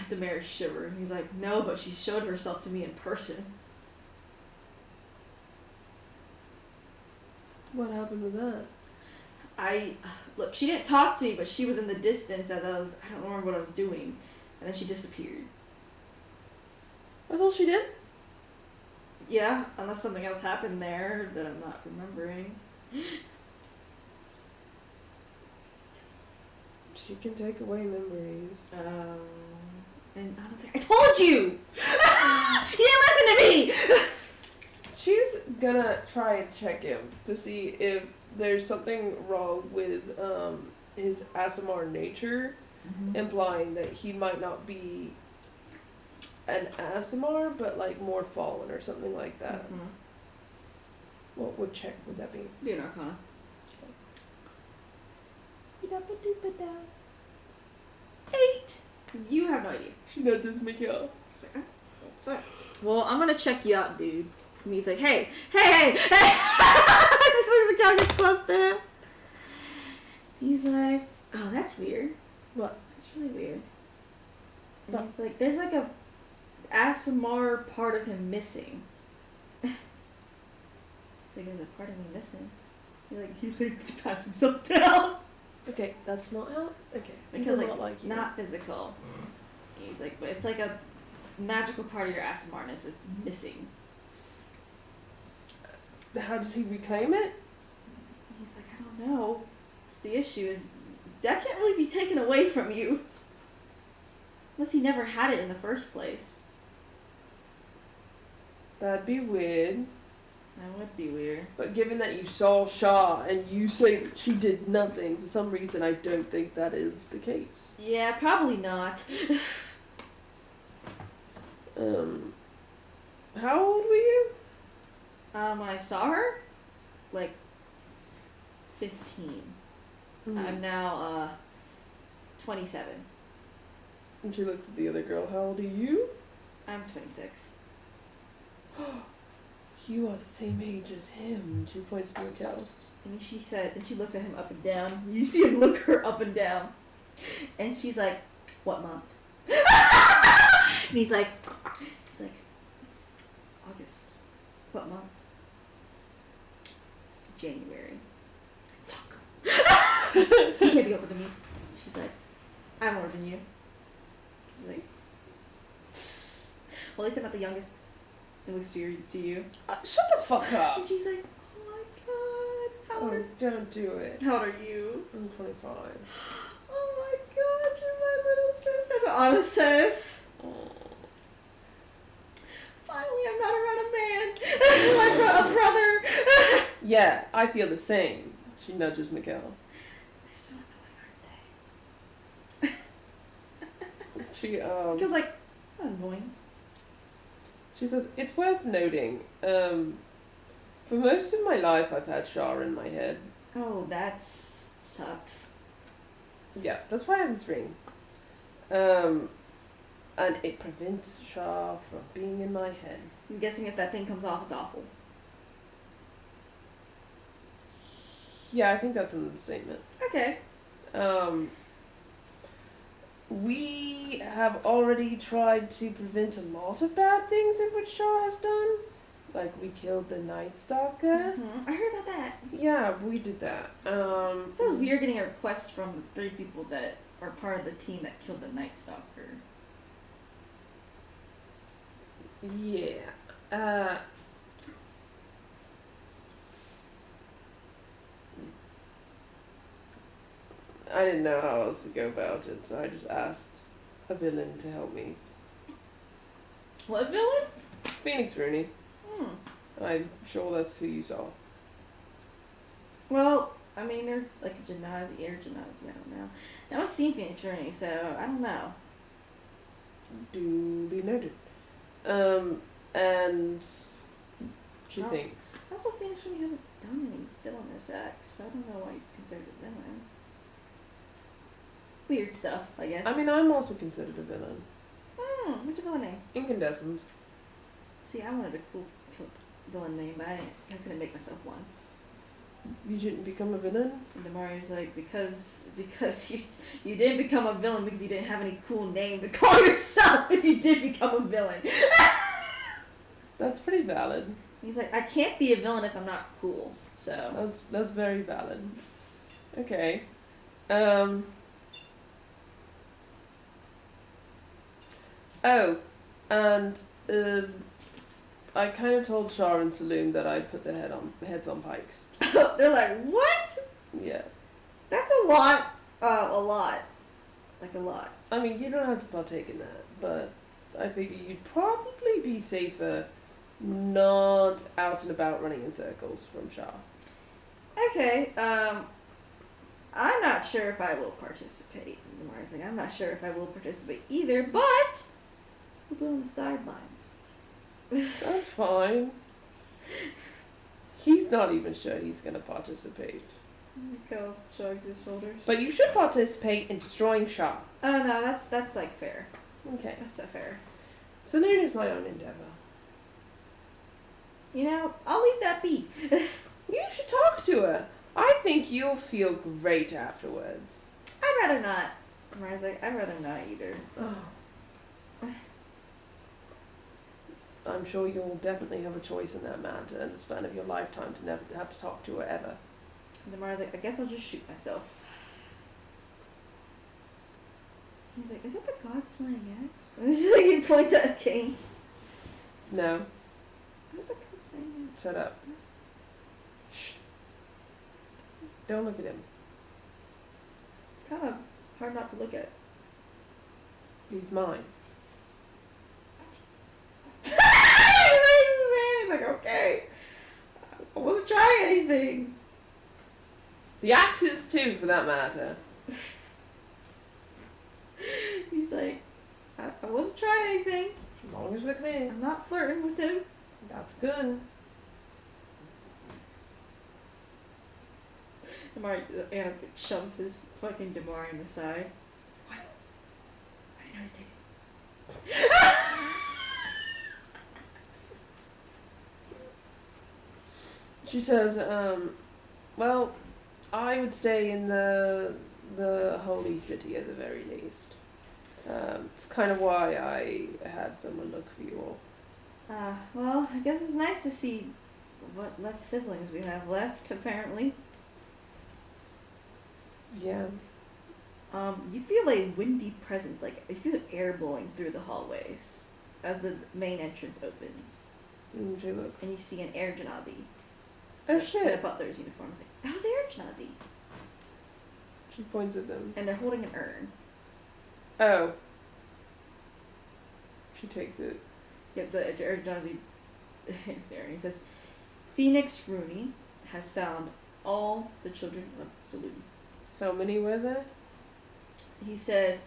Speaker 2: Damaris shiver, and he's like, no, but she showed herself to me in person.
Speaker 1: What happened to that?
Speaker 2: Look, she didn't talk to me, but she was in the distance as I don't remember what I was doing. And then she disappeared.
Speaker 1: That's all she did?
Speaker 2: Yeah, unless something else happened there that I'm not remembering.
Speaker 1: She can take away memories.
Speaker 2: And I was like, I told you! You didn't listen to me!
Speaker 1: She's gonna try and check him to see if there's something wrong with his ASMR nature, implying that he might not be an ASMR, but like more fallen or something like that. What would check would that be?
Speaker 2: Be an Arcana. 8! You have no idea.
Speaker 1: She nudges Miguel.
Speaker 2: Well, I'm gonna check you out, dude. And he's like, hey! Just the cow gets close to him. He's like, oh, that's weird.
Speaker 1: What?
Speaker 2: That's really weird. And
Speaker 1: What?
Speaker 2: he's like, there's like a ASMR part of him missing. He's like, there's a part of me missing. He pats himself down.
Speaker 1: Okay, that's not how. Okay,
Speaker 2: Because
Speaker 1: not like you.
Speaker 2: not physical. He's like, but it's like a magical part of your ASMRness is missing.
Speaker 1: How does he reclaim it?
Speaker 2: He's like, I don't know. It's the issue is that can't really be taken away from you. Unless he never had it in the first place.
Speaker 1: That'd be weird.
Speaker 2: That would be weird.
Speaker 1: But given that you saw Shaw and you say that she did nothing, for some reason I don't think that is the case.
Speaker 2: Yeah, probably not.
Speaker 1: How old were you?
Speaker 2: When I saw her, like 15. I'm now 27.
Speaker 1: And she looks at the other girl. How old are you?
Speaker 2: I'm 26.
Speaker 1: You are the same age as him. She points to Raquel.
Speaker 2: And she looks at him up and down. You see him look her up and down. And she's like, what month? And he's like, August. What month? January. Fuck. He can't be older than me. She's like, I'm older than you. He's like, well, at least I'm not the youngest. It looks to you.
Speaker 1: Shut the fuck up!
Speaker 2: And she's like, oh my god. How old
Speaker 1: don't do it.
Speaker 2: How old are you?
Speaker 1: I'm 25.
Speaker 2: Oh my god, you're my little sis. That's what Anna says. Finally, I'm not around a man. Like a brother.
Speaker 1: Yeah, I feel the same. She nudges Miguel.
Speaker 2: They're so annoying, aren't they?
Speaker 1: She,
Speaker 2: Feels like, annoying.
Speaker 1: She says, it's worth noting, for most of my life I've had Shah in my head.
Speaker 2: Oh, that sucks.
Speaker 1: Yeah, that's why I have this ring. And it prevents Shah from being in my head.
Speaker 2: I'm guessing if that thing comes off, it's awful.
Speaker 1: Yeah, I think that's in the statement.
Speaker 2: Okay.
Speaker 1: We have already tried to prevent a lot of bad things in which Shah has done. Like, we killed the Night Stalker.
Speaker 2: I heard about that.
Speaker 1: Yeah, we did that.
Speaker 2: It sounds weird getting a request from the 3 people that are part of the team that killed the Night Stalker.
Speaker 1: Yeah. I didn't know how else to go about it, so I just asked a villain to help me.
Speaker 2: What villain?
Speaker 1: Phoenix Rooney. I'm sure that's who you saw.
Speaker 2: Well, I mean, they're like a Genasi, I don't know. Now I've seen Phoenix Rooney, so I don't know.
Speaker 1: Duly noted. And she thinks.
Speaker 2: Also, Phoenix Rooney hasn't done any villainous acts, so I don't know why he's considered a villain. Weird stuff, I guess.
Speaker 1: I mean, I'm also considered a villain.
Speaker 2: What's your villain name?
Speaker 1: Incandescence.
Speaker 2: See, I wanted a cool villain name, but I couldn't make myself one.
Speaker 1: You shouldn't become a villain?
Speaker 2: And Damari's like, because you didn't become a villain because you didn't have any cool name to call yourself if you did become a villain.
Speaker 1: That's pretty valid.
Speaker 2: He's like, I can't be a villain if I'm not cool. So
Speaker 1: That's very valid. Okay. Oh, and I kind of told Shar and Saloon that I'd put the heads on pikes.
Speaker 2: they're like, what?
Speaker 1: Yeah.
Speaker 2: That's a lot. A lot. Like a lot.
Speaker 1: I mean, you don't have to partake in that, but I figure you'd probably be safer not out and about running in circles from Shar.
Speaker 2: Okay, I'm not sure if I will participate. Lamar's like, I'm not sure if I will participate either, but we'll go on the sidelines.
Speaker 1: That's fine. He's not even sure he's going to participate.
Speaker 2: Go shrugs his shoulders.
Speaker 1: But you should participate in destroying Shah.
Speaker 2: Oh no, that's like fair.
Speaker 1: Okay.
Speaker 2: That's so fair.
Speaker 1: Saloon is my own endeavor.
Speaker 2: You know, I'll leave that be.
Speaker 1: You should talk to her. I think you'll feel great afterwards.
Speaker 2: I'd rather not. Lamar's like, I'd rather not either.
Speaker 1: Oh. I'm sure you'll definitely have a choice in that matter in the span of your lifetime to never have to talk to her ever.
Speaker 2: Lamar's like, I guess I'll just shoot myself. He's like, is that the god slaying axe? He points at King.
Speaker 1: No.
Speaker 2: What's the god slaying axe?
Speaker 1: Shut up. Shh. Don't look at him.
Speaker 2: It's kind of hard not to look at.
Speaker 1: He's mine.
Speaker 2: He raises his hand. He's like, okay. I wasn't trying anything.
Speaker 1: The axe is too, for that matter.
Speaker 2: He's like, I wasn't trying anything.
Speaker 1: As long as we're clear.
Speaker 2: I'm not flirting with him.
Speaker 1: That's good.
Speaker 2: Anna shoves his fucking Damari in the side. What? I didn't know he's taking.
Speaker 1: She says, well, I would stay in the holy city at the very least. It's kind of why I had someone look for you all.
Speaker 2: Well, I guess it's nice to see what left siblings we have left, apparently.
Speaker 1: Yeah.
Speaker 2: You feel a windy presence, like you feel air blowing through the hallways as the main entrance opens.
Speaker 1: And she looks.
Speaker 2: And you see an air Janazi.
Speaker 1: Oh
Speaker 2: The
Speaker 1: shit.
Speaker 2: butler's uniform. It's like, that was the air Janazi.
Speaker 1: She points at them.
Speaker 2: And they're holding an urn.
Speaker 1: Oh. She takes it.
Speaker 2: Yep, the air Janazi is there. And he says, Phoenix Rooney has found all the children of Saloon.
Speaker 1: How many were there?
Speaker 2: He says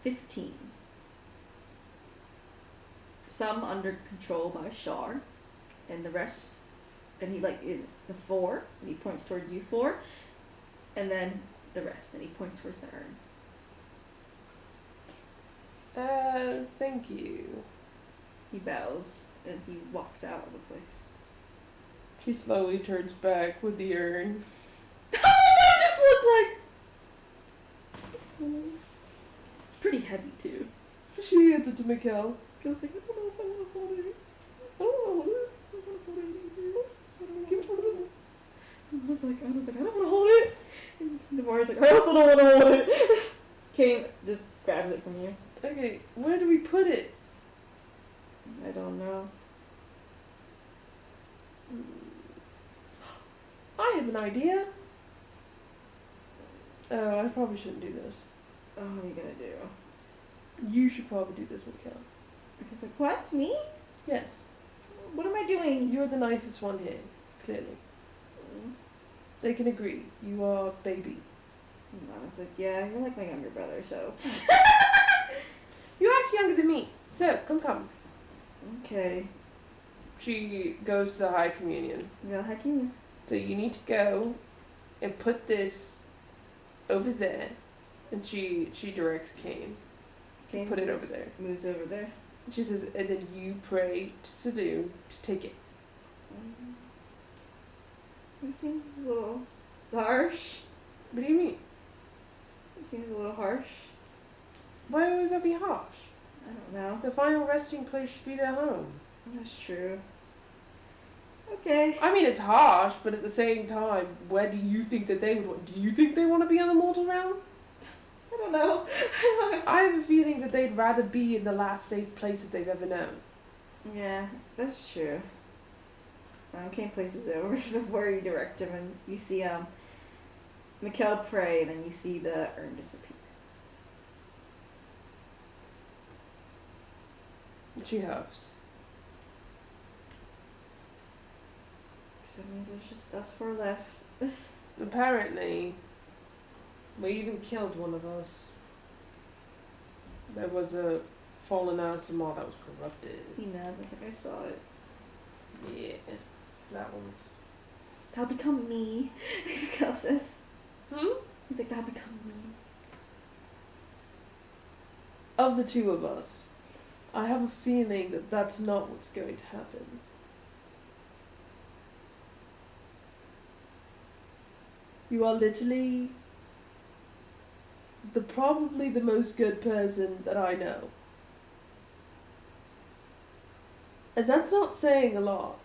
Speaker 2: 15. Some under control by Shar, and the rest, and he the 4, and he points towards you 4, and then the rest, and he points towards the urn.
Speaker 1: Thank you.
Speaker 2: He bows, and he walks out of the place.
Speaker 1: She slowly turns back with the urn.
Speaker 2: How did that just look like? It's pretty heavy too.
Speaker 1: She hands it to Mikkel.
Speaker 2: Goes like, I don't know if I want to hold it.
Speaker 1: I don't want to hold it. I don't want to hold it anymore. I don't want to hold it.
Speaker 2: I was like, I don't want to hold it. And Demar's like, I also don't want to hold it. Kane just grabs it from you.
Speaker 1: Okay, where do we put it?
Speaker 2: I don't know.
Speaker 1: I have an idea. Oh, I probably shouldn't do this.
Speaker 2: Oh, what are you gonna do?
Speaker 1: You should probably do this, Mikkel.
Speaker 2: Because like, what? Me?
Speaker 1: Yes.
Speaker 2: What am I doing?
Speaker 1: You're the nicest one here, clearly. They can agree. You are baby.
Speaker 2: I was like, yeah, you're like my younger brother, so.
Speaker 1: You're actually younger than me. So, come.
Speaker 2: Okay.
Speaker 1: She goes to the High Communion.
Speaker 2: Yeah, heck you.
Speaker 1: So you need to go and put this over there. And she directs Kane.
Speaker 2: Kane
Speaker 1: Put it over there.
Speaker 2: Moves over there.
Speaker 1: She says, and then you pray to Saloon to take it.
Speaker 2: It seems a little harsh.
Speaker 1: What do you mean?
Speaker 2: It seems a little harsh.
Speaker 1: Why would that be harsh?
Speaker 2: I don't know.
Speaker 1: The final resting place should be their home.
Speaker 2: That's true. Okay.
Speaker 1: I mean, it's harsh, but at the same time, where do you think that they would? Do you think they want to be in the mortal realm?
Speaker 2: I don't know.
Speaker 1: I have a feeling that they'd rather be in the last safe place that they've ever known.
Speaker 2: Yeah, that's true. Kane places it over before you direct him, and you see Mikkel pray, and then you see the urn disappear.
Speaker 1: She huffs.
Speaker 2: So that means there's just us four left.
Speaker 1: Apparently, we even killed one of us. There was a fallen Asimar that was corrupted.
Speaker 2: He knows. It's like I saw it.
Speaker 1: Yeah, that one's.
Speaker 2: That'll become me. Mikkel says.
Speaker 1: Hmm?
Speaker 2: He's like, that'll become me.
Speaker 1: Of the two of us, I have a feeling that that's not what's going to happen. You are literally probably the most good person that I know. And that's not saying a lot,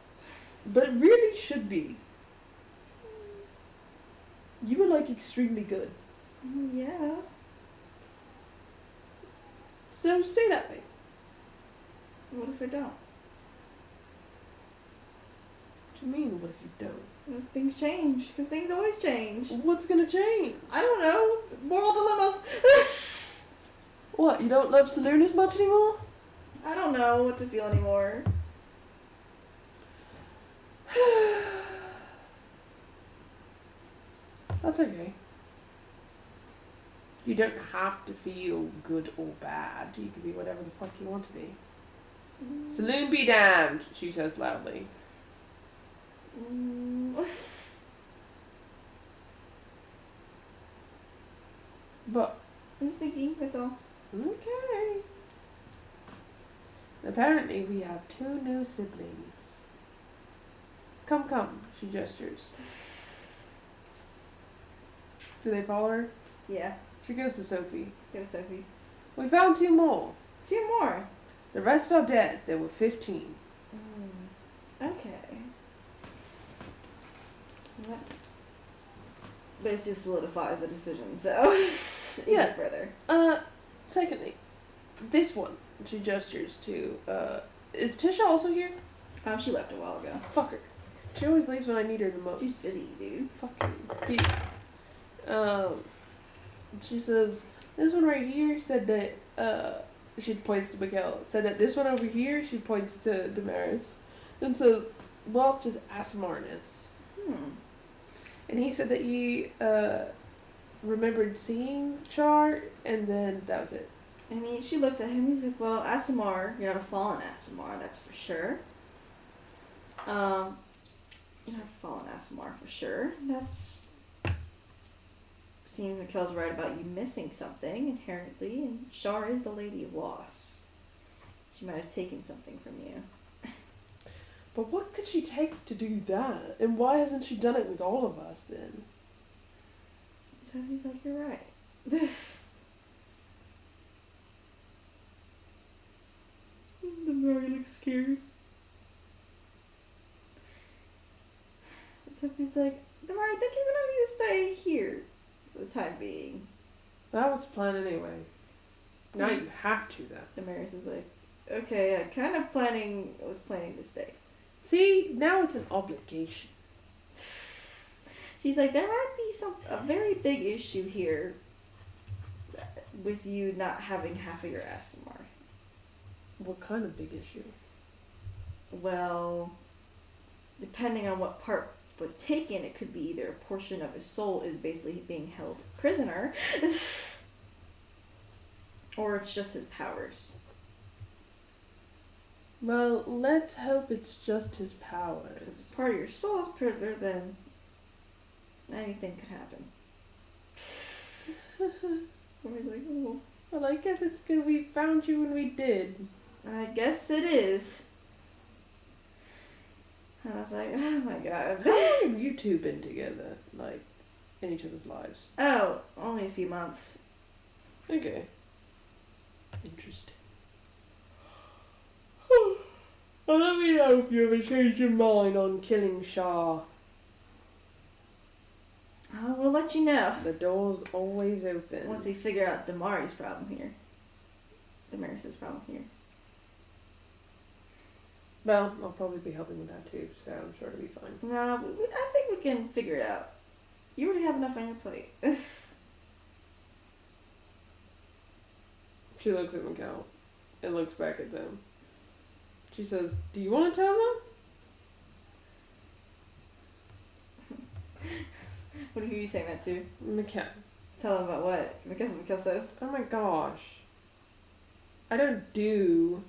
Speaker 1: but it really should be. You were like extremely good.
Speaker 2: Yeah.
Speaker 1: So stay that way.
Speaker 2: What if I don't?
Speaker 1: What do you mean, what if you don't?
Speaker 2: What if things change? Because things always change.
Speaker 1: What's gonna change?
Speaker 2: I don't know. Moral dilemmas.
Speaker 1: What, you don't love Saloon as much anymore?
Speaker 2: I don't know what to feel anymore.
Speaker 1: That's okay. You don't have to feel good or bad. You can be whatever the fuck you want to be. Saloon be damned, she says loudly. But
Speaker 2: I'm just thinking, that's all.
Speaker 1: okay. Apparently we have 2 new siblings. Come, she gestures. Do they follow her?
Speaker 2: Yeah.
Speaker 1: She goes to Sophie.
Speaker 2: Go, Sophie.
Speaker 1: We found 2 more.
Speaker 2: 2 more.
Speaker 1: The rest are dead. There were 15.
Speaker 2: Okay. What? Basically solidifies the decision, so
Speaker 1: Yeah.
Speaker 2: further.
Speaker 1: Secondly, this one, she gestures to, is Tisha also here?
Speaker 2: She left a while ago.
Speaker 1: Fuck her. She always leaves when I need her the most.
Speaker 2: She's busy, dude.
Speaker 1: Fucking she says, this one right here said that, she points to Mikkel, said that this one over here, she points to Damaris, and says, lost his Asimarness. And he said that he, remembered seeing Char, and then that was it.
Speaker 2: I mean, she looks at him, he's like, well, Asimar, you're not a fallen Asimar, that's for sure. You're not a fallen Asimar for sure. That's... Seems Mikkel's right about you missing something, inherently, and Char is the Lady of Loss. She might have taken something from you.
Speaker 1: But what could she take to do that? And why hasn't she done it with all of us then?
Speaker 2: So he's like, you're right. The Mary looks scared. So he's like, Damari, I think you're gonna need to stay here for the time being.
Speaker 1: That was the plan anyway. Now you have to then.
Speaker 2: Damaris is like, okay, I was planning to stay.
Speaker 1: See, now it's an obligation.
Speaker 2: She's like, there might be a very big issue here with you not having half of your Asimar.
Speaker 1: What kind of big issue?
Speaker 2: Well, depending on what part was taken, it could be either a portion of his soul is basically being held prisoner, or it's just his powers.
Speaker 1: Well, let's hope it's just his powers.
Speaker 2: If part of your soul is prisoner, then anything could happen. I was like, oh.
Speaker 1: Well, I guess it's good we found you when we did.
Speaker 2: I guess it is. And I was like, oh my god.
Speaker 1: How long have you 2 been together, like, in each other's lives?
Speaker 2: Oh, only a few months.
Speaker 1: Okay. Interesting. Well, let me know if you ever change your mind on killing Shah.
Speaker 4: We'll let you know.
Speaker 1: The door's always open.
Speaker 4: Once we figure out Damari's problem here. Damaris's problem here.
Speaker 1: Well, I'll probably be helping with that too, so I'm sure it'll be fine.
Speaker 4: No, I think we can figure it out. You already have enough on your plate.
Speaker 1: She looks at Mikkel and looks back at them. She says, "Do you want to tell them?"
Speaker 4: What are you saying that to?
Speaker 1: Mikkel.
Speaker 4: Tell them about what? Because Mikkel says.
Speaker 1: Oh my gosh. I don't do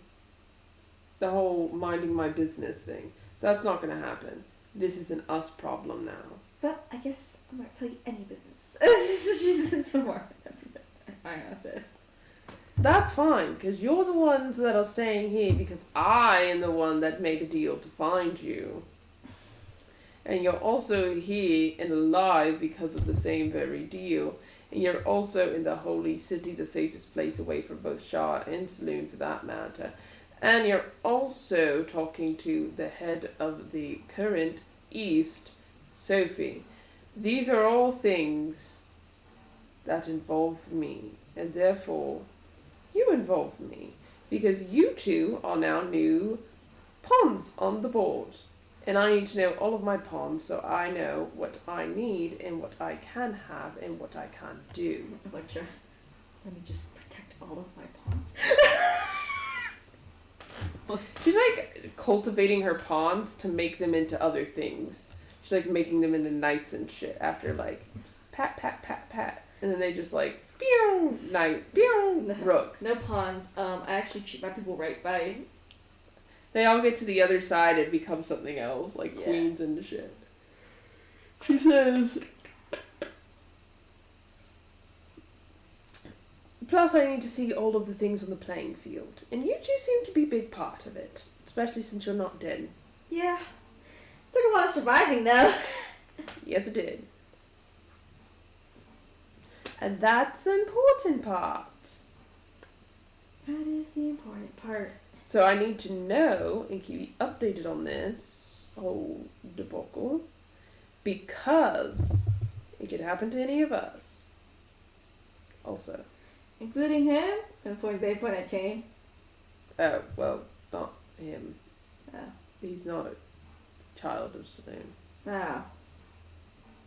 Speaker 1: the whole minding my business thing. That's not going to happen. This is an us problem now.
Speaker 4: But I guess I'm not tell you any business. She says some more. That's what Iona says.
Speaker 1: That's fine, because you're the ones that are staying here because I am the one that made a deal to find you. And you're also here and alive because of the same very deal. And you're also in the holy city, the safest place away from both Shah and Saloon for that matter. And you're also talking to the head of the current East, Sophie. These are all things that involve me. And therefore, you involve me. Because you two are now new pawns on the board. And I need to know all of my pawns so I know what I need and what I can have and what I can't do.
Speaker 4: Electra, let me just protect all of my pawns.
Speaker 1: She's like cultivating her pawns to make them into other things. She's like making them into knights and shit after like pat, pat, pat, pat. And then they just like, pew, knight, pew, rook.
Speaker 4: No pawns. I actually treat my people right by.
Speaker 1: They all get to the other side and become something else, like queens and shit. She says, plus I need to see all of the things on the playing field. And you two seem to be a big part of it. Especially since you're not dead.
Speaker 4: Yeah. Took a lot of surviving though.
Speaker 1: Yes, it did. And that's the important part.
Speaker 4: That is the important part.
Speaker 1: So I need to know and keep you updated on this whole debacle. Because it could happen to any of us. Also.
Speaker 4: Including him? They point at Kane.
Speaker 1: Oh, well, not him.
Speaker 4: Oh.
Speaker 1: He's not a child of Saloon.
Speaker 4: Oh.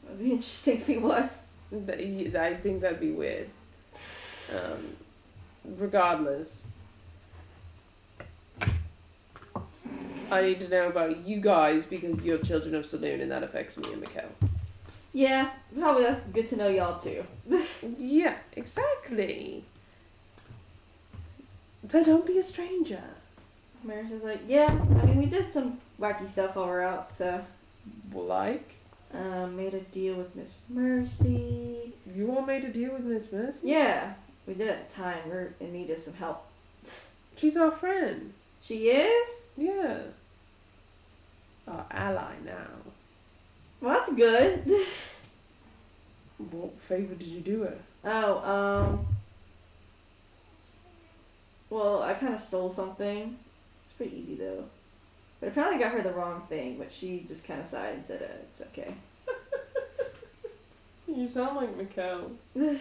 Speaker 4: That'd be interesting if he was.
Speaker 1: I think that'd be weird. Regardless, I need to know about you guys because you're children of Saloon and that affects me and Mikkel.
Speaker 4: Yeah, probably that's good to know y'all too.
Speaker 1: Yeah, exactly. So don't be a stranger.
Speaker 4: Maris is like, yeah, I mean, we did some wacky stuff while we're out, so.
Speaker 1: Like?
Speaker 4: Made a deal with Miss Mercy.
Speaker 1: You all made a deal with Miss Mercy?
Speaker 4: Yeah, we did at the time. We're in need of some help.
Speaker 1: She's our friend.
Speaker 4: She is?
Speaker 1: Yeah. Our ally now.
Speaker 4: Well, that's good.
Speaker 1: What favor did you do her?
Speaker 4: Oh, well, I kind of stole something. It's pretty easy, though. But apparently I got her the wrong thing, but she just kind of sighed and said, it's okay.
Speaker 1: You sound like Mikkel.
Speaker 4: And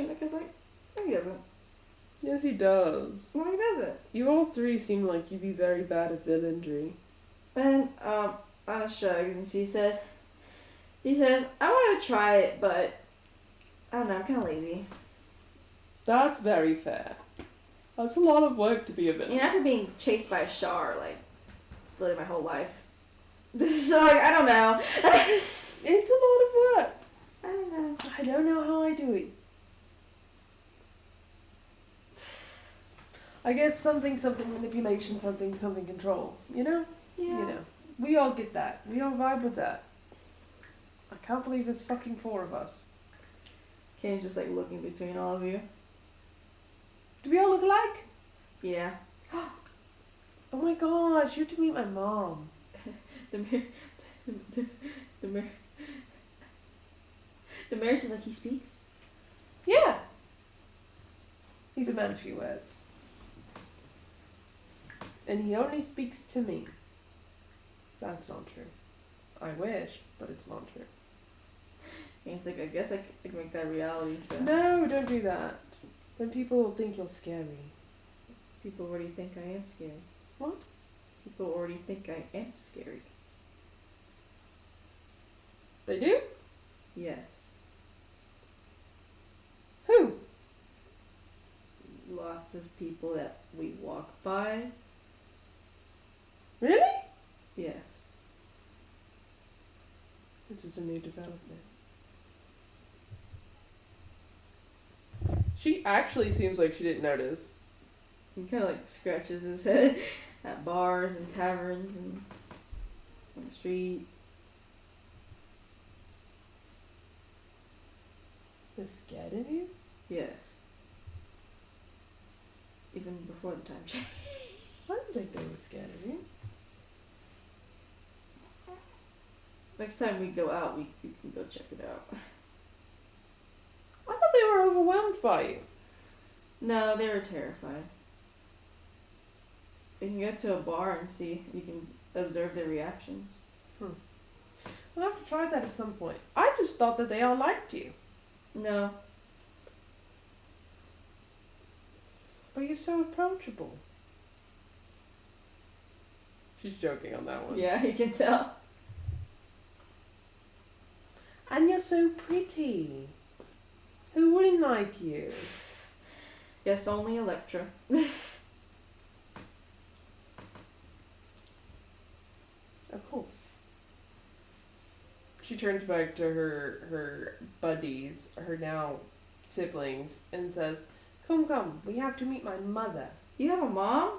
Speaker 4: Mikkel's like, no, he doesn't.
Speaker 1: Yes, he does.
Speaker 4: No, he doesn't.
Speaker 1: You all three seem like you'd be very bad at villainry.
Speaker 4: And, Anna shrugs and she says, I wanted to try it, but I don't know, I'm kind of lazy.
Speaker 1: That's very fair. That's a lot of work to be a villain.
Speaker 4: And after being chased by a Shar, like, literally my whole life. So, like, I don't know.
Speaker 1: It's a lot of work.
Speaker 4: I don't know.
Speaker 1: I don't know how I do it. I guess something manipulation, something control. You know?
Speaker 4: Yeah.
Speaker 1: You know. We all get that. We all vibe with that. I can't believe there's fucking 4 of us.
Speaker 4: Kane's just, like, looking between all of you.
Speaker 1: Do we all look alike?
Speaker 4: Yeah.
Speaker 1: Oh my gosh, you have to meet my mom.
Speaker 4: The mayor says, like, he speaks?
Speaker 1: Yeah. He's a man of few words. and he only speaks to me. That's not true. I wish, but it's not true.
Speaker 4: And it's like, I guess I could make that reality, so.
Speaker 1: No, don't do that. Then people will think you're scary.
Speaker 4: People already think I am scary.
Speaker 1: What?
Speaker 4: People already think I am scary.
Speaker 1: They do?
Speaker 4: Yes.
Speaker 1: Who?
Speaker 4: Lots of people that we walk by.
Speaker 1: Really?
Speaker 4: Yes.
Speaker 1: This is a new development. She actually seems like she didn't notice.
Speaker 4: He kind of like scratches his head at bars and taverns and on the street.
Speaker 1: They're scared of you?
Speaker 4: Yes. Even before the time change.
Speaker 1: I don't think they were scared of you.
Speaker 4: Next time we go out, we can go check it out.
Speaker 1: I thought they were overwhelmed by you.
Speaker 4: No, they were terrified. You can go to a bar and see. You can observe their reactions.
Speaker 1: We'll have to try that at some point. I just thought that they all liked you.
Speaker 4: No.
Speaker 1: But you're so approachable. She's joking on that one.
Speaker 4: Yeah, you can tell.
Speaker 1: And you're so pretty. Who wouldn't like you?
Speaker 4: Yes, only Electra.
Speaker 1: Of course. She turns back to her buddies, her now siblings, and says, Come, we have to meet my mother.
Speaker 4: You have a mom?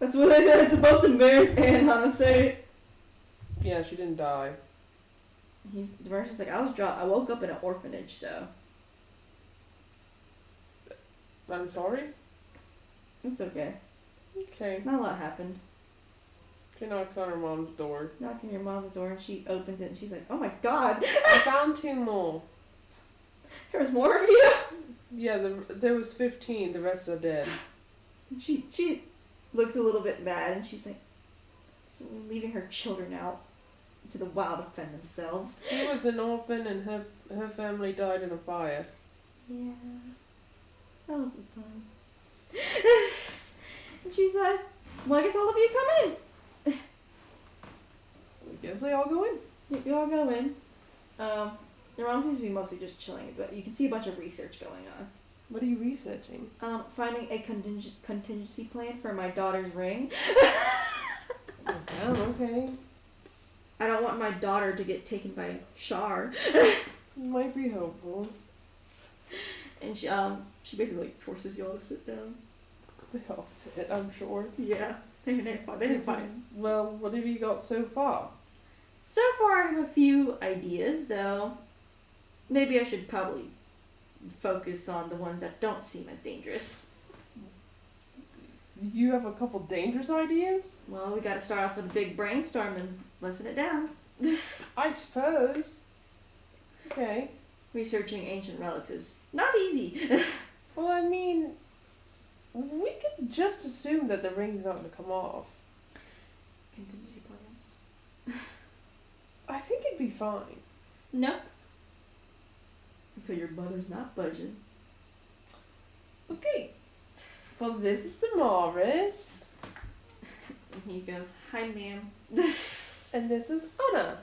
Speaker 4: That's what that's about to Mary's Hannah say.
Speaker 1: Yeah, she didn't die.
Speaker 4: The verse like, I woke up in an orphanage, so.
Speaker 1: I'm sorry?
Speaker 4: It's okay.
Speaker 1: Okay.
Speaker 4: Not a lot happened.
Speaker 1: She knocks on her mom's door.
Speaker 4: Knock on your mom's door and she opens it and she's like, oh my god!
Speaker 1: I found 2 more.
Speaker 4: There was more of you?
Speaker 1: Yeah, there was 15. The rest are dead.
Speaker 4: She looks a little bit mad and she's like, so leaving her children out to the wild to fend themselves.
Speaker 1: She was an orphan and her family died in a fire.
Speaker 4: Yeah. That was fun. And she's like, well, I guess all of you come in.
Speaker 1: I guess they all go in.
Speaker 4: You all go in. Your mom seems to be mostly just chilling, but you can see a bunch of research going on.
Speaker 1: What are you researching?
Speaker 4: Finding a contingency plan for my daughter's ring.
Speaker 1: Oh, okay.
Speaker 4: I don't want my daughter to get taken by Shar.
Speaker 1: Might be helpful.
Speaker 4: And she basically like, forces you all to sit down.
Speaker 1: They all sit, I'm sure.
Speaker 4: Yeah, they're fine.
Speaker 1: Well, what have you got so far?
Speaker 4: So far, I have a few ideas, though. Maybe I should probably focus on the ones that don't seem as dangerous.
Speaker 1: You have a couple dangerous ideas?
Speaker 4: Well, we gotta start off with a big brainstorm and lessen it down.
Speaker 1: I suppose. Okay.
Speaker 4: Researching ancient relatives. Not easy.
Speaker 1: Well, I mean, we could just assume that the ring's not going to come off.
Speaker 4: Contingency plans.
Speaker 1: I think it'd be fine.
Speaker 4: Nope. Until your mother's not budging.
Speaker 1: Okay. Well, this is Damaris.
Speaker 4: And he goes, hi, ma'am.
Speaker 1: And this is Anna.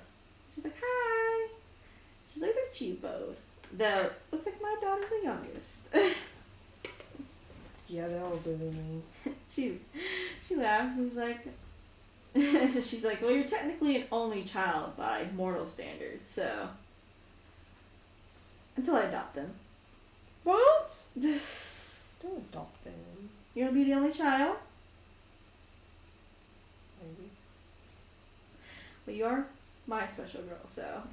Speaker 4: She's like, hi. She's like, they're you both. Though, looks like my daughter's the youngest.
Speaker 1: Yeah, they're older than me.
Speaker 4: She laughs and she's like, so she's like, well, you're technically an only child by mortal standards, so. Until I adopt them.
Speaker 1: What? Don't adopt them.
Speaker 4: You want to be the only child?
Speaker 1: Maybe.
Speaker 4: Well, you are my special girl, so.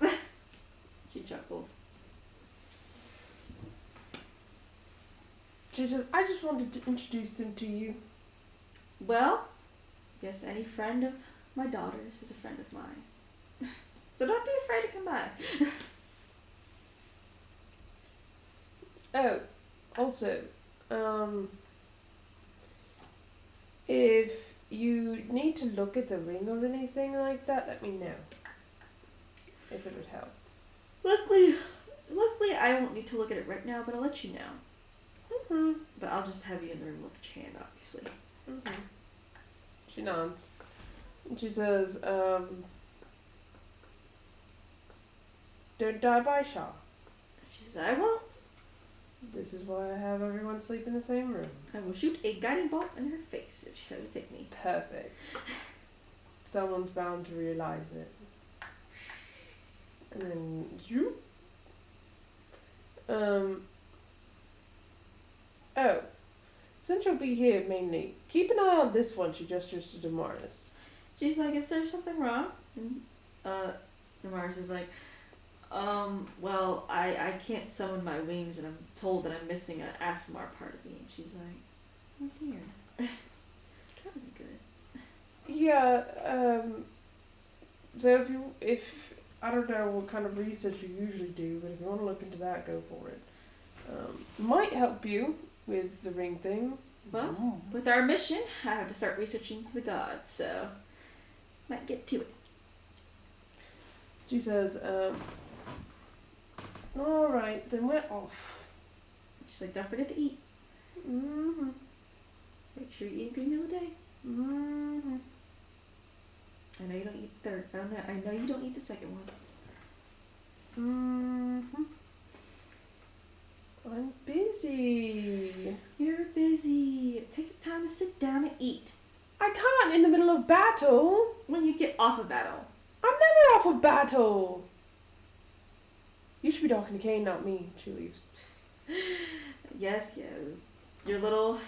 Speaker 4: She chuckles.
Speaker 1: She says, I just wanted to introduce them to you.
Speaker 4: Well, I guess any friend of my daughter's is a friend of mine. So don't be afraid to come back.
Speaker 1: Oh, also, if you need to look at the ring or anything like that, let me know. If it would help.
Speaker 4: Luckily, I won't need to look at it right now, but I'll let you know.
Speaker 1: Mm-hmm.
Speaker 4: But I'll just have you in the room look at your hand, obviously.
Speaker 1: Mm-hmm. She nods. And she says, don't die by Shaw.
Speaker 4: She says, I won't.
Speaker 1: This is why I have everyone sleep in the same room.
Speaker 4: I will shoot a guiding bolt in her face if she tries to take me.
Speaker 1: Perfect. Someone's bound to realize it. And then you. Oh. Since you'll be here mainly, keep an eye on this one, she gestures to Damaris.
Speaker 4: She's like, is there something wrong? And Damaris is like, well, I can't summon my wings and I'm told that I'm missing an Asimar part of me. And she's like, oh dear. That wasn't good.
Speaker 1: Yeah, so if I don't know what kind of research you usually do, but if you want to look into that, go for it. Might help you with the ring thing.
Speaker 4: Well, with our mission, I have to start researching to the gods, so might get to it.
Speaker 1: She says, alright, then we're off.
Speaker 4: She's like, don't forget to eat.
Speaker 1: Mm-hmm.
Speaker 4: Make sure you eat 3 meals a day.
Speaker 1: Mm-hmm.
Speaker 4: I know you don't eat the third. I know you don't eat the second one.
Speaker 1: Mm-hmm. I'm busy.
Speaker 4: You're busy. Take the time to sit down and eat.
Speaker 1: I can't in the middle of battle.
Speaker 4: When you get off of battle.
Speaker 1: I'm never off of battle. You should be talking to Kane, not me. She leaves.
Speaker 4: Yes. Your little...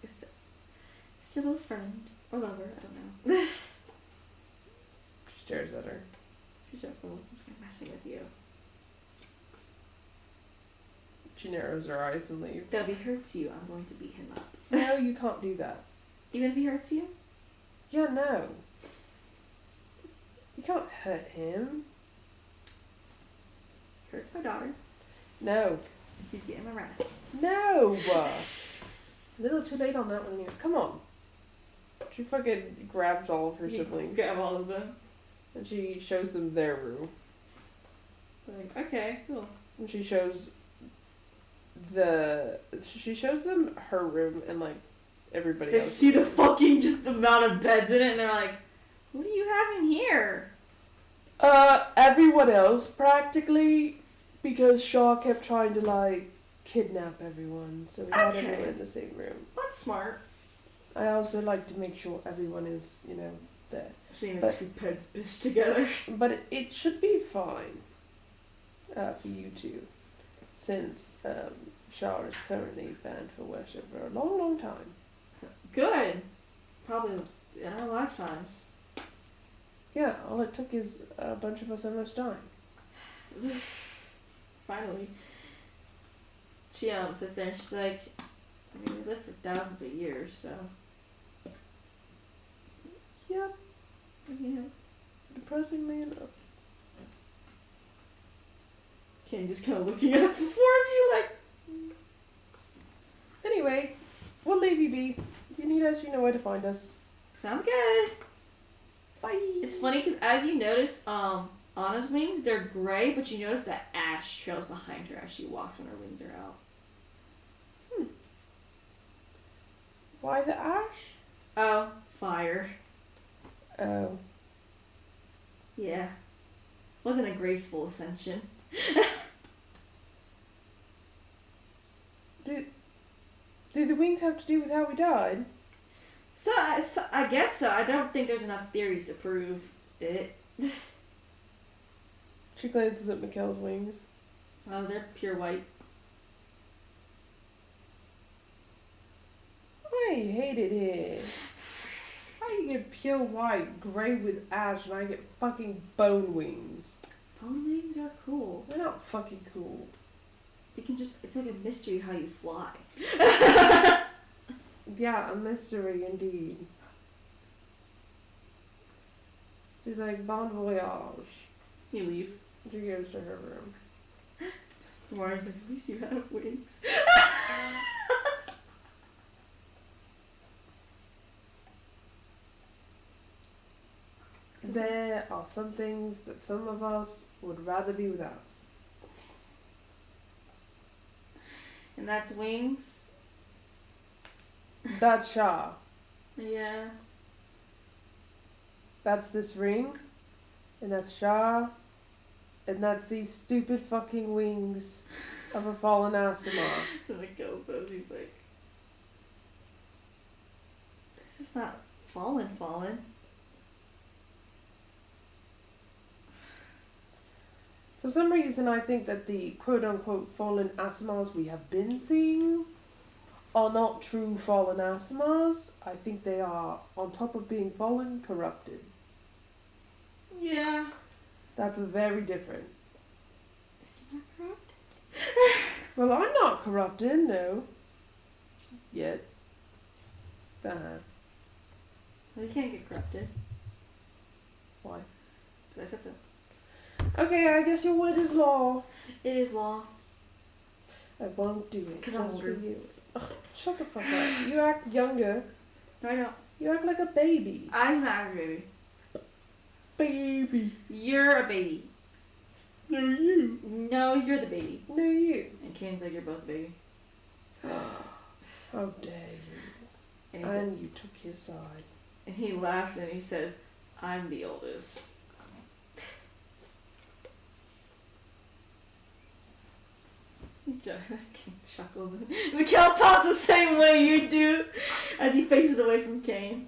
Speaker 4: It's your little friend. Or lover, I don't know.
Speaker 1: She stares at her.
Speaker 4: She's like, oh, I'm messing with you.
Speaker 1: She narrows her eyes and leaves.
Speaker 4: If he hurts you, I'm going to beat him up.
Speaker 1: No, you can't do that.
Speaker 4: Even if he hurts you?
Speaker 1: Yeah, no. You can't hurt him.
Speaker 4: He hurts my daughter.
Speaker 1: No.
Speaker 4: He's getting my wrath.
Speaker 1: No! A little too late on that one here. Come on. She fucking grabs all of her siblings.
Speaker 4: Grab all of them.
Speaker 1: And she shows them their room.
Speaker 4: Like, okay, cool.
Speaker 1: And she shows them her room and like everybody
Speaker 4: They
Speaker 1: else.
Speaker 4: see the fucking just amount of beds in it and they're like, what do you have in here?
Speaker 1: Everyone else practically, because Shaw kept trying to like kidnap everyone, so we had everyone in the same room.
Speaker 4: That's smart.
Speaker 1: I also like to make sure everyone is, there.
Speaker 4: Seeing
Speaker 1: But-
Speaker 4: two beds bitched together.
Speaker 1: But it should be fine for you two, since Shaw is currently banned for worship for a long, long time.
Speaker 4: Good. Probably in our lifetimes.
Speaker 1: Yeah, all it took is a bunch of us almost dying.
Speaker 4: Finally. She sits there and she's like, I mean, we lived for thousands of years, so.
Speaker 1: Yep,
Speaker 4: Yeah.
Speaker 1: depressingly enough.
Speaker 4: Ken just kind of looking at the four of you like.
Speaker 1: Anyway, we'll leave you be. If you need us, you know where to find us.
Speaker 4: Sounds good.
Speaker 1: Bye.
Speaker 4: It's funny because as you notice, Anna's wings, they're gray, but you notice that ash trails behind her as she walks when her wings are out.
Speaker 1: Why the ash?
Speaker 4: Oh, fire.
Speaker 1: Oh.
Speaker 4: Yeah. Wasn't a graceful ascension.
Speaker 1: Do the wings have to do with how we died?
Speaker 4: So I guess so. I don't think there's enough theories to prove it.
Speaker 1: She glances at Mikkel's wings.
Speaker 4: Oh, they're pure white.
Speaker 1: I hate it here. How you get pure white, grey with ash, and I get fucking bone wings?
Speaker 4: Bone wings are cool.
Speaker 1: They're not fucking cool.
Speaker 4: You can just, it's like a mystery how you fly.
Speaker 1: Yeah, a mystery indeed. She's like, bon voyage.
Speaker 4: You leave.
Speaker 1: She goes to her room.
Speaker 4: Mara's like, at least you have wings.
Speaker 1: There are some things that some of us would rather be without.
Speaker 4: And that's wings.
Speaker 1: That's Shah.
Speaker 4: Yeah.
Speaker 1: That's this ring. And that's Shah. And that's these stupid fucking wings of a fallen Asimar.
Speaker 4: So Mikhail says, he's like, this is not fallen.
Speaker 1: For some reason, I think that the quote-unquote fallen Asimars we have been seeing are not true fallen Asimars. I think they are, on top of being fallen, corrupted.
Speaker 4: Yeah.
Speaker 1: That's very different.
Speaker 4: Is he not corrupt?
Speaker 1: Well, I'm not corrupted, no. Yet.
Speaker 4: Well, you can't get corrupted.
Speaker 1: Why?
Speaker 4: Because I said so.
Speaker 1: Okay, I guess your word is law.
Speaker 4: It is law.
Speaker 1: I won't do it.
Speaker 4: 'Cause I'm
Speaker 1: just for
Speaker 4: older.
Speaker 1: you. Ugh, shut the fuck up. You act younger.
Speaker 4: No, I don't.
Speaker 1: You act like a baby.
Speaker 4: I'm not a baby.
Speaker 1: Baby.
Speaker 4: You're a baby.
Speaker 1: No, you.
Speaker 4: No, you're the baby.
Speaker 1: No, you.
Speaker 4: And Kane's like, you're both a baby.
Speaker 1: How dare you.
Speaker 4: And, he said,
Speaker 1: And you took his side.
Speaker 4: and he laughs and he says, I'm the oldest. Kane chuckles. Mikhail talks the same way you do as he faces away from Kane.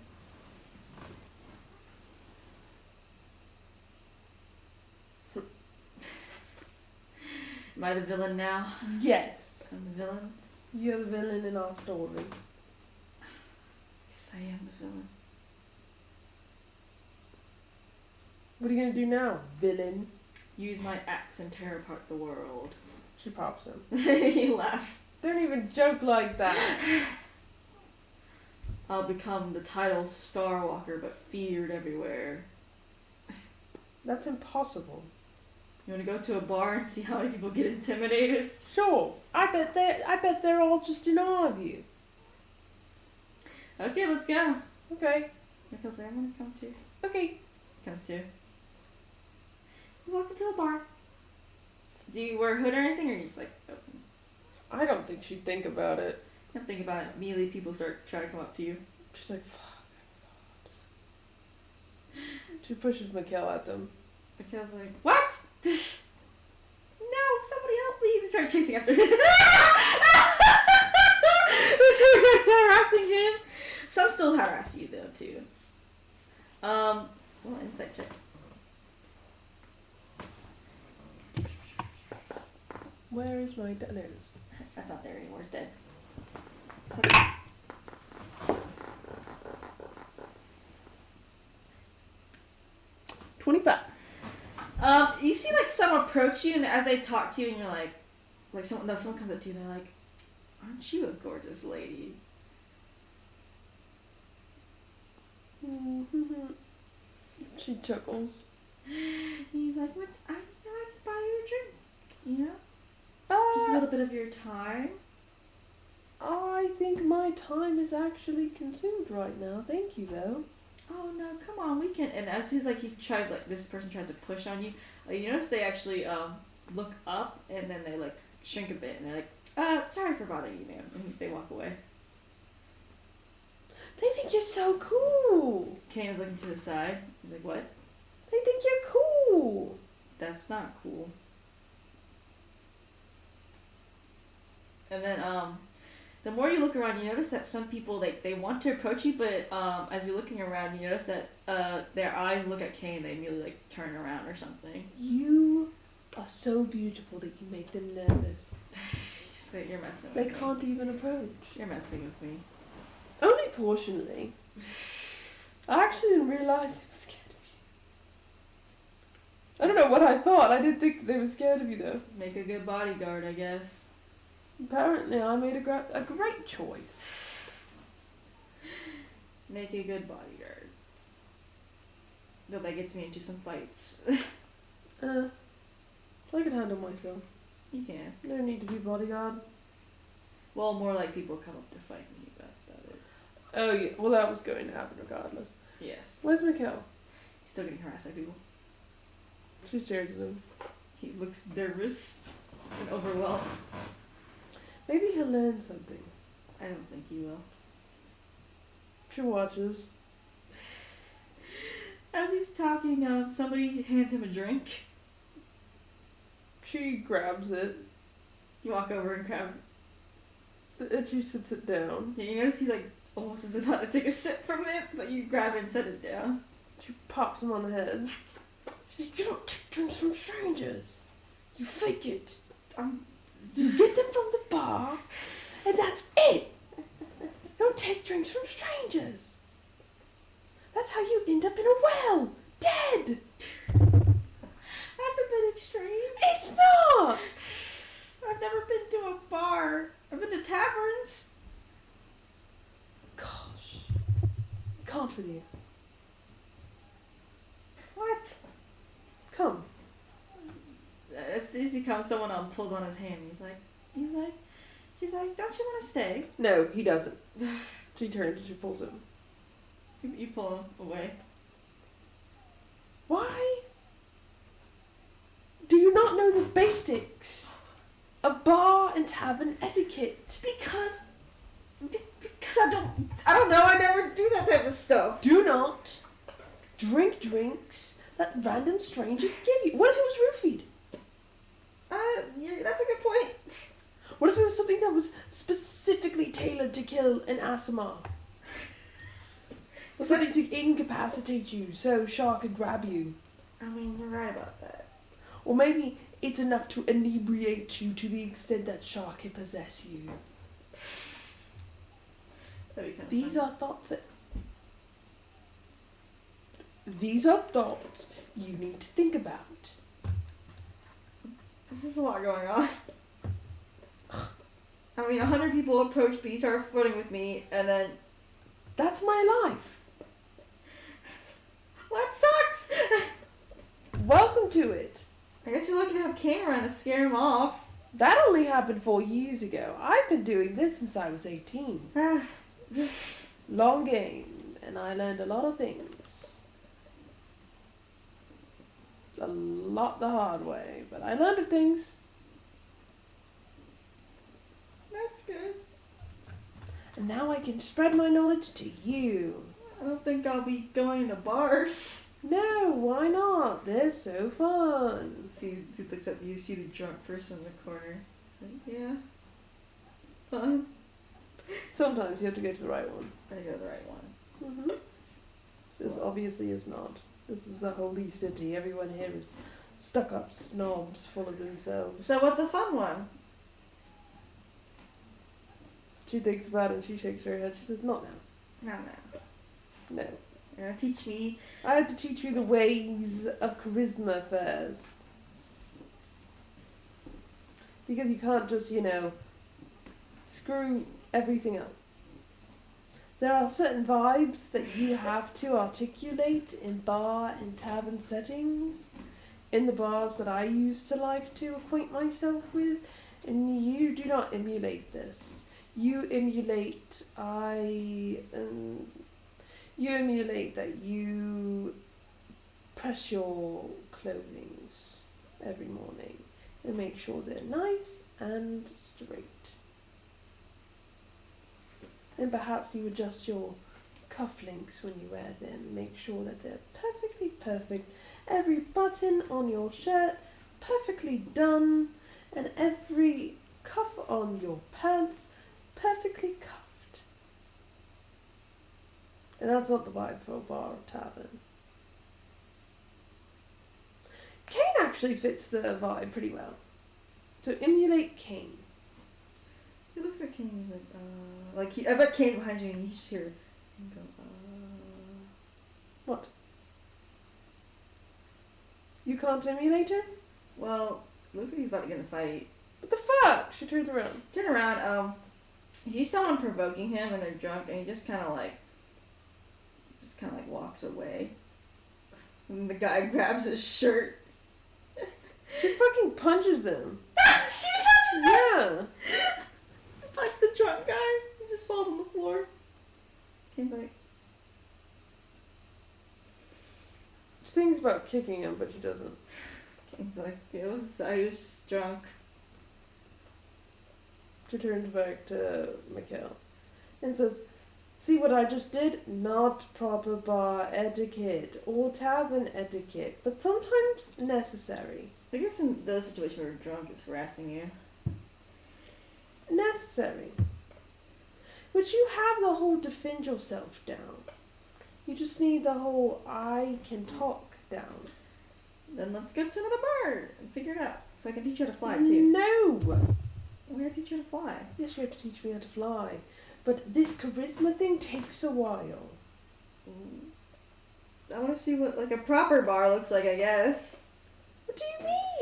Speaker 4: Am I the villain now?
Speaker 1: Yes.
Speaker 4: I'm the villain?
Speaker 1: You're the villain in our story.
Speaker 4: Yes, I am the villain.
Speaker 1: What are you gonna do now, villain?
Speaker 4: Use my axe and tear apart the world.
Speaker 1: She pops him.
Speaker 4: He laughs.
Speaker 1: Don't even joke like that.
Speaker 4: I'll become the title Star Walker, but feared everywhere.
Speaker 1: That's impossible.
Speaker 4: You want to go to a bar and see how many people get intimidated?
Speaker 1: Sure. I bet they're all just in awe of you.
Speaker 4: Okay, let's go.
Speaker 1: Okay.
Speaker 4: Mikhail's like, I'm gonna come too.
Speaker 1: Okay.
Speaker 4: Comes too. Welcome to a bar. Do you wear a hood or anything, or are you just like open?
Speaker 1: I don't think she'd think about it.
Speaker 4: Don't think about it. Immediately people start trying to come up to you.
Speaker 1: She's like, fuck. She pushes Mikhail at them.
Speaker 4: Mikhail's like, what? No, somebody help me. They start chasing after him. They start harassing him. Some still harass you though too. Well, insight check.
Speaker 1: Where is my dad? There it is.
Speaker 4: That's not there anymore. It's dead.
Speaker 1: 25.
Speaker 4: You see like some approach you, and as they talk to you, and you're like someone comes up to you, and they're like, "Aren't you a gorgeous lady?"
Speaker 1: She chuckles.
Speaker 4: And he's like, "What? I can buy you a drink. You know, just a little bit of your time."
Speaker 1: I think my time is actually consumed right now. Thank you, though.
Speaker 4: Oh no, come on, we can. And as he's like, this person tries to push on you. You notice they actually look up, and then they like shrink a bit, and they're like, sorry for bothering you, ma'am," and they walk away.
Speaker 1: They think you're so cool.
Speaker 4: Kane is looking to the side. He's like, "What?
Speaker 1: They think you're cool.
Speaker 4: That's not cool." And then the more you look around, you notice that some people they want to approach you, but as you're looking around, you notice that their eyes look at Kane. They immediately like turn around or something.
Speaker 1: You are so beautiful that you make them nervous.
Speaker 4: So you're messing
Speaker 1: They
Speaker 4: with me.
Speaker 1: can't even approach.
Speaker 4: You're messing with me.
Speaker 1: Only portionally. I actually didn't realize they were scared of you. I don't know what I thought. I didn't think they were scared of you, though.
Speaker 4: Make a good bodyguard, I guess.
Speaker 1: Apparently, I made a great choice.
Speaker 4: Make a good bodyguard. Though that gets me into some fights.
Speaker 1: I can handle myself.
Speaker 4: You can.
Speaker 1: No need to be bodyguard.
Speaker 4: Well, more like people come up to fight me. That's about it.
Speaker 1: Oh, yeah. Well, that was going to happen regardless.
Speaker 4: Yes.
Speaker 1: Where's Mikhail?
Speaker 4: He's still getting harassed by people.
Speaker 1: She stares at him.
Speaker 4: He looks nervous and overwhelmed.
Speaker 1: Maybe he'll learn something.
Speaker 4: I don't think he will.
Speaker 1: She watches.
Speaker 4: As he's talking, somebody hands him a drink.
Speaker 1: She grabs it.
Speaker 4: You walk over and grab it.
Speaker 1: And she sits it down.
Speaker 4: Yeah, you notice he like almost is about to take a sip from it, but you grab it and set it down.
Speaker 1: She pops him on the head. She's like, you don't take drinks from strangers. You fake it. You get them from the bar, and that's it. You don't take drinks from strangers. That's how you end up in a well, dead.
Speaker 4: That's a bit extreme.
Speaker 1: It's not.
Speaker 4: I've never been to a bar. I've been to taverns.
Speaker 1: Gosh. Can't with you.
Speaker 4: What?
Speaker 1: Come.
Speaker 4: As soon as he comes, someone pulls on his hand. She's like, don't you want to stay?
Speaker 1: No, he doesn't. She turns and she pulls him.
Speaker 4: You pull him away.
Speaker 1: Why do you not know the basics of bar and tavern etiquette?
Speaker 4: Because I don't know. I never do that type of stuff.
Speaker 1: Do not drink drinks that random strangers give you. What if it was roofied?
Speaker 4: Yeah, that's a good point.
Speaker 1: What if it was something that was specifically tailored to kill an Asimar? Or something to incapacitate you so Shah could grab you?
Speaker 4: I mean, you're right about that.
Speaker 1: Or maybe it's enough to inebriate you to the extent that Shah can possess you.
Speaker 4: That'd be kind of
Speaker 1: These
Speaker 4: fun.
Speaker 1: are thoughts These are thoughts you need to think about.
Speaker 4: This is a lot going on. I mean, 100 people approached me, started flirting with me, and then...
Speaker 1: That's my life.
Speaker 4: What sucks?
Speaker 1: Welcome to it.
Speaker 4: I guess you're lucky to have Kane around to scare him off.
Speaker 1: That only happened 4 years ago. I've been doing this since I was 18. Long game, and I learned a lot of things. A lot the hard way, but I learned things.
Speaker 4: That's good.
Speaker 1: And now I can spread my knowledge to you.
Speaker 4: I don't think I'll be going to bars.
Speaker 1: No, why not? They're so fun.
Speaker 4: He looks up, you see the drunk person in the corner. He's like, yeah. Fun.
Speaker 1: Sometimes you have to go to the right one.
Speaker 4: I go to the right one.
Speaker 1: Mm-hmm. This obviously is not. This is a holy city. Everyone here is stuck-up snobs full of themselves.
Speaker 4: So what's a fun one?
Speaker 1: She thinks about it and she shakes her head. She says, not now.
Speaker 4: No.
Speaker 1: No.
Speaker 4: You're gonna teach me.
Speaker 1: I had to teach you the ways of charisma first. Because you can't just, screw everything up. There are certain vibes that you have to articulate in bar and tavern settings. In the bars that I used to like to acquaint myself with. And you do not emulate this. You emulate that you press your clothings every morning and make sure they're nice and straight. And perhaps you adjust your cufflinks when you wear them. Make sure that they're perfectly perfect. Every button on your shirt perfectly done. And every cuff on your pants perfectly cuffed. And that's not the vibe for a bar or tavern. Kane actually fits the vibe pretty well. So emulate Kane.
Speaker 4: He looks like Kane. He's like, I bet Kane's behind you and you just hear him go,
Speaker 1: What? You can't emulate him?
Speaker 4: Well, looks like he's about to get in a fight.
Speaker 1: What the fuck? She turns around.
Speaker 4: Turn around, you see someone provoking him and they're drunk and he just kind of like walks away. And the guy grabs his shirt.
Speaker 1: She fucking punches them.
Speaker 4: She punches him!
Speaker 1: Yeah.
Speaker 4: Punches the drunk guy. He just falls on the floor. Kane's like...
Speaker 1: She thinks about kicking him, but she doesn't.
Speaker 4: Kane's like, I was just drunk.
Speaker 1: She turns back to Mikhail and says, "See what I just did? Not proper bar etiquette or tavern etiquette, but sometimes necessary."
Speaker 4: I guess in those situations where drunk is harassing you.
Speaker 1: Necessary. But you have the whole defend yourself down. You just need the whole I can talk down.
Speaker 4: Then let's go to another bar and figure it out. So I can teach you how to fly too.
Speaker 1: No!
Speaker 4: I'm gonna teach you how to fly.
Speaker 1: Yes, you have to teach me how to fly. But this charisma thing takes a while.
Speaker 4: I want to see what like a proper bar looks like, I guess.
Speaker 1: What do you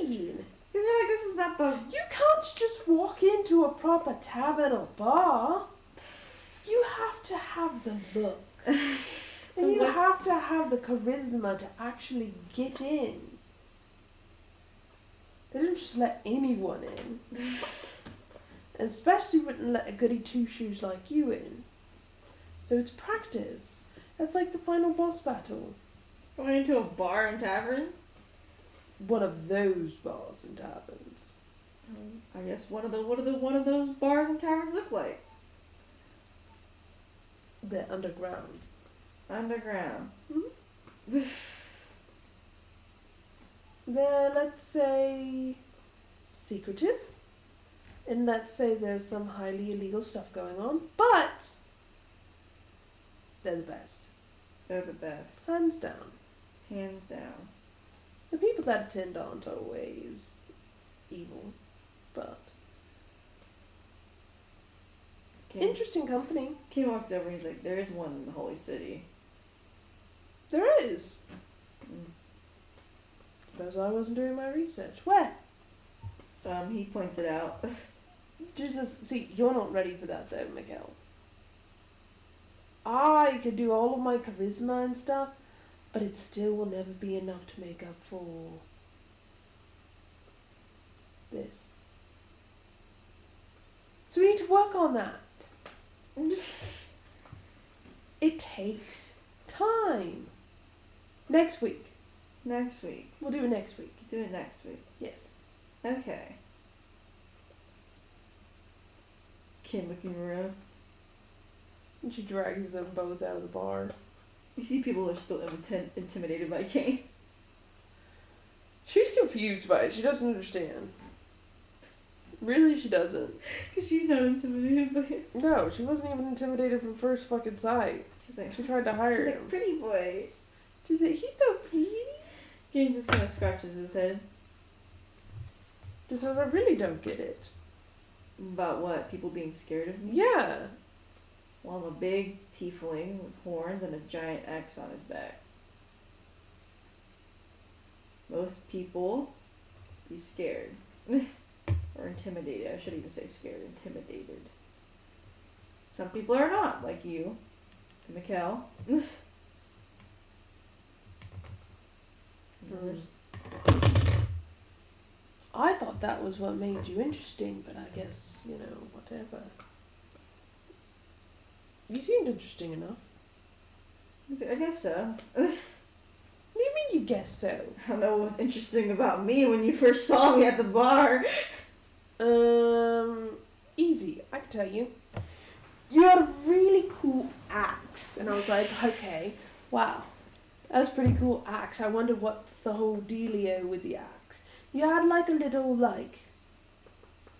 Speaker 1: mean?
Speaker 4: Because you're like, this is not the...
Speaker 1: You can't just walk into a proper tavern or bar. You have to have the look. And you have to have the charisma to actually get in. They don't just let anyone in. And especially wouldn't let a goody two-shoes like you in. So it's practice. That's like the final boss battle.
Speaker 4: Going into a bar and tavern?
Speaker 1: One of those bars and taverns.
Speaker 4: I guess what do those bars and taverns look like?
Speaker 1: They're underground.
Speaker 4: Underground.
Speaker 1: Mm-hmm. They're, let's say, secretive. And let's say there's some highly illegal stuff going on. But they're the best.
Speaker 4: They're the best.
Speaker 1: Hands down.
Speaker 4: Hands down.
Speaker 1: The people that attend aren't always evil. But interesting company.
Speaker 4: King walks over and he's like, there is one in the Holy City.
Speaker 1: There is. Suppose I wasn't doing my research. Where?
Speaker 4: He points it out.
Speaker 1: Jesus, see, you're not ready for that though, Miguel. I could do all of my charisma and stuff, but it still will never be enough to make up for this. So we need to work on that. It takes time. Next week.
Speaker 4: Next week.
Speaker 1: We'll do it next week.
Speaker 4: Do it next week.
Speaker 1: Yes.
Speaker 4: Okay. Kim looking around.
Speaker 1: And she drags them both out of the bar.
Speaker 4: You see people are still intimidated by Kane.
Speaker 1: She's confused by it. She doesn't understand. Really, she doesn't.
Speaker 4: Because she's not intimidated by it.
Speaker 1: No, she wasn't even intimidated from first fucking sight.
Speaker 4: She's like,
Speaker 1: She tried to hire
Speaker 4: she's
Speaker 1: him.
Speaker 4: like, pretty boy.
Speaker 1: She's like, he's so pretty.
Speaker 4: Kane just kind of scratches his head.
Speaker 1: Just says, I really don't get it.
Speaker 4: About what? People being scared of me?
Speaker 1: Yeah.
Speaker 4: Well, I'm a big tiefling with horns and a giant axe on his back. Most people be scared. Or intimidated. I should even say scared. Intimidated. Some people are not, like you. And Mikkel.
Speaker 1: I thought that was what made you interesting, but I guess, whatever. You seemed interesting enough.
Speaker 4: I guess so.
Speaker 1: What do you mean you guess so?
Speaker 4: I don't know what was interesting about me when you first saw me at the bar.
Speaker 1: Easy. I can tell you. You had a really cool axe. And I was like, okay, wow. That's a pretty cool axe. I wonder what's the whole dealio with the axe. You had like a little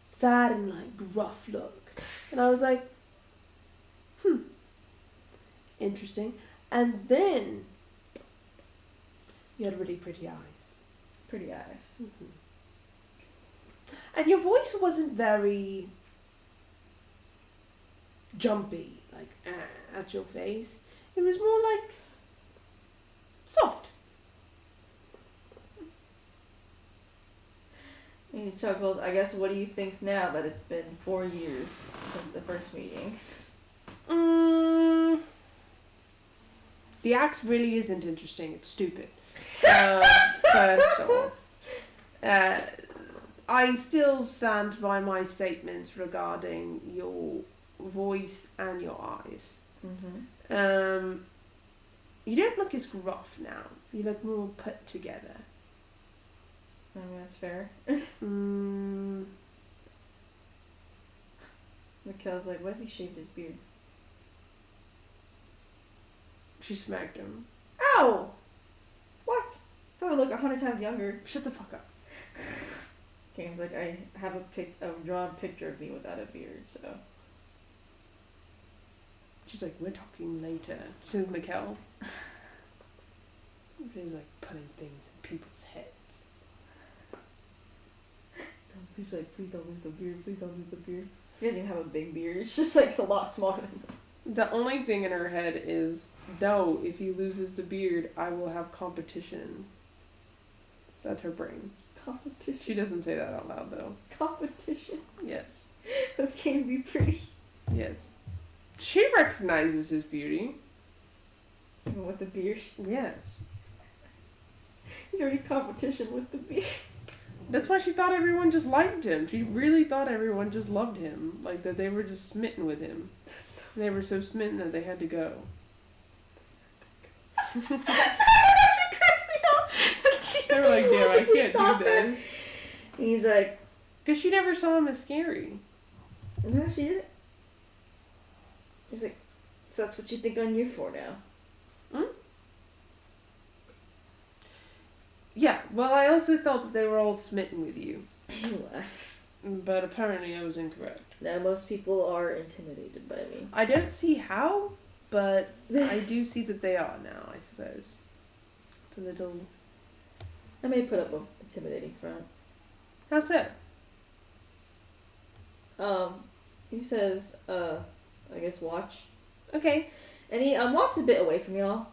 Speaker 1: sad and gruff look. And I was like, interesting. And then you had really pretty eyes.
Speaker 4: Pretty eyes.
Speaker 1: Mm-hmm. And your voice wasn't very jumpy, at your face. It was more soft.
Speaker 4: And he chuckles. I guess, what do you think now that it's been 4 years since the first meeting?
Speaker 1: The axe really isn't interesting. It's stupid. First off. I still stand by my statements regarding your voice and your eyes.
Speaker 4: Mm-hmm.
Speaker 1: You don't look as gruff now. You look more put together.
Speaker 4: I mean, that's fair. Mikhail's like, what if he shaved his beard?
Speaker 1: She smacked him.
Speaker 4: Ow! What? I would look 100 times younger.
Speaker 1: Shut the fuck up.
Speaker 4: Kane's like, I have a drawn picture of me without a beard, so.
Speaker 1: She's like, we're talking later. To Mikhail. She's like putting things in people's heads.
Speaker 4: He's like, please don't lose the beard, please don't lose the beard. He doesn't even have a big beard, it's just like a lot smaller than
Speaker 1: The only thing in her head is, no, if he loses the beard, I will have competition. That's her brain.
Speaker 4: competition.
Speaker 1: She doesn't say that out loud, though.
Speaker 4: Competition.
Speaker 1: Yes.
Speaker 4: Does Kane be pretty?
Speaker 1: Yes. She recognizes his beauty.
Speaker 4: Even with the beard.
Speaker 1: Yes.
Speaker 4: He's already competition with the beard.
Speaker 1: That's why she thought everyone just liked him. She really thought everyone just loved him. Like, that they were just smitten with him. They were so smitten that they had to go.
Speaker 4: She cracks me up.
Speaker 1: They were like, damn, I can't do this.
Speaker 4: He's like...
Speaker 1: Because she never saw him as scary.
Speaker 4: No, she didn't. He's like, so that's what you think I'm here for now?
Speaker 1: Hmm? Yeah, well, I also thought that they were all smitten with you.
Speaker 4: He laughs.
Speaker 1: But apparently I was incorrect.
Speaker 4: Now, most people are intimidated by me.
Speaker 1: I don't see how, but I do see that they are now, I suppose. It's a little...
Speaker 4: I may put up an intimidating front.
Speaker 1: How so?
Speaker 4: He says, I guess watch.
Speaker 1: Okay.
Speaker 4: And he walks a bit away from y'all,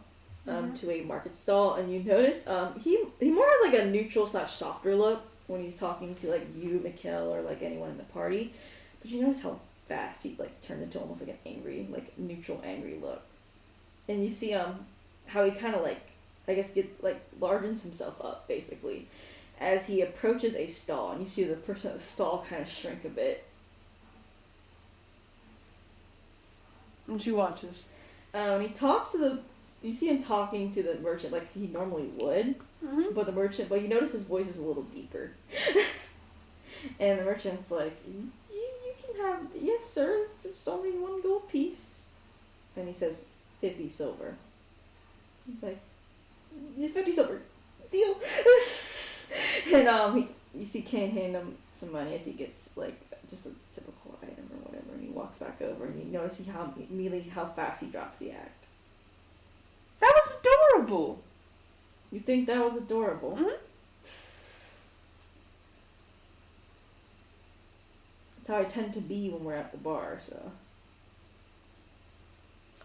Speaker 4: to a market stall, and you notice, he more has like a neutral / softer look when he's talking to like you, Mikhail, or like anyone in the party. But you notice how fast he like turned into almost like an angry, like neutral angry look. And you see how he kind of like, I guess get like largens himself up basically as he approaches a stall, and you see the person at the stall kind of shrink a bit.
Speaker 1: And she watches.
Speaker 4: He talks to you see him talking to the merchant like he normally would, but you notice his voice is a little deeper. And the merchant's like, you can have, yes sir, it's only 1 gold piece. And he says, 50 silver. He's like, 50 silver, deal. And you see Kane hand him some money as he gets like just a typical item or whatever, and he walks back over, and you notice immediately how fast he drops the act.
Speaker 1: That was adorable!
Speaker 4: You think that was adorable?
Speaker 1: Mm-hmm.
Speaker 4: That's how I tend to be when we're at the bar, so.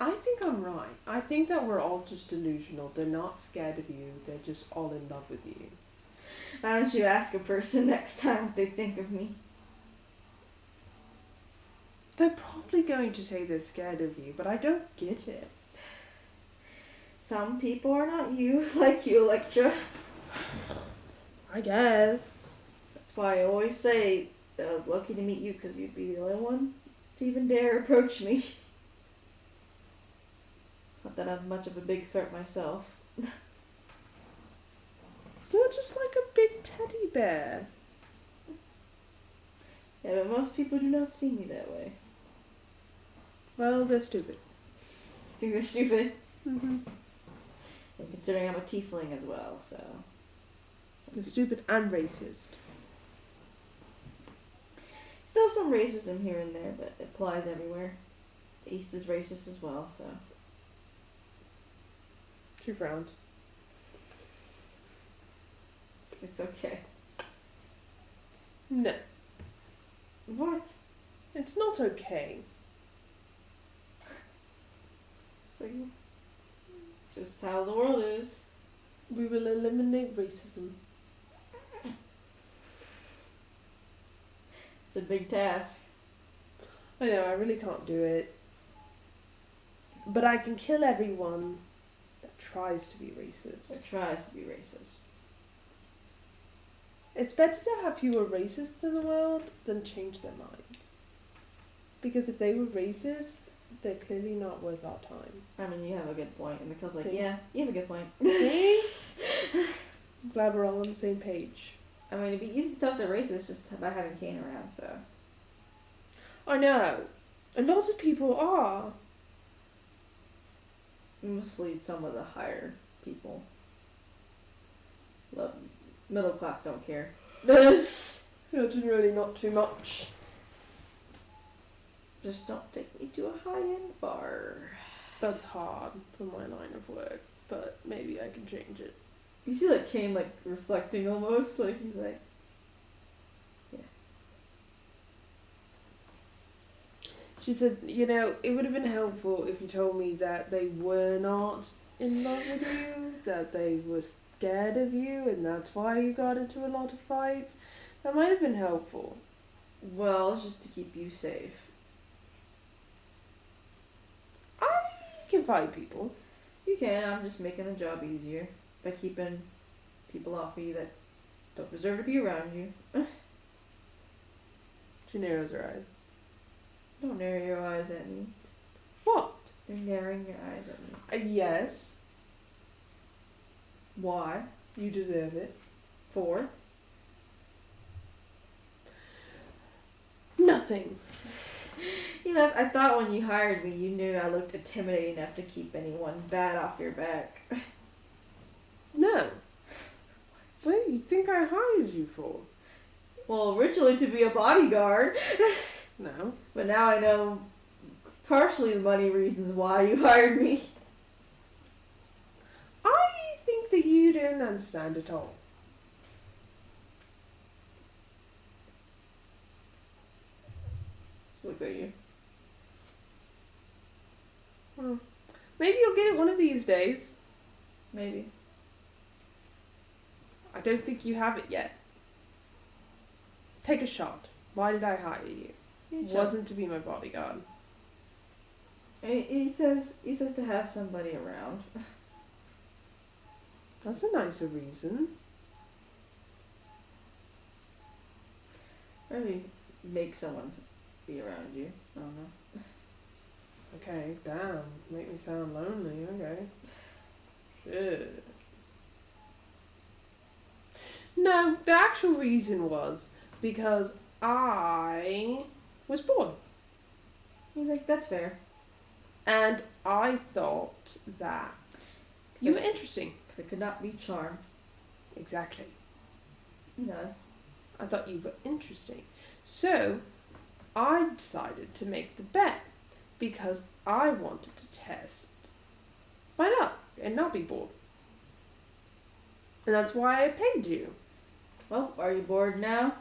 Speaker 1: I think I'm right. I think that we're all just delusional. They're not scared of you. They're just all in love with you.
Speaker 4: Why don't you ask a person next time what they think of me?
Speaker 1: They're probably going to say they're scared of you, but I don't get it.
Speaker 4: Some people are not you, like you, Electra.
Speaker 1: I guess.
Speaker 4: That's why I always say that I was lucky to meet you, because you'd be the only one to even dare approach me. Not that I'm much of a big threat myself.
Speaker 1: You're just like a big teddy bear.
Speaker 4: Yeah, but most people do not see me that way.
Speaker 1: Well, they're stupid.
Speaker 4: I think they're stupid.
Speaker 1: Mm-hmm.
Speaker 4: And considering I'm a tiefling as well, so.
Speaker 1: They're stupid and racist.
Speaker 4: Still some racism here and there, but it applies everywhere. The East is racist as well, so.
Speaker 1: She frowns.
Speaker 4: It's okay.
Speaker 1: No.
Speaker 4: What?
Speaker 1: It's not okay.
Speaker 4: It's like, just how the world is.
Speaker 1: We will eliminate racism.
Speaker 4: It's a big task.
Speaker 1: I know, I really can't do it. But I can kill everyone that tries to be racist.
Speaker 4: It tries to be racist.
Speaker 1: It's better to have fewer racists in the world than change their minds. Because if they were racist, they're clearly not worth our time.
Speaker 4: I mean, you have a good point. And Mikhail's like,
Speaker 1: See?
Speaker 4: yeah, you have a good point.
Speaker 1: See? Glad we're all on the same page.
Speaker 4: I mean, it'd be easy to tell if they're racist just by having Kane around, so.
Speaker 1: I know. A lot of people are.
Speaker 4: Mostly some of the higher people. Middle class don't care.
Speaker 1: It's really not too much.
Speaker 4: Just don't take me to a high-end bar.
Speaker 1: That's hard for my line of work, but maybe I can change it.
Speaker 4: You see, like, Kane, like, reflecting almost, like, he's like, yeah.
Speaker 1: She said, it would have been helpful if you told me that they were not in love with you, that they were scared of you, and that's why you got into a lot of fights. That might have been helpful.
Speaker 4: Well, it's just to keep you safe.
Speaker 1: I can fight people.
Speaker 4: You can, I'm just making the job easier by keeping people off of you that don't deserve to be around you.
Speaker 1: She narrows her eyes.
Speaker 4: Don't narrow your eyes at me.
Speaker 1: What?
Speaker 4: You're narrowing your eyes at me.
Speaker 1: Yes.
Speaker 4: Why?
Speaker 1: You deserve it.
Speaker 4: For?
Speaker 1: Nothing.
Speaker 4: I thought when you hired me, you knew I looked intimidating enough to keep anyone bad off your back.
Speaker 1: No. What do you think I hired you for?
Speaker 4: Well, originally to be a bodyguard.
Speaker 1: No.
Speaker 4: But now I know partially the money reasons why you hired me.
Speaker 1: I think that you don't understand at all.
Speaker 4: Just looks at you.
Speaker 1: Maybe you'll get it one of these days.
Speaker 4: Maybe.
Speaker 1: I don't think you have it yet. Take a shot. Why did I hire you? It wasn't to be my bodyguard.
Speaker 4: He says to have somebody around.
Speaker 1: That's a nicer reason.
Speaker 4: Maybe make someone be around you. I don't know.
Speaker 1: Okay, damn. Make me sound lonely. Okay. Shit. No, the actual reason was because I was bored.
Speaker 4: He's like, that's fair.
Speaker 1: And I thought that you were interesting.
Speaker 4: Because I could not be charmed.
Speaker 1: Exactly.
Speaker 4: He does.
Speaker 1: I thought you were interesting. So, I decided to make the bet because I wanted to test my luck and not be bored. And that's why I paid you.
Speaker 4: Well, are you bored now?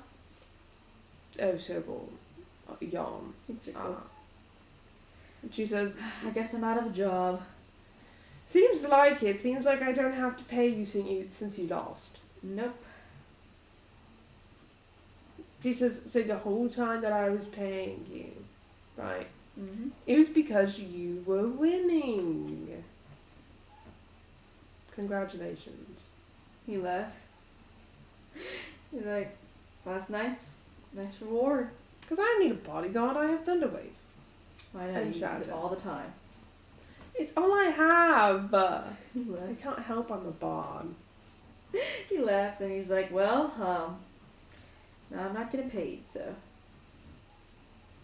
Speaker 1: Oh, so bored. Yawn. She says,
Speaker 4: I guess I'm out of a job.
Speaker 1: seems like it. Seems like I don't have to pay you since you lost.
Speaker 4: Nope.
Speaker 1: She says, so the whole time that I was paying you, right?
Speaker 4: Mm-hmm.
Speaker 1: It was because you were winning. Congratulations.
Speaker 4: He left. He's like, well, that's nice. Nice reward.
Speaker 1: Because I don't need a bodyguard, I have Thunderwave.
Speaker 4: I know, you use it all the time.
Speaker 1: It's all I have.
Speaker 4: He
Speaker 1: I
Speaker 4: left.
Speaker 1: can't help I'm a bard.
Speaker 4: He laughs and he's like, well, now I'm not getting paid, so.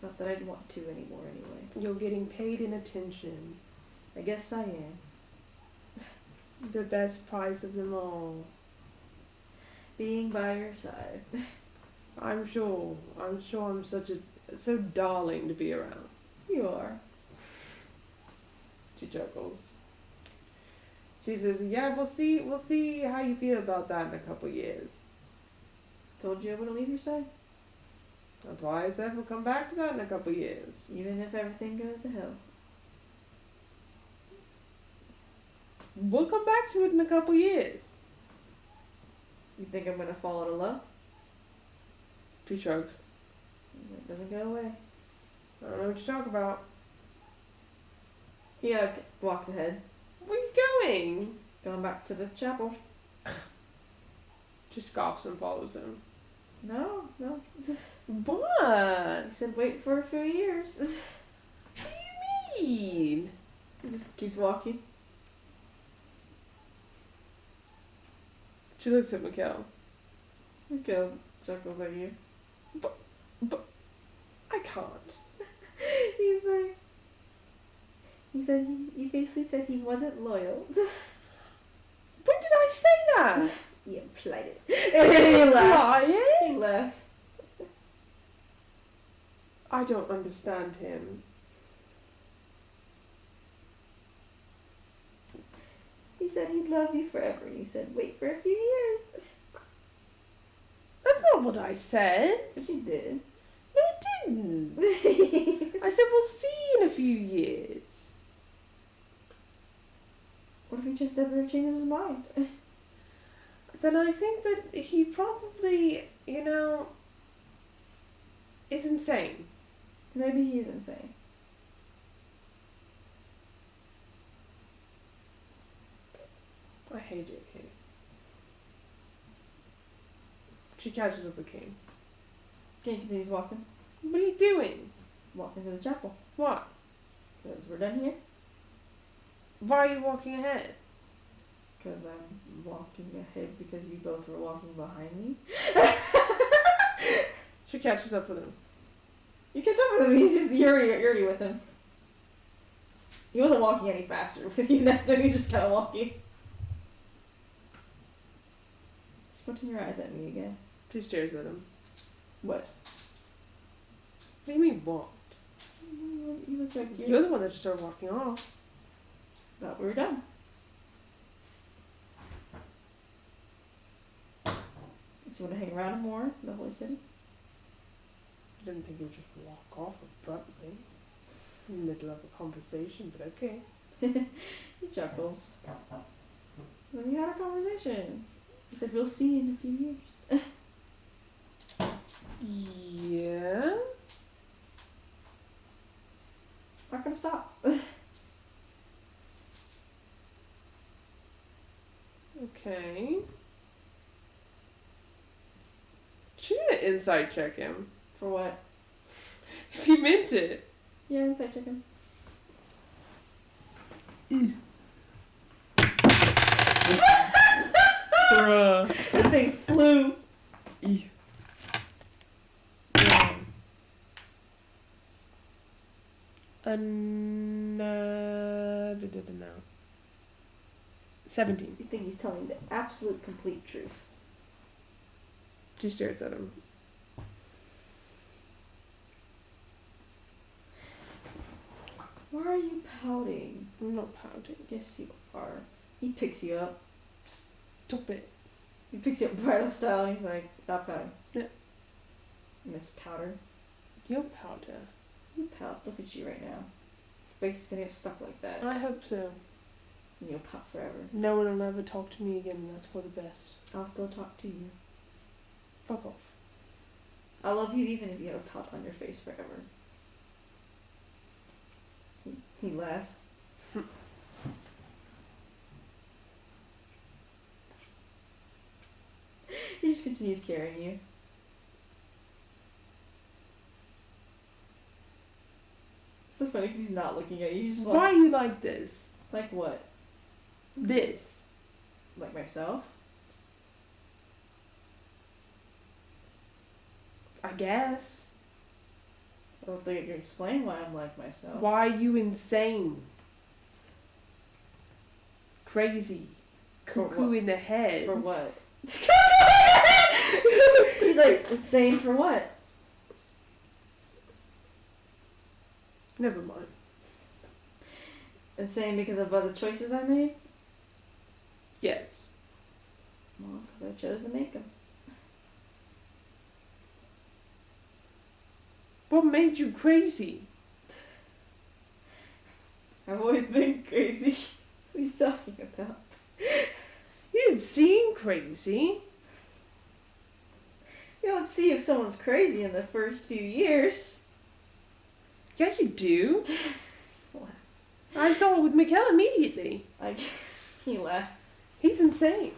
Speaker 4: Not that I'd want to anymore anyway.
Speaker 1: You're getting paid in attention.
Speaker 4: I guess I am.
Speaker 1: The best price of them all.
Speaker 4: Being by your side.
Speaker 1: I'm sure I'm so darling to be around.
Speaker 4: You are.
Speaker 1: She chuckles. She says, yeah, we'll see how you feel about that in a couple years.
Speaker 4: Told you I wouldn't leave your side.
Speaker 1: That's why I said we'll come back to that in a couple years.
Speaker 4: Even if everything goes to hell.
Speaker 1: We'll come back to it in a couple years.
Speaker 4: You think I'm gonna fall at a low?
Speaker 1: She shrugs.
Speaker 4: It doesn't go away.
Speaker 1: I don't know what you're talking about.
Speaker 4: He walks ahead.
Speaker 1: Where you going?
Speaker 4: Going back to the chapel.
Speaker 1: She scoffs and follows him.
Speaker 4: No.
Speaker 1: What?
Speaker 4: He said wait for a few years.
Speaker 1: What do you mean?
Speaker 4: He just keeps walking.
Speaker 1: She looks at Mikkel.
Speaker 4: Mikkel chuckles at you.
Speaker 1: I can't.
Speaker 4: He's like, he basically said he wasn't loyal.
Speaker 1: When did I say that?
Speaker 4: You implied it. And he laughs.
Speaker 1: Lying?
Speaker 4: He laughs.
Speaker 1: I don't understand him.
Speaker 4: He said he'd love you forever. You said wait for a few years.
Speaker 1: That's not what I said.
Speaker 4: But you did.
Speaker 1: No, I didn't. I said we'll see in a few years.
Speaker 4: What if he just never changes his mind?
Speaker 1: Then I think that he probably, is insane.
Speaker 4: Maybe he is insane.
Speaker 1: I hate it here. She catches up with King.
Speaker 4: King continues walking.
Speaker 1: What are you doing?
Speaker 4: Walking to the chapel.
Speaker 1: What?
Speaker 4: Because we're done here.
Speaker 1: Why are you walking ahead?
Speaker 4: Because I'm walking ahead because you both were walking behind me.
Speaker 1: She catches up with him.
Speaker 4: You catch up with him. You're already with him. He wasn't walking any faster with you next time. He's just kind of walking. Squinting your eyes at me again.
Speaker 1: She stares at him.
Speaker 4: What?
Speaker 1: What do you mean walked?
Speaker 4: You look like
Speaker 1: You're the one that just started walking off.
Speaker 4: Thought we were done. So you want to hang around more in the Holy City?
Speaker 1: I didn't think you'd just walk off abruptly in the middle of a conversation, but okay.
Speaker 4: He chuckles. Then we had a conversation. He said we'll see you in a few years.
Speaker 1: Yeah?
Speaker 4: Not gonna stop.
Speaker 1: Okay. Should we inside check him?
Speaker 4: For what?
Speaker 1: If he meant it.
Speaker 4: Yeah, inside chicken.
Speaker 1: Bruh.
Speaker 4: That thing flew.
Speaker 1: No. 17.
Speaker 4: You think he's telling the absolute complete truth.
Speaker 1: She stares at him.
Speaker 4: Why are you pouting?
Speaker 1: I'm not pouting.
Speaker 4: Yes, you are. He picks you up.
Speaker 1: Stop it.
Speaker 4: He picks you up bridal style and he's like, stop pouting.
Speaker 1: Yeah.
Speaker 4: Miss Powder.
Speaker 1: You're powder.
Speaker 4: You pout. Look at you right now. Your face is gonna get stuck like that.
Speaker 1: I hope so.
Speaker 4: And you'll pout forever.
Speaker 1: No one will ever talk to me again, and that's for the best.
Speaker 4: I'll still talk to you.
Speaker 1: Fuck off.
Speaker 4: I love you even if you have a pout on your face forever. He laughs. He just continues carrying you. It's so funny because he's not looking at you. He's just
Speaker 1: Why are you like this?
Speaker 4: Like what?
Speaker 1: This.
Speaker 4: Like myself?
Speaker 1: I guess.
Speaker 4: I don't think I can explain why I'm like myself.
Speaker 1: Why are you insane? Crazy.
Speaker 4: For
Speaker 1: Cuckoo
Speaker 4: what?
Speaker 1: in the head.
Speaker 4: For what? He's like, insane for what?
Speaker 1: Never mind.
Speaker 4: Insane because of other choices I made?
Speaker 1: Yes.
Speaker 4: Well, because I chose to make them.
Speaker 1: What made you crazy?
Speaker 4: I've always been crazy. What are you talking about?
Speaker 1: You didn't seem crazy.
Speaker 4: You don't see if someone's crazy in the first few years.
Speaker 1: Yeah, you do.
Speaker 4: Laughs.
Speaker 1: I saw it with Mikkel immediately.
Speaker 4: I guess he laughs.
Speaker 1: He's insane.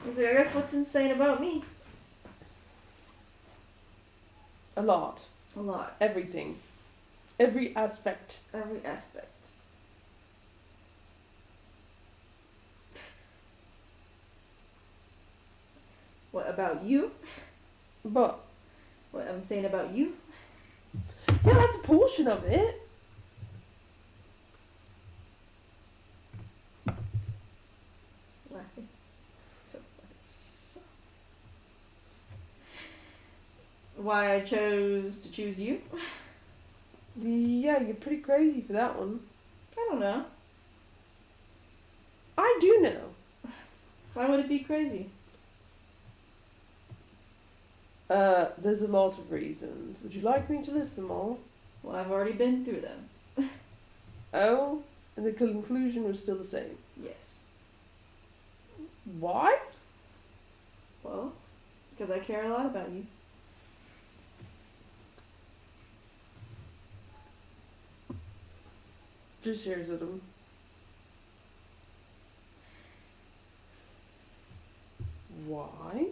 Speaker 4: He's like, I guess what's insane about me?
Speaker 1: A lot.
Speaker 4: A lot.
Speaker 1: Everything. Every aspect.
Speaker 4: Every aspect. What about you?
Speaker 1: But
Speaker 4: What I'm saying about you?
Speaker 1: yeah, that's a portion of it.
Speaker 4: Laughing. So funny. So- Why I chose to choose you?
Speaker 1: Yeah, you're pretty crazy for that one.
Speaker 4: I don't know.
Speaker 1: I do know.
Speaker 4: Why would it be crazy?
Speaker 1: There's a lot of reasons. Would you like me to list them all?
Speaker 4: Well, I've already been through them.
Speaker 1: Oh, and the conclusion was still the same.
Speaker 4: Yes.
Speaker 1: Why?
Speaker 4: Well, because I care a lot about you.
Speaker 1: Just shares of them. Why?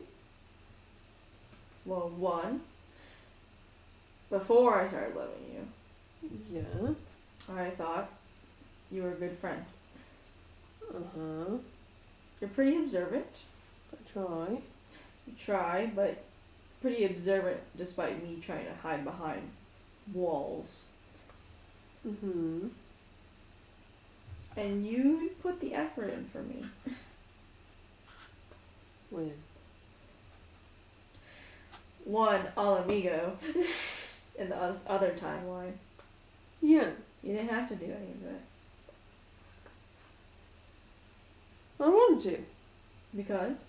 Speaker 4: Well, one, before I started loving you,
Speaker 1: Yeah.
Speaker 4: I thought you were a good friend.
Speaker 1: Uh-huh.
Speaker 4: You're pretty observant.
Speaker 1: I try.
Speaker 4: You try, but pretty observant despite me trying to hide behind walls.
Speaker 1: Mm-hmm.
Speaker 4: And you put the effort in for me.
Speaker 1: When?
Speaker 4: One, all amigo, in the other timeline.
Speaker 1: Yeah.
Speaker 4: You didn't have to do any of that.
Speaker 1: I wanted to.
Speaker 4: Because?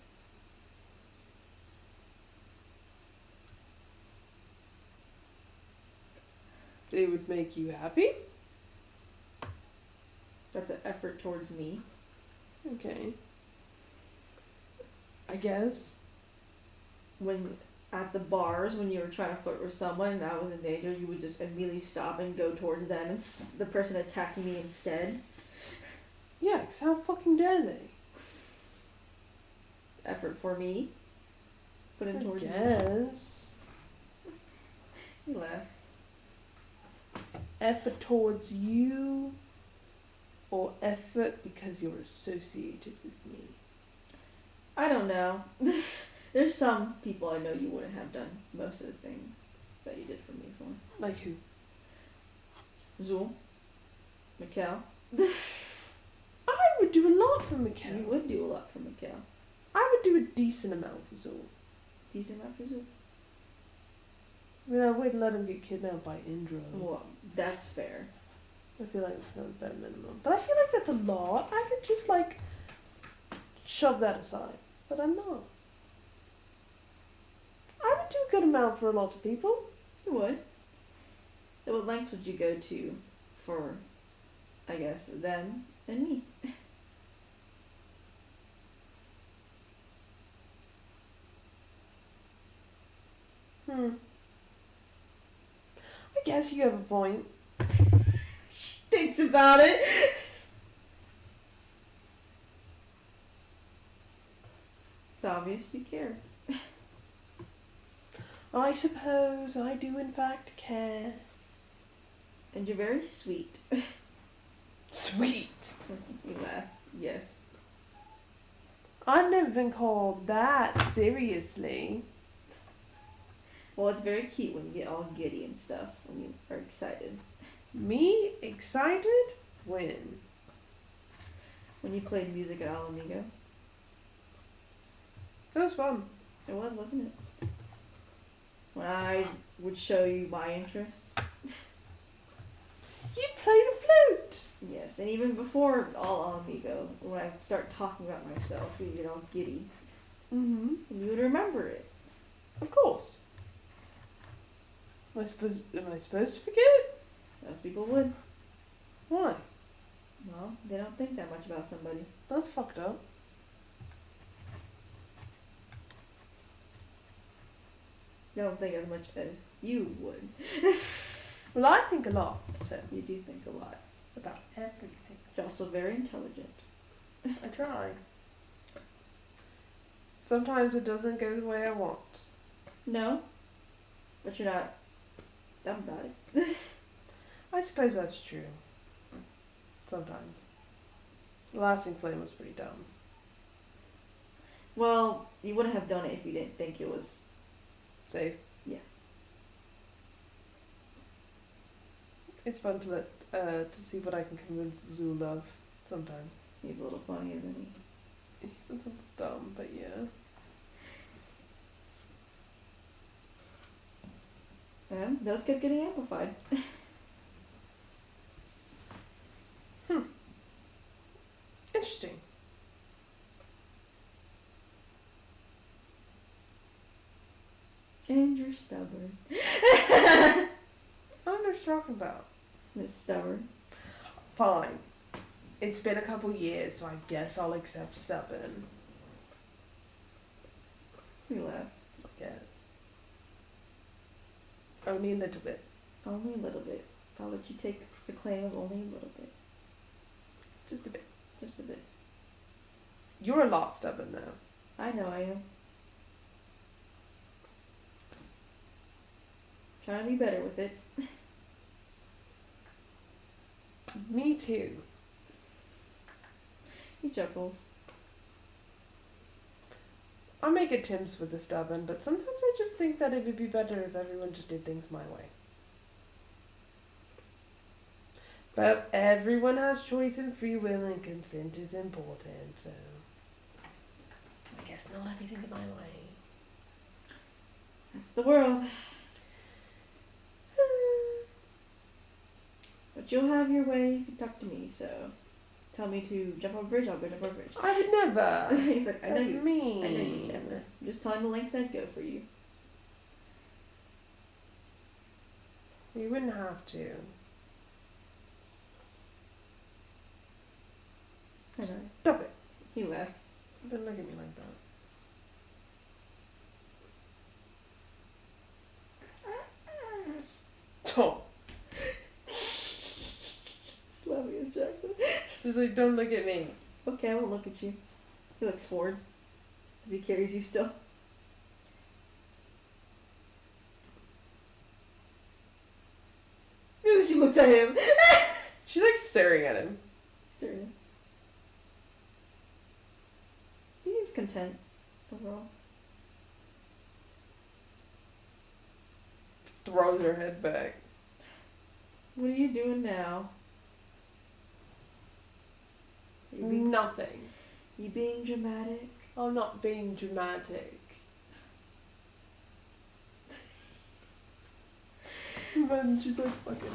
Speaker 1: It would make you happy?
Speaker 4: That's an effort towards me.
Speaker 1: Okay. I guess.
Speaker 4: When at the bars, when you were trying to flirt with someone and I was in danger, you would just immediately stop and go towards them and the person attacking me instead.
Speaker 1: Yeah, 'cause how fucking dare they?
Speaker 4: It's effort for me. Put in
Speaker 1: I
Speaker 4: towards me.
Speaker 1: guess.
Speaker 4: You laugh.
Speaker 1: Effort towards you, or effort because you're associated with me?
Speaker 4: I don't know. There's some people I know you wouldn't have done most of the things that you did for me for.
Speaker 1: Like who?
Speaker 4: Zul. Mikkel.
Speaker 1: I would do a lot for
Speaker 4: You
Speaker 1: Mikkel.
Speaker 4: would do a lot for Mikkel.
Speaker 1: I would do a decent amount for Zul.
Speaker 4: Decent enough for Zul.
Speaker 1: I mean, I wouldn't let him get kidnapped by Indra.
Speaker 4: Well, that's fair.
Speaker 1: I feel like it's not the bare minimum. But I feel like that's a lot. I could just, like, shove that aside. But I'm not. I would do a good amount for a lot of people.
Speaker 4: You would. So what lengths would you go to for, I guess, them and me?
Speaker 1: I guess you have a point.
Speaker 4: She thinks about it. It's obvious you care.
Speaker 1: I suppose I do in fact care.
Speaker 4: And you're very sweet.
Speaker 1: Sweet.
Speaker 4: You laugh. Yes.
Speaker 1: I've never been called that seriously.
Speaker 4: Well, it's very cute when you get all giddy and stuff, when you are excited.
Speaker 1: Me? Excited? When?
Speaker 4: When you played music at Alamigo.
Speaker 1: That was fun.
Speaker 4: It was, wasn't it? When I would show you my interests.
Speaker 1: You play the flute!
Speaker 4: Yes, and even before all Alamigo, when I start talking about myself, you get all giddy.
Speaker 1: Mm-hmm.
Speaker 4: And you would remember it.
Speaker 1: Of course. Am I supposed to forget?
Speaker 4: Most people would.
Speaker 1: Why?
Speaker 4: Well, they don't think that much about somebody.
Speaker 1: That's fucked up.
Speaker 4: They don't think as much as you would.
Speaker 1: Well, I think a lot, so
Speaker 4: You do think a lot.
Speaker 1: about everything.
Speaker 4: You're also very intelligent.
Speaker 1: I try. Sometimes it doesn't go the way I want.
Speaker 4: No, but you're not dumb about it.
Speaker 1: I suppose that's true. Sometimes. The Lasting Flame was pretty dumb.
Speaker 4: Well, you wouldn't have done it if you didn't think it was
Speaker 1: Safe.
Speaker 4: yes.
Speaker 1: It's fun to to see what I can convince Zul of sometimes.
Speaker 4: He's a little funny, isn't he?
Speaker 1: He's a little dumb, but yeah.
Speaker 4: And those kept getting amplified.
Speaker 1: Interesting.
Speaker 4: And you're stubborn.
Speaker 1: I don't know what you're talking about.
Speaker 4: Miss Stubborn.
Speaker 1: Fine. It's been a couple years, so I guess I'll accept stubborn.
Speaker 4: He laughs.
Speaker 1: I guess. Only a little bit.
Speaker 4: Only a little bit. I'll let you take the claim of only a little bit.
Speaker 1: Just a bit.
Speaker 4: Just a bit.
Speaker 1: You're a lot stubborn now.
Speaker 4: I know I am. Trying to be better with it.
Speaker 1: Me too.
Speaker 4: He chuckles.
Speaker 1: I make attempts with the stubborn, but sometimes I just think that it would be better if everyone just did things my way. But everyone has choice and free will, and consent is important, so I guess not everything my way.
Speaker 4: That's the world. But you'll have your way if you talk to me, so tell me to jump over a bridge, I'll go jump over a bridge.
Speaker 1: I would never.
Speaker 4: He's like, I know
Speaker 1: That's
Speaker 4: you.
Speaker 1: mean.
Speaker 4: I know you never. I'm just telling the lengths I'd go for you.
Speaker 1: You wouldn't have to.
Speaker 4: I know.
Speaker 1: Stop it.
Speaker 4: He laughs.
Speaker 1: Don't look at me like that. Stop.
Speaker 4: Slapping his jacket.
Speaker 1: Just like, don't look at me.
Speaker 4: Okay, I won't look at you. He looks forward as he carries you still. And then she looks at him.
Speaker 1: She's like staring at him.
Speaker 4: Staring at him. He seems content overall.
Speaker 1: Throws her head back.
Speaker 4: What are you doing now?
Speaker 1: Nothing.
Speaker 4: You being dramatic?
Speaker 1: I'm not being dramatic. And then she's like, fucking.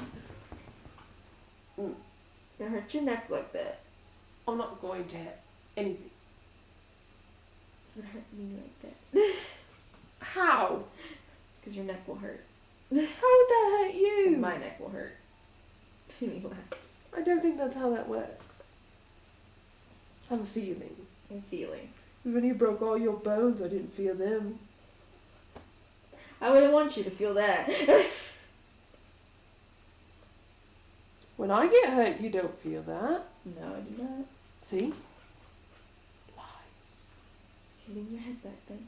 Speaker 4: It hurt your neck like that.
Speaker 1: I'm not going to hit anything.
Speaker 4: It hurt me like that.
Speaker 1: How?
Speaker 4: Because your neck will hurt.
Speaker 1: How would that hurt you?
Speaker 4: And my neck will hurt. He laughs.
Speaker 1: I don't think that's how that works. I have a feeling.
Speaker 4: I'm feeling.
Speaker 1: When you broke all your bones, I didn't feel them.
Speaker 4: I wouldn't want you to feel that.
Speaker 1: When I get hurt, you don't feel that.
Speaker 4: No, I do not.
Speaker 1: See? Lies.
Speaker 4: Hitting your head back then.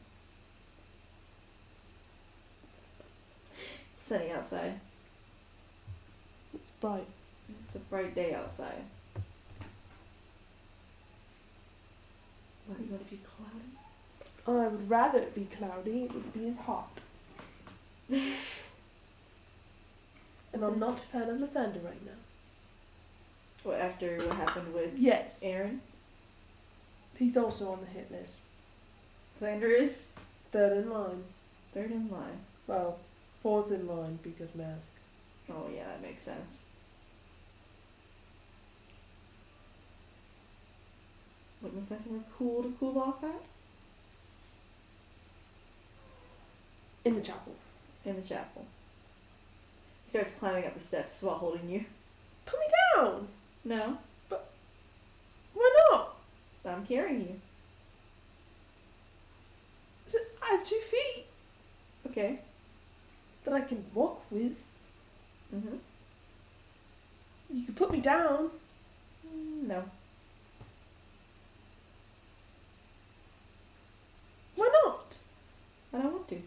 Speaker 4: It's sunny outside.
Speaker 1: It's bright.
Speaker 4: It's a bright day outside. What, you want to be cloudy?
Speaker 1: I would rather it be cloudy. It would be as hot. And I'm not a fan of the thunder right now.
Speaker 4: What, after what happened with
Speaker 1: Yes.
Speaker 4: Aaron?
Speaker 1: He's also on the hit list.
Speaker 4: Lander is
Speaker 1: Third in line.
Speaker 4: third in line.
Speaker 1: Well, fourth in line because mask.
Speaker 4: Oh yeah, that makes sense. Looking for somewhere cool to cool off at?
Speaker 1: In the chapel.
Speaker 4: In the chapel. He starts climbing up the steps while holding you.
Speaker 1: Put me down!
Speaker 4: No,
Speaker 1: Why not?
Speaker 4: I'm carrying you.
Speaker 1: I have 2 feet
Speaker 4: Okay.
Speaker 1: that I can walk with.
Speaker 4: Mm-hmm.
Speaker 1: You could put me down.
Speaker 4: No.
Speaker 1: Why not?
Speaker 4: I don't want to.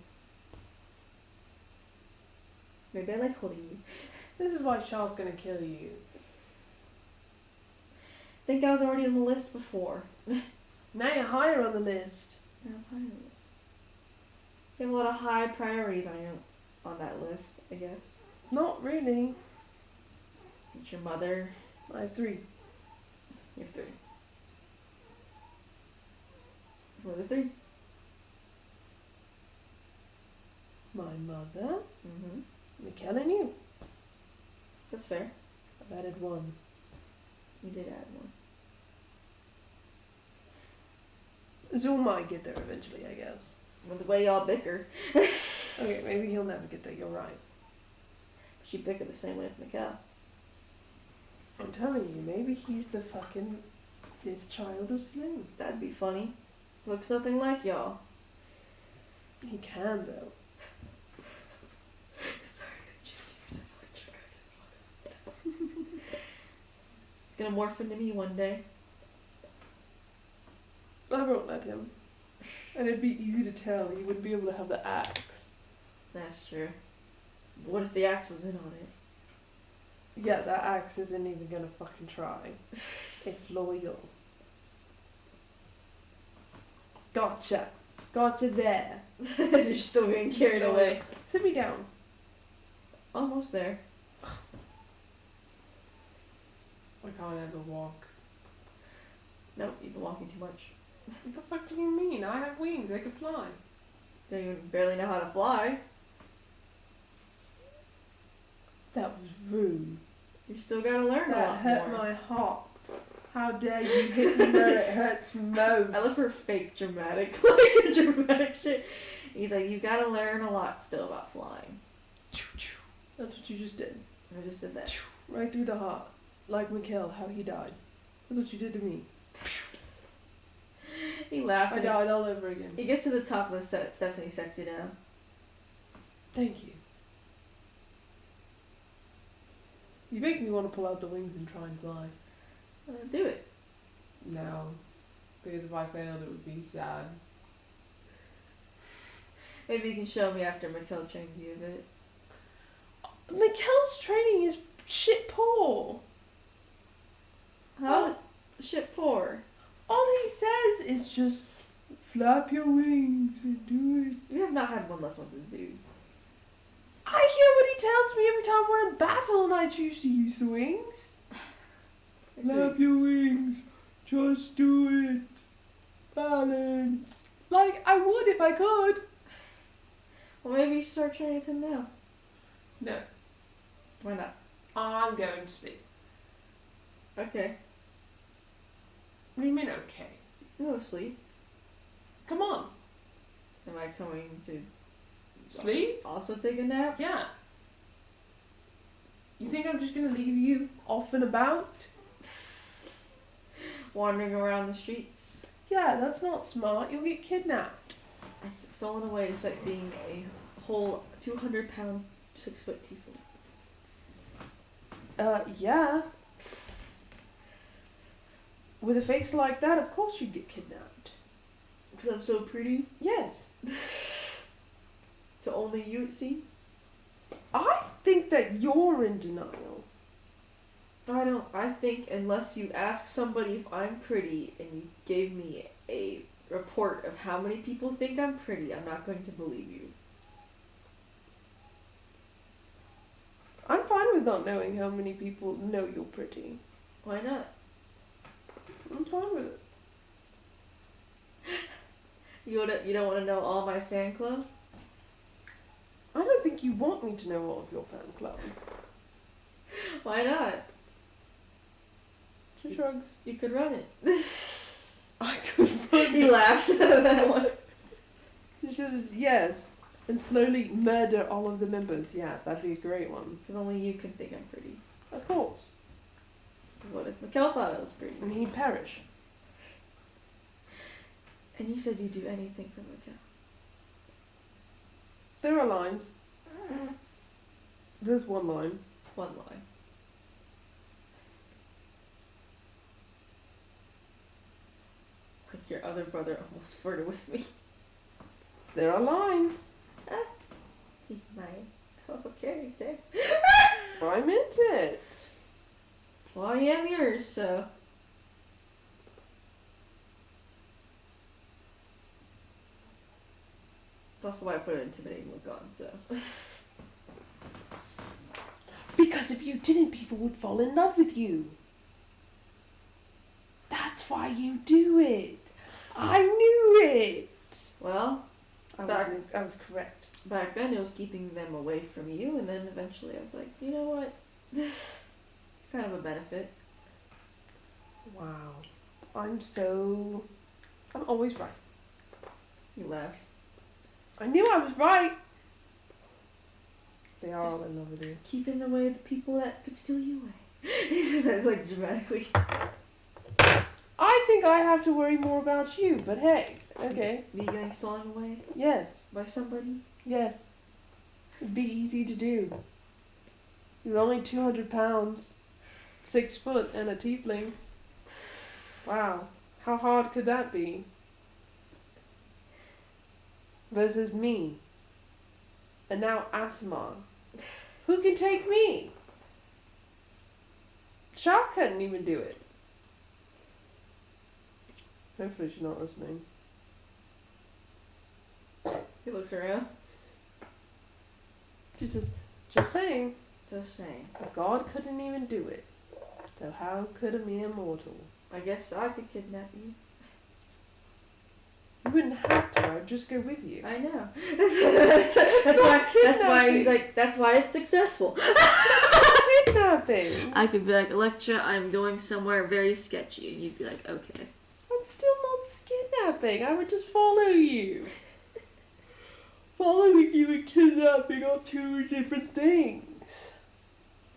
Speaker 4: Maybe I like holding you.
Speaker 1: This is why Charles gonna kill you.
Speaker 4: I think I was already on the list before.
Speaker 1: Now you're higher on the list.
Speaker 4: Yeah, high list. You have a lot of high priorities on that list, I guess.
Speaker 1: Not really.
Speaker 4: It's your mother.
Speaker 1: I have 3.
Speaker 4: You have 3. What are the 3?
Speaker 1: My mother,
Speaker 4: Mm-hmm.
Speaker 1: Mikkel, and you.
Speaker 4: That's fair.
Speaker 1: I've added 1.
Speaker 4: You did add one.
Speaker 1: Zool might get there eventually, I guess.
Speaker 4: With the way y'all bicker.
Speaker 1: Okay, maybe he'll never get there. You're right.
Speaker 4: She bickered the same way with Mikkel.
Speaker 1: I'm telling you, maybe he's the fucking 5th child of Sling.
Speaker 4: That'd be funny. Looks nothing like y'all.
Speaker 1: He can, though.
Speaker 4: He's gonna morph into me one day.
Speaker 1: I won't let him. And it'd be easy to tell. He wouldn't be able to have the axe.
Speaker 4: That's true. What if the axe was in on it?
Speaker 1: Yeah, that axe isn't even gonna fucking try. It's loyal. Gotcha. Gotcha there.
Speaker 4: You're still getting carried away.
Speaker 1: Sit me down.
Speaker 4: Almost there.
Speaker 1: I can't ever walk.
Speaker 4: Nope, you've been walking too much.
Speaker 1: What the fuck do you mean? I have wings. I can fly.
Speaker 4: Don't you barely know how to fly?
Speaker 1: That was rude.
Speaker 4: You still gotta learn a
Speaker 1: That
Speaker 4: lot
Speaker 1: hurt
Speaker 4: more.
Speaker 1: my heart. How dare you hit me where it hurts most?
Speaker 4: I look for fake dramatic, like dramatic shit. He's like, you gotta learn a lot still about flying.
Speaker 1: That's what you just did.
Speaker 4: I just did that.
Speaker 1: Right through the heart. Like Mikkel, how he died. That's what you did to me.
Speaker 4: He laughs.
Speaker 1: I
Speaker 4: And
Speaker 1: died all over again.
Speaker 4: he gets to the top of the set. Stephanie sets you down.
Speaker 1: Thank you. You make me want to pull out the wings and try and fly.
Speaker 4: Do it.
Speaker 1: No. Because if I failed, it would be sad.
Speaker 4: Maybe you can show me after Mikkel trains you a bit.
Speaker 1: Mikkel's training is shit poor.
Speaker 4: How? Shit poor.
Speaker 1: All he says is just flap your wings and do it.
Speaker 4: We have not had one lesson with this dude.
Speaker 1: I hear what he tells me every time we're in battle and I choose to use the wings. Flap your wings. Just do it. Balance. Like, I would if I could.
Speaker 4: Well, maybe you should start training with him now.
Speaker 1: No.
Speaker 4: Why not?
Speaker 1: I'm going to sleep.
Speaker 4: Okay.
Speaker 1: What do you mean, okay?
Speaker 4: You go to sleep.
Speaker 1: Come on.
Speaker 4: Am I going to
Speaker 1: Sleep?
Speaker 4: also take a nap?
Speaker 1: Yeah. You think I'm just gonna leave you off and about?
Speaker 4: Wandering around the streets.
Speaker 1: Yeah, that's not smart. You'll get kidnapped.
Speaker 4: I get stolen away despite being a whole 200-pound, 6-foot tiefling.
Speaker 1: Yeah. With a face like that, of course you'd get kidnapped.
Speaker 4: Because I'm so pretty?
Speaker 1: Yes.
Speaker 4: To only you, it seems?
Speaker 1: I think that you're in denial.
Speaker 4: I think unless you ask somebody if I'm pretty and you gave me a report of how many people think I'm pretty, I'm not going to believe you.
Speaker 1: I'm fine with not knowing how many people know you're pretty.
Speaker 4: Why not?
Speaker 1: I'm fine with it.
Speaker 4: You don't want to know all my fan club?
Speaker 1: I don't think you want me to know all of your fan club.
Speaker 4: Why not?
Speaker 1: She shrugs.
Speaker 4: You could run it.
Speaker 1: I could run
Speaker 4: He laughs at that one.
Speaker 1: She says yes. And slowly murder all of the members. Yeah, that'd be a great one.
Speaker 4: Because only you can think I'm pretty.
Speaker 1: Of course.
Speaker 4: What if Mikkel thought I was pretty?
Speaker 1: And he'd perish.
Speaker 4: And you said you'd do anything for Mikkel.
Speaker 1: There are lines. There's one line.
Speaker 4: One line. Like your other brother almost flirted with me.
Speaker 1: There are lines.
Speaker 4: He's mine. Okay, then.
Speaker 1: I meant it.
Speaker 4: Well, I am yours, so. also why I put an intimidating look on, so.
Speaker 1: Because if you didn't, people would fall in love with you. That's why you do it. I knew it.
Speaker 4: Well,
Speaker 1: I was correct.
Speaker 4: back then it was keeping them away from you, and then eventually I was like, you know what? It's kind of a benefit.
Speaker 1: Wow. I'm always right.
Speaker 4: You laughed.
Speaker 1: I knew I was right. They are all in love with you.
Speaker 4: Keeping away the people that could steal you away. He says that like dramatically.
Speaker 1: I think I have to worry more about you, but hey, okay.
Speaker 4: Me getting stolen away
Speaker 1: Yes,
Speaker 4: by somebody?
Speaker 1: yes. It'd be easy to do. You're only 200 pounds, 6 foot, and a tiefling. Wow. How hard could that be? Versus me. And now Asimar. Who can take me? Shark couldn't even do it. Hopefully she's not listening.
Speaker 4: He looks around.
Speaker 1: She says, just saying,
Speaker 4: Just saying.
Speaker 1: God couldn't even do it. So how could a mere mortal?
Speaker 4: I guess I could kidnap you.
Speaker 1: You wouldn't have to, I'd just go with you.
Speaker 4: I know. That's why he's like, that's why it's successful.
Speaker 1: Kidnapping?
Speaker 4: I could be like, Electra, I'm going somewhere very sketchy. And you'd be like, okay.
Speaker 1: I'm still not kidnapping, I would just follow you. Following you and kidnapping are two different things.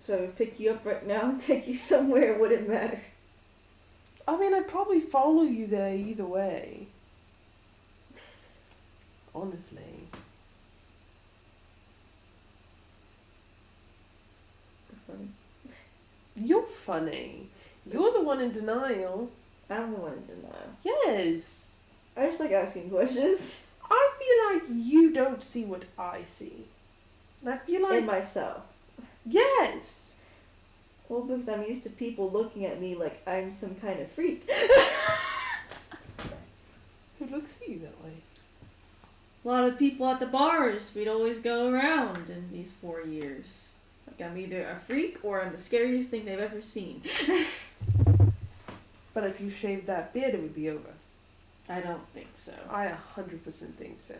Speaker 4: So I would pick you up right now and take you somewhere, it wouldn't matter.
Speaker 1: I mean, I'd probably follow you there either way. Honestly.
Speaker 4: Funny.
Speaker 1: You're funny. You're the one in denial.
Speaker 4: I'm the one in denial.
Speaker 1: Yes.
Speaker 4: I just like asking questions.
Speaker 1: I feel like you don't see what I see. And I feel like...
Speaker 4: In myself.
Speaker 1: Yes.
Speaker 4: Well, because I'm used to people looking at me like I'm some kind of freak.
Speaker 1: Who looks at you that way?
Speaker 4: A lot of people at the bars we'd always go around in these 4 years. Like I'm either a freak or I'm the scariest thing they've ever seen.
Speaker 1: But if you shaved that beard, it would be over.
Speaker 4: I don't think so.
Speaker 1: I 100% think so.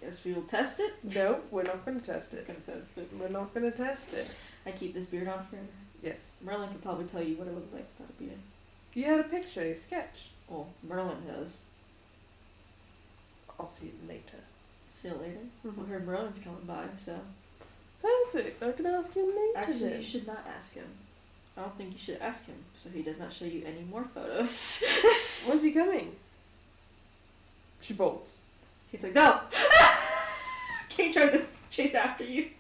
Speaker 4: Guess we will test it.
Speaker 1: No, we're not going to test it.
Speaker 4: Gonna test it.
Speaker 1: We're not going to test it.
Speaker 4: I keep this beard on forever.
Speaker 1: Yes.
Speaker 4: Merlin could probably tell you what it looked like without a beard.
Speaker 1: You had a picture, a sketch.
Speaker 4: Well, Merlin does.
Speaker 1: I'll see it later.
Speaker 4: See you later.
Speaker 1: Mhm.
Speaker 4: I heard Merlin's coming by, so.
Speaker 1: Perfect. I can ask him later.
Speaker 4: Actually,
Speaker 1: then.
Speaker 4: you should not ask him. I don't think you should ask him, so he does not show you any more photos.
Speaker 1: When's he coming? She bolts.
Speaker 4: He's like, no! King tries to chase after you.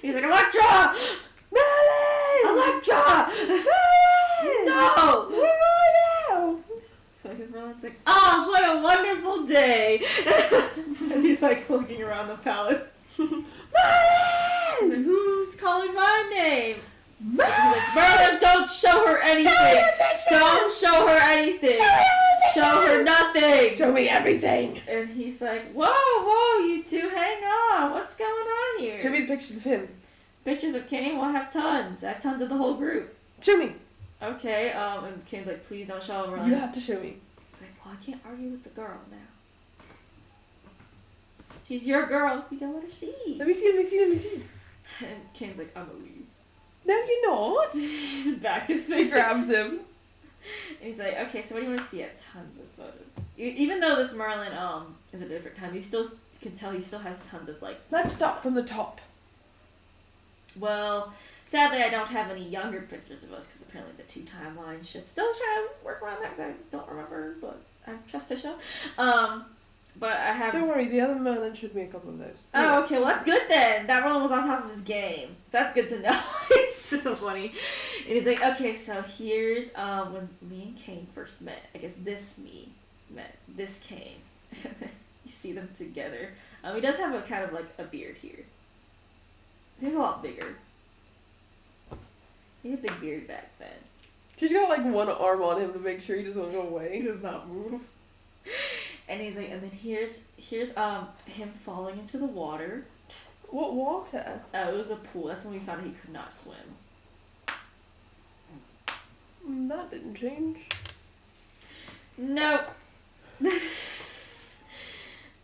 Speaker 4: He's like, Electra!
Speaker 1: Merlin!
Speaker 4: Electra!
Speaker 1: Merlin!
Speaker 4: No!
Speaker 1: Where are you?
Speaker 4: So his Merlin's like, oh, what a wonderful day! As he's like looking around the palace.
Speaker 1: Merlin!
Speaker 4: He's like, who's calling my name?
Speaker 1: Merlin!
Speaker 4: He's like, Merlin, don't show her anything! Don't show her anything! Show her nothing!
Speaker 1: Show me everything!
Speaker 4: And he's like, whoa, you two, hang on. What's going on here?
Speaker 1: Show me the pictures of him.
Speaker 4: Pictures of Kane? Well, I have tons. I have tons of the whole group.
Speaker 1: Show me.
Speaker 4: Okay, and Kane's like, please don't show Merlin.
Speaker 1: You have to show me.
Speaker 4: He's like, well, I can't argue with the girl now. She's your girl. You gotta let her see.
Speaker 1: Let me see.
Speaker 4: And Kane's like, I'm gonna leave.
Speaker 1: No, you're not.
Speaker 4: His back is
Speaker 1: She
Speaker 4: facing.
Speaker 1: grabs him.
Speaker 4: And he's like, okay, so what do you want to see? I have tons of photos. Even though this Merlin is a different time, he still can tell he still has tons of like.
Speaker 1: Let's start from the top.
Speaker 4: Well, sadly, I don't have any younger pictures of us because apparently the 2 timeline shift. Still trying to work around that because I don't remember, but I trust to show. But I have.
Speaker 1: Don't worry, the other Merlin showed me a couple of those.
Speaker 4: Oh, okay, well that's good then. That Merlin was on top of his game, so that's good to know. It's so funny. And he's like, okay, so here's when me and Kane first met. I guess this me met this Kane. You see them together. He does have a kind of like a beard here. Seems a lot bigger. He had a big beard back then.
Speaker 1: She's got like one arm on him to make sure he doesn't go away.
Speaker 4: He does not move. And he's like, and then here's him falling into the water.
Speaker 1: What water?
Speaker 4: It was a pool. That's when we found out he could not swim.
Speaker 1: That didn't change.
Speaker 4: No.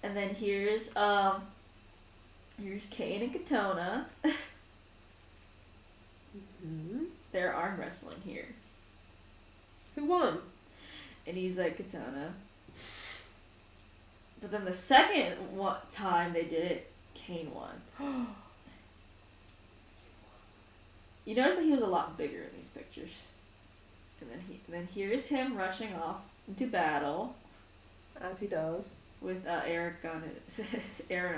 Speaker 4: And then here's Kane and Katona.
Speaker 1: Mm-hmm.
Speaker 4: They're arm wrestling here.
Speaker 1: Who won?
Speaker 4: And he's like, Katona. But then the second time they did it, Kane won. You notice that he was a lot bigger in these pictures. And then here's him rushing off into battle.
Speaker 1: As he does.
Speaker 4: With Aaron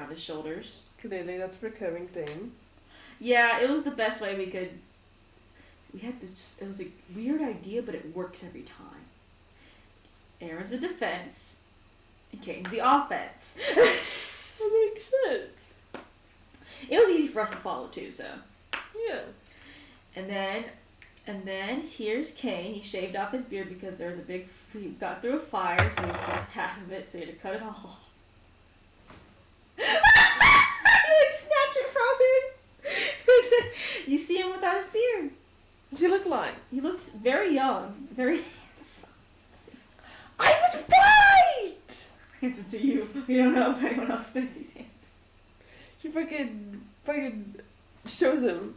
Speaker 4: on his shoulders.
Speaker 1: Clearly, that's a recurring thing.
Speaker 4: Yeah, it was the best way we could. We had this. It was a weird idea, but it works every time. Aaron's the defense, and Kane's the offense.
Speaker 1: That makes sense.
Speaker 4: It was easy for us to follow too. So.
Speaker 1: Yeah.
Speaker 4: And then here's Kane. He shaved off his beard because there was he got through a fire, so he lost half of it, so he had to cut it off. He snatched it from him. You see him without his beard.
Speaker 1: What does he look like?
Speaker 4: He looks very young, very handsome.
Speaker 1: I was right!
Speaker 4: Handsome to you. You don't know if anyone else thinks he's handsome.
Speaker 1: She fucking shows him.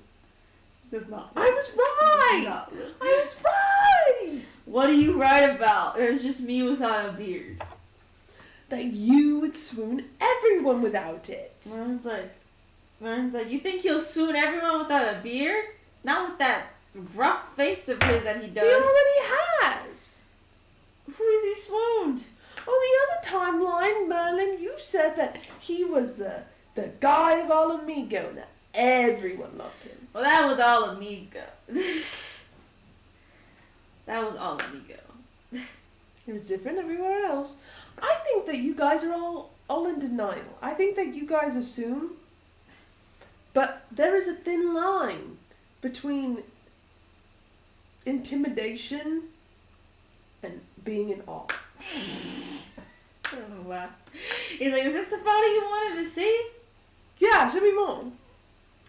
Speaker 4: Does not.
Speaker 1: I was right!
Speaker 4: Not.
Speaker 1: I was right!
Speaker 4: What are you right about? There's just me without a beard.
Speaker 1: That you would swoon everyone without it.
Speaker 4: Lauren's like, you think he'll swoon everyone without a beard? Not with that rough face of his that he does.
Speaker 1: He already has.
Speaker 4: Who is he swooned?
Speaker 1: On the other timeline, Merlin, you said that he was the guy of all Amigo. Now everyone loved him.
Speaker 4: Well, that was all Amigo. That was all Amigo.
Speaker 1: It was different everywhere else. I think that you guys are all in denial. I think that you guys assume, but there is a thin line between intimidation and being in awe.
Speaker 4: I don't know why. He's like, is this the photo you wanted to see?
Speaker 1: Yeah, show me more.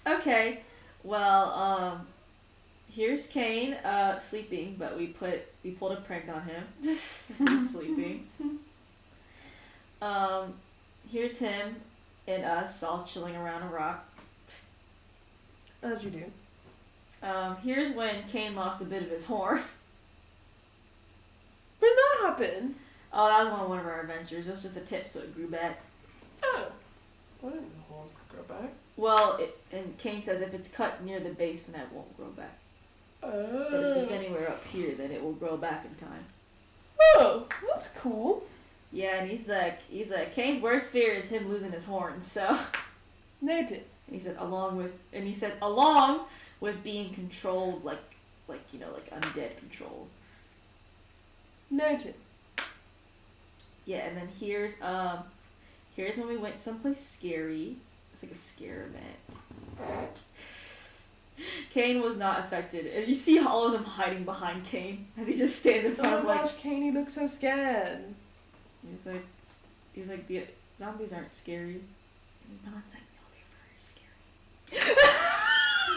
Speaker 2: Okay, well, here's Kane, sleeping, but we pulled a prank on him. He's sleeping. Here's him and us all chilling around a rock.
Speaker 1: As you do.
Speaker 2: Here's when Kane lost a bit of his horn.
Speaker 1: When that happened?
Speaker 2: Oh, that was one of our adventures. It was just a tip, so it grew back.
Speaker 1: Oh. I didn't know horns could grow back.
Speaker 2: Well, and Kane says if it's cut near the base, then it won't grow back.
Speaker 1: Oh.
Speaker 2: But if it's anywhere up here, then it will grow back in time.
Speaker 1: Oh, that's cool.
Speaker 2: Yeah, and he's like, Kane's worst fear is him losing his horns. So.
Speaker 1: Noted.
Speaker 2: And he said along with being controlled, like undead controlled.
Speaker 1: Noted.
Speaker 2: Yeah, and then here's when we went someplace scary. It's like a scare event. Kane was not affected. And you see all of them hiding behind Kane as he just stands in front of
Speaker 1: Oh gosh, Kane, he looks so scared.
Speaker 2: He's like the zombies aren't scary. And Melon's like, no, they're very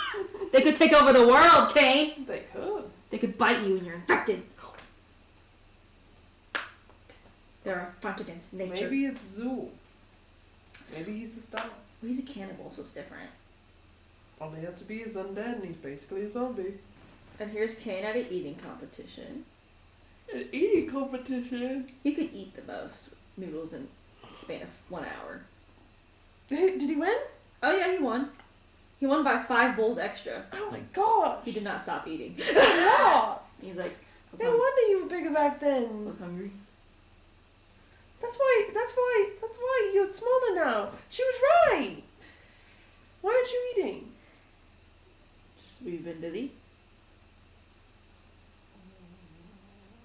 Speaker 2: scary. They could take over the world, Kane.
Speaker 1: They could.
Speaker 2: They could bite you and you're infected. They're a front against nature.
Speaker 1: Maybe it's Zool. Maybe he's the star.
Speaker 2: Well, he's a cannibal, so it's different.
Speaker 1: All he has to be is undead, and he's basically a zombie.
Speaker 2: And here's Kane at an eating competition.
Speaker 1: An eating competition?
Speaker 2: He could eat the most noodles in the span of 1 hour.
Speaker 1: Did he win?
Speaker 2: Oh yeah, he won. He won by 5 bowls extra.
Speaker 1: Oh my gosh!
Speaker 2: He did not stop eating.
Speaker 1: What?
Speaker 2: He's like,
Speaker 1: No wonder you were bigger back
Speaker 2: I
Speaker 1: then.
Speaker 2: was hungry.
Speaker 1: That's why you're smaller now. She was right. Why aren't you eating?
Speaker 2: Just we've been busy.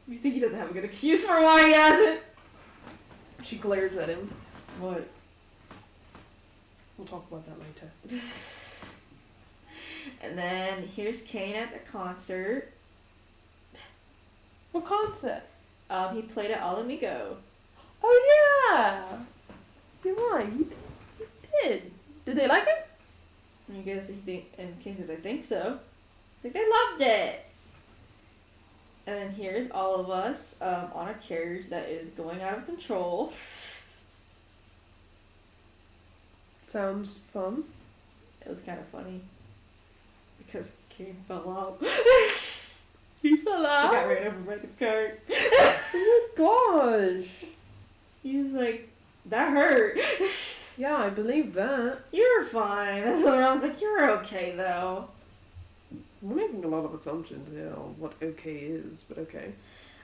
Speaker 2: You think he doesn't have a good excuse for why he hasn't?
Speaker 1: She glares at him.
Speaker 2: What?
Speaker 1: We'll talk about that later.
Speaker 2: And then here's Kane at the concert.
Speaker 1: What concert?
Speaker 2: He played at All Amigo.
Speaker 1: Oh yeah. You're right. You did. Did they like it?
Speaker 4: And you guys think, and King says, I think so. He's like, they loved it. And then here's all of us on a carriage that is going out of control.
Speaker 1: Sounds fun.
Speaker 4: It was kind of funny because King fell out.
Speaker 1: He fell
Speaker 4: He
Speaker 1: out.
Speaker 4: got ran over by the cart.
Speaker 1: Oh my gosh.
Speaker 4: He was like, that hurt.
Speaker 1: Yeah, I believe that.
Speaker 4: You're fine. And so everyone's like, you're okay though.
Speaker 1: We're making a lot of assumptions here on what okay is, but okay.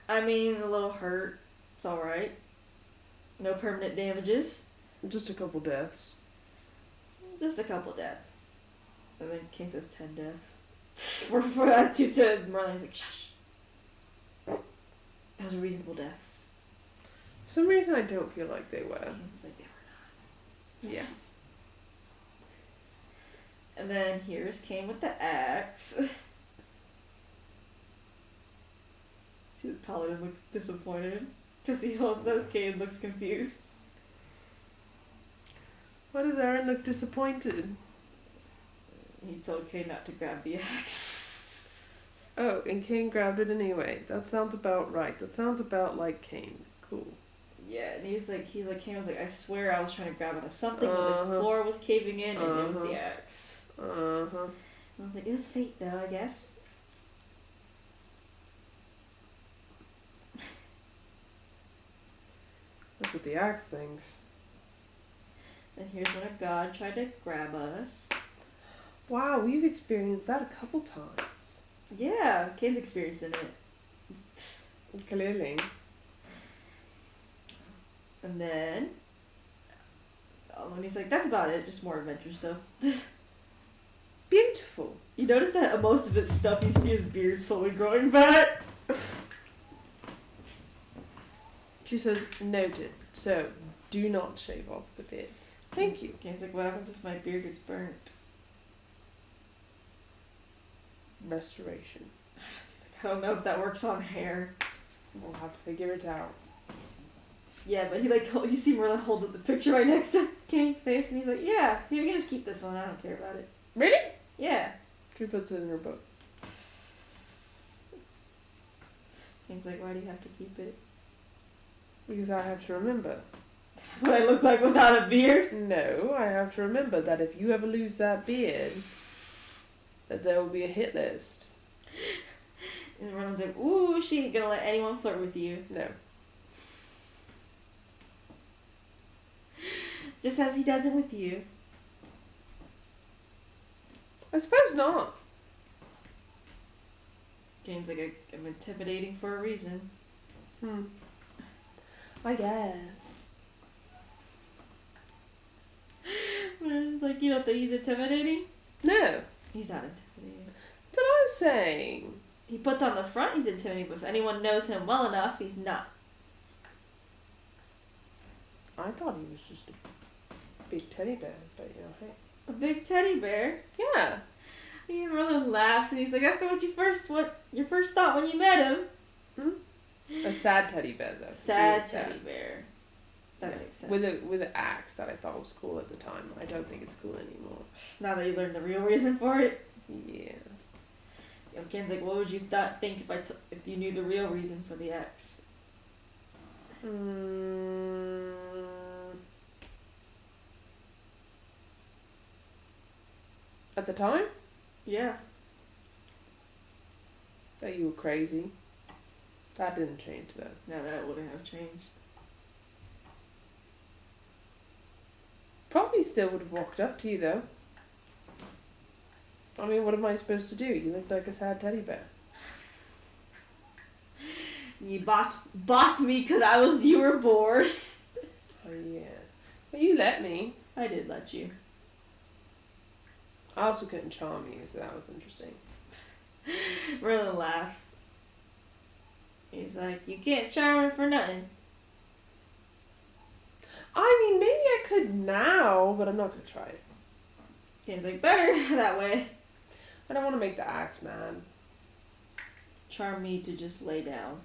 Speaker 4: I mean, a little hurt. It's alright. No permanent damages.
Speaker 1: Just a couple deaths.
Speaker 4: Just a couple deaths. And then King says 10 deaths. For us two to Merlin's like, shush. Those are reasonable deaths.
Speaker 1: For some reason, I don't feel like they were.
Speaker 4: King was like, they were not.
Speaker 1: Yeah.
Speaker 4: And then here's Kane with the axe. See, the paladin looks disappointed. Because he also says Kane looks confused.
Speaker 1: Why does Aaron look disappointed?
Speaker 4: He told Kane not to grab the axe.
Speaker 1: Oh, and Kane grabbed it anyway. That sounds about right. That sounds about like Kane. Cool.
Speaker 4: Yeah, and he's like, Kane was like, I swear I was trying to grab onto something, but
Speaker 1: Uh-huh.
Speaker 4: the floor was caving in, and it was
Speaker 1: Uh-huh.
Speaker 4: the axe.
Speaker 1: Uh-huh.
Speaker 4: I was like, it's fate though, I guess.
Speaker 1: That's what the axe thinks.
Speaker 4: And here's when a god tried to grab us.
Speaker 1: Wow, we've experienced that a couple times.
Speaker 4: Yeah, Kane's experienced in it.
Speaker 1: Clearly.
Speaker 4: And then, and he's like, that's about it, just more adventure stuff.
Speaker 1: Beautiful.
Speaker 4: You notice that most of it's stuff you see his beard slowly growing back?
Speaker 1: She says, noted. So, do not shave off the beard. Thank you.
Speaker 4: Kane's like, what happens if my beard gets burnt?
Speaker 1: Restoration.
Speaker 4: He's like, I don't know if that works on hair.
Speaker 1: We'll have to figure it out.
Speaker 4: Yeah, but you see Merlin holds up the picture right next to Kane's face, and he's like, yeah, you can just keep this one, I don't care about it.
Speaker 1: Really?
Speaker 4: Yeah.
Speaker 1: She puts it in her book.
Speaker 4: Kane's like, why do you have to keep it?
Speaker 1: Because I have to remember.
Speaker 4: What I look like without a beard?
Speaker 1: No, I have to remember that if you ever lose that beard, that there will be a hit list.
Speaker 4: And Merlin's like, ooh, she ain't gonna let anyone flirt with you.
Speaker 1: No.
Speaker 4: Just as he does it with you.
Speaker 1: I suppose not.
Speaker 4: Kane's like, I'm intimidating for a reason.
Speaker 1: I guess.
Speaker 4: Merlin's like, you don't think he's intimidating?
Speaker 1: No.
Speaker 4: He's not intimidating.
Speaker 1: That's what I was saying.
Speaker 4: He puts on the front he's intimidating, but if anyone knows him well enough, he's not.
Speaker 1: I thought he was just a big teddy bear, but you know, hey.
Speaker 4: A big teddy bear?
Speaker 1: Yeah.
Speaker 4: And Merlin laughs and he's like, that's what your first thought when you met him.
Speaker 1: A sad teddy bear, though.
Speaker 4: Sad
Speaker 1: Really
Speaker 4: teddy bear. That
Speaker 1: Yeah.
Speaker 4: makes sense.
Speaker 1: With an axe that I thought was cool at the time. I don't think it's cool anymore.
Speaker 4: Now that you learned the real reason for it.
Speaker 1: Yeah.
Speaker 4: Ken's like, what would you think if you knew the real reason for the axe?
Speaker 1: At the time,
Speaker 4: Yeah.
Speaker 1: that you were crazy. That didn't change though.
Speaker 4: No, that wouldn't have changed.
Speaker 1: Probably still would have walked up to you though. I mean, what am I supposed to do? You looked like a sad teddy bear.
Speaker 4: You bought me because you were bored.
Speaker 1: Oh yeah. Well, you let me.
Speaker 4: I did let you.
Speaker 1: I also couldn't charm you, so that was interesting.
Speaker 4: Merlin laughs. He's like, you can't charm her for nothing.
Speaker 1: I mean, maybe I could now, but I'm not gonna try it.
Speaker 4: Ken's like, better that way.
Speaker 1: I don't want to make the axe mad.
Speaker 4: Charm me to just lay down.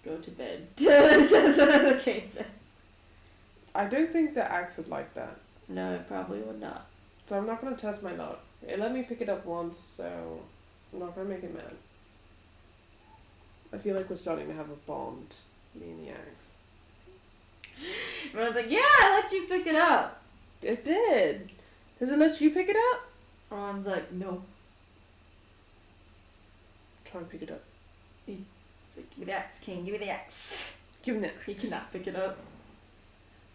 Speaker 2: go to bed. That's what Kane says.
Speaker 1: I don't think the axe would like that.
Speaker 2: No, it probably would not.
Speaker 1: So I'm not going to test my luck. It let me pick it up once, so I'm not going to make it mad. I feel like we're starting to have a bond, me and the axe.
Speaker 2: Everyone's like, yeah, I let you pick it up.
Speaker 1: It did. Does it let you pick it up?
Speaker 2: Ron's like, no.
Speaker 1: Try and pick it up.
Speaker 2: It's like, give me the axe, Kane, give me the axe.
Speaker 1: Give him that.
Speaker 2: He cannot pick it up.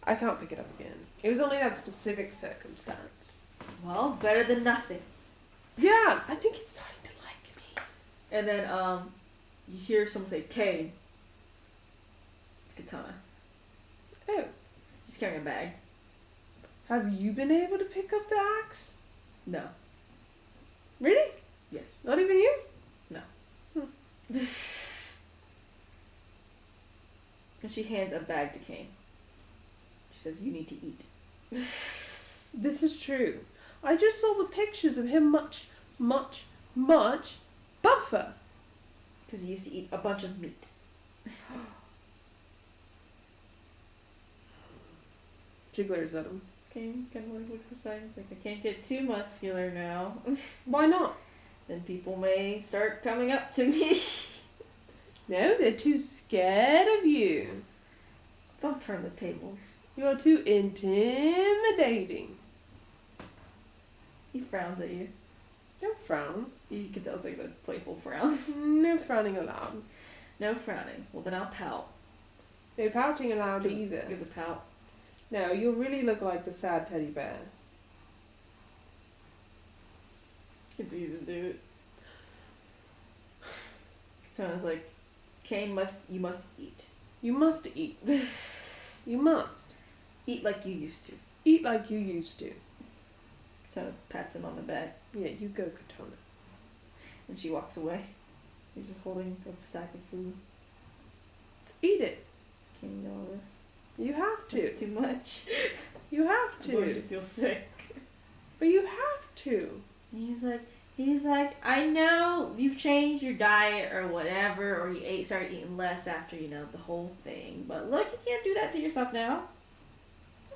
Speaker 1: I can't pick it up again. It was only that specific circumstance.
Speaker 2: Well, better than nothing.
Speaker 1: Yeah, I think it's starting to like me.
Speaker 2: And then, you hear someone say, Kane. It's Katana.
Speaker 1: Oh.
Speaker 2: She's carrying a bag.
Speaker 1: Have you been able to pick up the axe?
Speaker 2: No.
Speaker 1: Really?
Speaker 2: Yes.
Speaker 1: Not even you?
Speaker 2: No.
Speaker 1: Hmm.
Speaker 2: And she hands a bag to Kane. She says, you need to eat.
Speaker 1: This is true. I just saw the pictures of him much buffer.
Speaker 2: Because he used to eat a bunch of meat.
Speaker 1: She glares at him.
Speaker 2: Kane kind of like looks aside and is like, I can't get too muscular now.
Speaker 1: Why not?
Speaker 2: Then people may start coming up to me.
Speaker 1: No, they're too scared of you.
Speaker 2: Don't turn the tables.
Speaker 1: You're too intimidating.
Speaker 2: He frowns at you.
Speaker 1: Don't frown.
Speaker 2: You can tell it's like a playful frown.
Speaker 1: No frowning allowed.
Speaker 2: No frowning. Well, then I'll pout.
Speaker 1: No pouting allowed either.
Speaker 2: Gives a pout.
Speaker 1: No, you'll really look like the sad teddy bear.
Speaker 2: Confused, dude. Someone's like, Kane, you must eat.
Speaker 1: You must eat. You must.
Speaker 2: Eat like you used to.
Speaker 1: Eat like you used to.
Speaker 2: Katana pats him on the back.
Speaker 1: Yeah, you go, Katana.
Speaker 2: And she walks away. He's just holding a sack of food.
Speaker 1: Eat it.
Speaker 2: Can you know all this?
Speaker 1: You have to.
Speaker 2: It's too much.
Speaker 1: You have
Speaker 2: I'm going to
Speaker 1: to.
Speaker 2: feel sick.
Speaker 1: But you have to.
Speaker 2: He's like, I know you've changed your diet or whatever, or you started eating less after, the whole thing. But look, you can't do that to yourself now.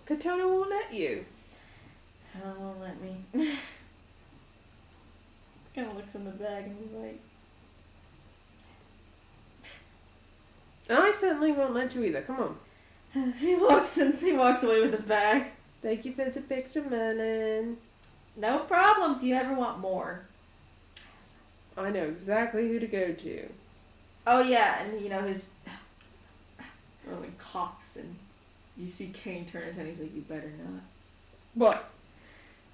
Speaker 1: Katana won't let you.
Speaker 2: Hell won't let me. Kind of looks in the bag and he's like,
Speaker 1: And I certainly won't let you either. Come on.
Speaker 2: He walks away with the bag.
Speaker 1: Thank you for the picture, Merlin.
Speaker 2: No problem if you ever want more.
Speaker 1: I know exactly who to go to.
Speaker 2: Oh yeah, and his Merlin coughs and you see Kane turn his head and he's like, you better not.
Speaker 1: What?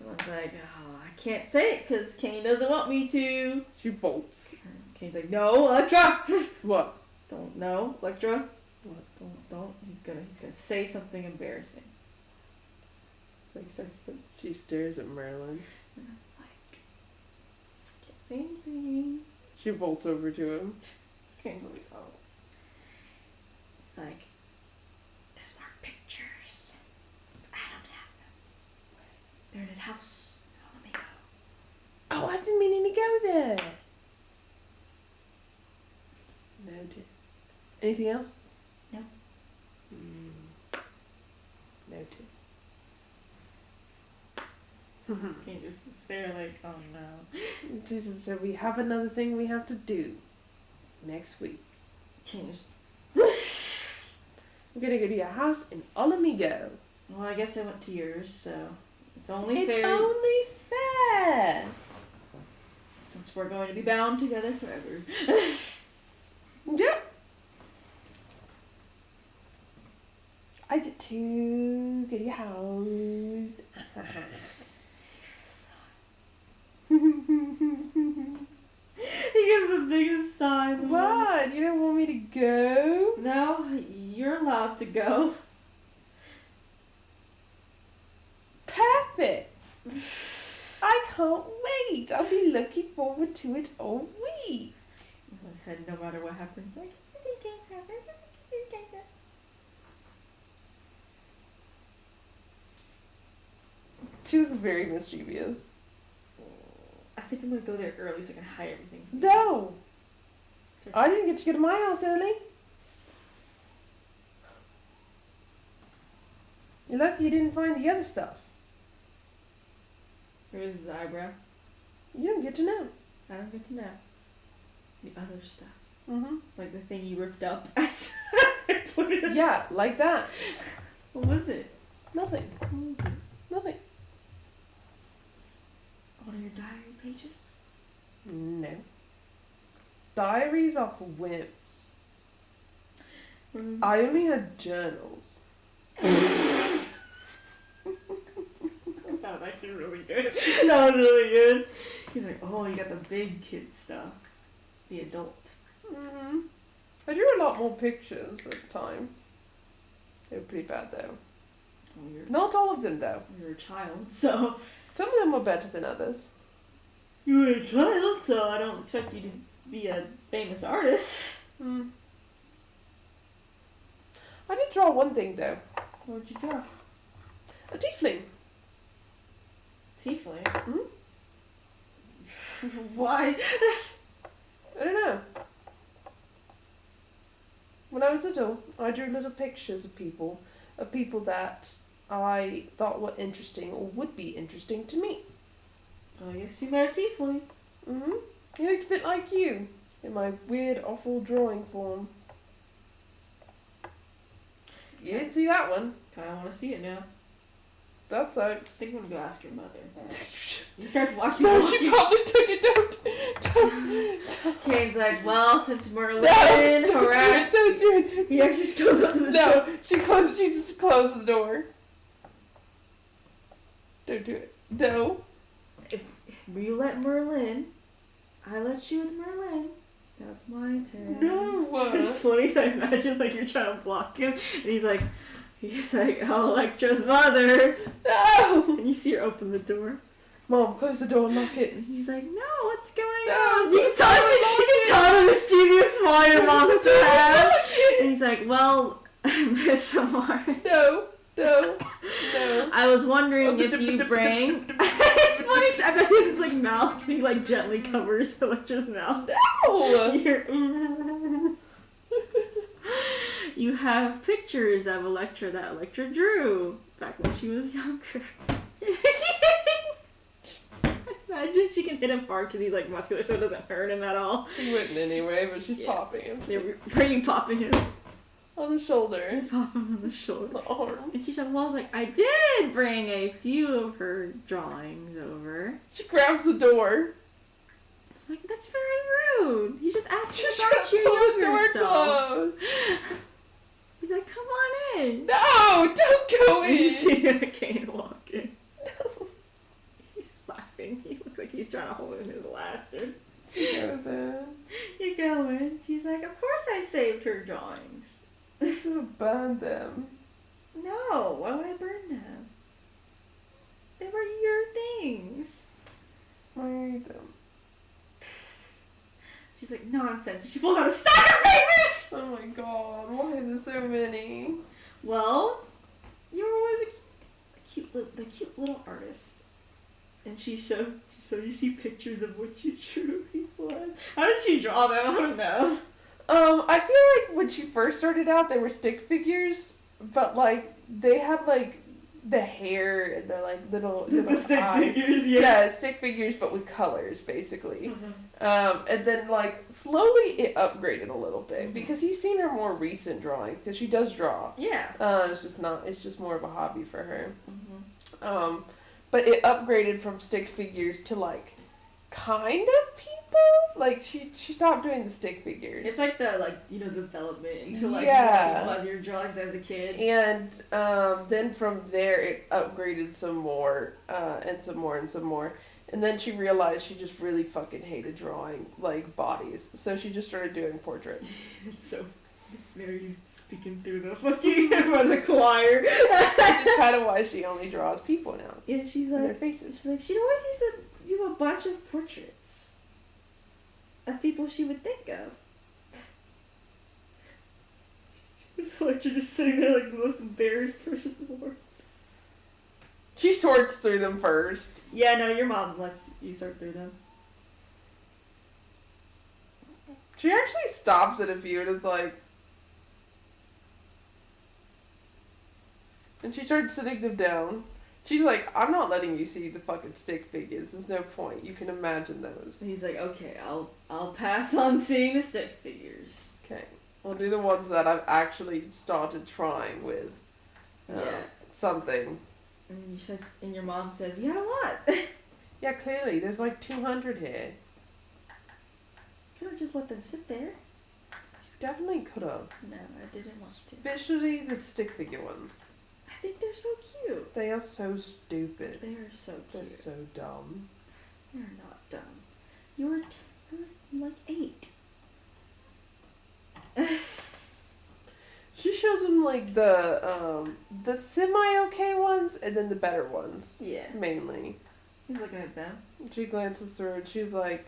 Speaker 2: Everyone's like, oh, I can't say it because Kane doesn't want me to.
Speaker 1: She bolts.
Speaker 2: Kane's like, no, Electra!
Speaker 1: What?
Speaker 2: Don't, no, Electra. What? Don't. He's gonna say something embarrassing. So he starts to.
Speaker 1: She stares at Merlin.
Speaker 2: And it's like, I can't say anything.
Speaker 1: She bolts over to him.
Speaker 2: Kane's like, oh. It's like, there's more pictures. I don't have them. They're in his house. Let me go.
Speaker 1: Oh, I've been meaning to go there. Noted. Anything else?
Speaker 2: No.
Speaker 1: Noted.
Speaker 2: Kane just sits there like, oh no.
Speaker 1: Jesus said we have another thing we have to do next week.
Speaker 2: Kane just.
Speaker 1: We're gonna go to your house in Olamigo.
Speaker 2: Well, I guess I went to yours, so it's only
Speaker 1: It's
Speaker 2: fair.
Speaker 1: only fair.
Speaker 2: Since we're going to be bound together forever.
Speaker 1: Yep. I get to go to your house.
Speaker 2: He gives the biggest sigh.
Speaker 1: What? You don't want me to go?
Speaker 2: No, you're allowed to go.
Speaker 1: Perfect. I can't wait. I'll be looking forward to it all week.
Speaker 2: And no matter what happens, like,
Speaker 1: She looks very mischievous.
Speaker 2: I think I'm gonna go there early so I can hide everything.
Speaker 1: No. I didn't get to go to my house early. You're lucky you didn't find the other stuff.
Speaker 4: Where's his eyebrow?
Speaker 1: You don't get to know.
Speaker 4: I don't get to know. The other stuff.
Speaker 1: Mm-hmm.
Speaker 4: Like the thing you ripped up as I put it up.
Speaker 1: Yeah, like that.
Speaker 4: What was it?
Speaker 1: Nothing.
Speaker 4: What was it?
Speaker 1: Nothing.
Speaker 4: One of your diary pages?
Speaker 1: No. Diaries are for wimps. I only had journals.
Speaker 4: That was actually really good. That was really good. He's like, oh, you got the big kid stuff. The adult.
Speaker 1: Mm-hmm. I drew a lot more pictures at the time. They were pretty bad though.
Speaker 4: Oh,
Speaker 1: Not all of them though.
Speaker 4: you're a child, so...
Speaker 1: Some of them were better than others.
Speaker 4: You were a child, so I don't expect you to be a famous artist.
Speaker 1: Hmm. I did draw one thing though.
Speaker 4: What did you draw?
Speaker 1: A tiefling.
Speaker 4: Tiefling?
Speaker 1: Hmm?
Speaker 4: Why?
Speaker 1: I don't know. When I was little, I drew little pictures of people that I thought were interesting or would be interesting to me.
Speaker 4: Oh, I guess you met a tiefling.
Speaker 1: Mm-hmm. He looked a bit like you, in my weird, awful drawing form. You didn't see that one.
Speaker 4: Kinda wanna see it now.
Speaker 1: That's
Speaker 4: I
Speaker 1: out.
Speaker 4: think I'm gonna go ask your mother. He starts watching
Speaker 1: No,
Speaker 4: Loki.
Speaker 1: she probably took it down.
Speaker 4: Kane's like, well, since Merlin
Speaker 1: No,
Speaker 4: harassed...
Speaker 1: don't do it, don't do
Speaker 4: He
Speaker 1: it.
Speaker 4: actually just goes up to the door.
Speaker 1: No, she just closed the door. Don't do it. No.
Speaker 4: You let Merlin. I let you with Merlin. That's my turn.
Speaker 1: No.
Speaker 4: It's funny. I imagine like you're trying to block him, and he's like, oh, Electra's mother.
Speaker 1: No.
Speaker 4: And you see her open the door,
Speaker 1: Mom, close the door and lock it.
Speaker 4: and she's like, no, what's going
Speaker 1: No,
Speaker 4: on? You can tell the mischievous smile your mom has to have. And he's like, well, Miss Samar.
Speaker 1: No. No.
Speaker 4: I was wondering if you bring. It's funny 'cause I bet his is like mouth. He like gently covers Electra's mouth.
Speaker 1: No.
Speaker 4: You have pictures of Electra that Electra drew back when she was younger. Imagine she can hit him hard because he's like muscular, so it doesn't hurt him at all.
Speaker 1: She wouldn't anyway, but she's
Speaker 4: Yeah.
Speaker 1: popping him.
Speaker 4: They're popping him.
Speaker 1: On the shoulder.
Speaker 4: Pop him on the shoulder.
Speaker 1: The arm.
Speaker 4: And she's like, I did bring a few of her drawings over.
Speaker 1: She grabs the door.
Speaker 4: I was like, that's very rude. He's just asking
Speaker 1: She's
Speaker 4: about
Speaker 1: trying to
Speaker 4: your
Speaker 1: pull the
Speaker 4: younger
Speaker 1: door
Speaker 4: self.
Speaker 1: closed.
Speaker 4: He's like, come on in.
Speaker 1: No, don't go
Speaker 4: And you
Speaker 1: in.
Speaker 4: see Kane walk in. He's laughing. He looks like he's trying to hold in his laughter.
Speaker 1: He goes in.
Speaker 4: You go in. She's like, of course I saved her drawings.
Speaker 1: You should have burned them.
Speaker 4: No, why would I burn them? They were your things.
Speaker 1: I hate them.
Speaker 4: She's like, nonsense. And she pulls out a stack of papers!
Speaker 1: Oh my god, why are there so many?
Speaker 4: Well, you were always the cute little artist. And so you see pictures of what you drew before. How did she draw them? I don't know.
Speaker 1: I feel like when she first started out, they were stick figures, but like they had like the hair and the like little
Speaker 4: stick
Speaker 1: eyes.
Speaker 4: figures,
Speaker 1: Yeah, stick figures, but with colors basically. And then like slowly it upgraded a little bit because he's seen her more recent drawings because she does draw.
Speaker 4: Yeah.
Speaker 1: It's just more of a hobby for her. But it upgraded from stick figures to like kind of people. Like she stopped doing the stick figures.
Speaker 4: It's like the development into like
Speaker 1: Yeah.
Speaker 4: people as your drawings as a kid.
Speaker 1: And then from there it upgraded some more, and some more and some more. And then she realized she just really fucking hated drawing like bodies. So she just started doing portraits.
Speaker 4: It's so Mary's speaking through the fucking for the choir.
Speaker 1: Which is kind of why she only draws people now.
Speaker 4: Yeah, she's
Speaker 1: Their
Speaker 4: like
Speaker 1: faces.
Speaker 4: she's like she always used to do a bunch of portraits of people she would think of. So like you're just sitting there like the most embarrassed person in the world.
Speaker 1: She sorts through them first.
Speaker 4: Yeah, no, your mom lets you sort through them.
Speaker 1: She actually stops at a few and is like, And she started sitting them down. She's like, I'm not letting you see the fucking stick figures. There's no point. You can imagine those.
Speaker 4: He's like, okay, I'll pass on seeing the stick figures.
Speaker 1: Okay. We'll do the ones that I've actually started trying with.
Speaker 4: Yeah.
Speaker 1: Something.
Speaker 4: And your mom says, you had a lot.
Speaker 1: Yeah, clearly. There's like 200 here.
Speaker 4: Could have just let them sit there.
Speaker 1: You definitely could have.
Speaker 4: No, I didn't want to.
Speaker 1: Especially the stick figure ones.
Speaker 4: I think they're so cute.
Speaker 1: They are so stupid.
Speaker 4: They are so
Speaker 1: They're
Speaker 4: cute.
Speaker 1: so dumb.
Speaker 4: You're not dumb. You're like 8.
Speaker 1: She shows him like the semi-okay ones and then the better ones.
Speaker 4: Yeah.
Speaker 1: Mainly.
Speaker 4: He's looking at them.
Speaker 1: She glances through and she's like,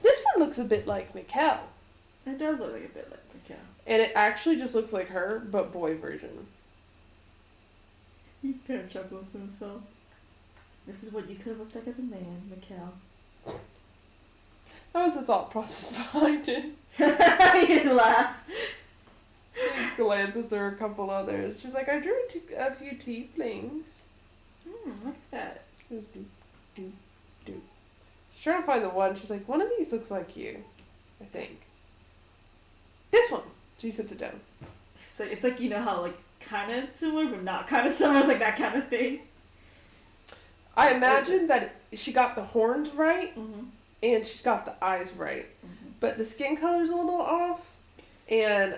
Speaker 1: this one looks a bit like Mikkel.
Speaker 4: It does look like a bit like Mikkel.
Speaker 1: And it actually just looks like her, but boy version.
Speaker 4: He kind of chuckles to himself. This is what you could have looked like as a man, Mikkel.
Speaker 1: That was the thought process behind it.
Speaker 4: He laughs.
Speaker 1: She glances through a couple others. She's like, I drew a few tieflings.
Speaker 4: Look at that.
Speaker 1: Just do. She's trying to find the one. She's like, one of these looks like you, I think. This one. She sits it down.
Speaker 4: It's like you know how like kind of similar but not kind of similar, like that kind of thing.
Speaker 1: I imagine that she got the horns right,
Speaker 4: Mm-hmm.
Speaker 1: and she's got the eyes right,
Speaker 4: Mm-hmm.
Speaker 1: but the skin color's a little off, and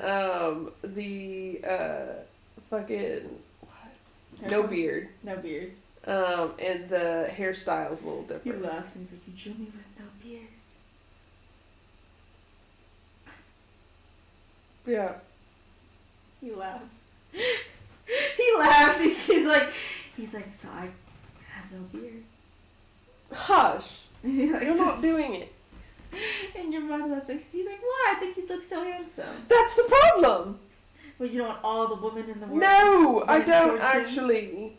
Speaker 1: the fucking what? No beard.
Speaker 4: No beard.
Speaker 1: And the hairstyle's a little
Speaker 4: He
Speaker 1: different.
Speaker 4: laughs and he's like, you drew me with no beard.
Speaker 1: Yeah.
Speaker 4: He laughs. He laughs. He's like, so I have no beard.
Speaker 1: Hush.
Speaker 4: And he's like,
Speaker 1: You're not doing it.
Speaker 4: And your mother's like, he's like, why? I think you look so handsome.
Speaker 1: That's the problem.
Speaker 4: Well, you don't want all the women in the world.
Speaker 1: No, I
Speaker 4: running
Speaker 1: don't
Speaker 4: towards him?
Speaker 1: actually.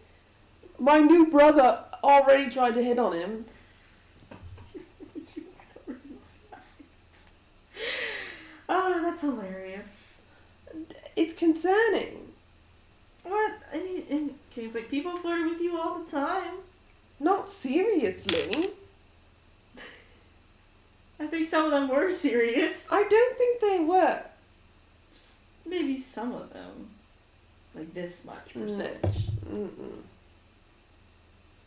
Speaker 1: My new brother already tried to hit on him.
Speaker 4: Oh, that's hilarious.
Speaker 1: It's concerning.
Speaker 4: What? And Kane's like, people flirt with you all the time.
Speaker 1: Not seriously.
Speaker 4: I think some of them were serious.
Speaker 1: I don't think they were.
Speaker 4: Maybe some of them. Like this much
Speaker 1: No.
Speaker 4: percentage.
Speaker 1: Mm-mm.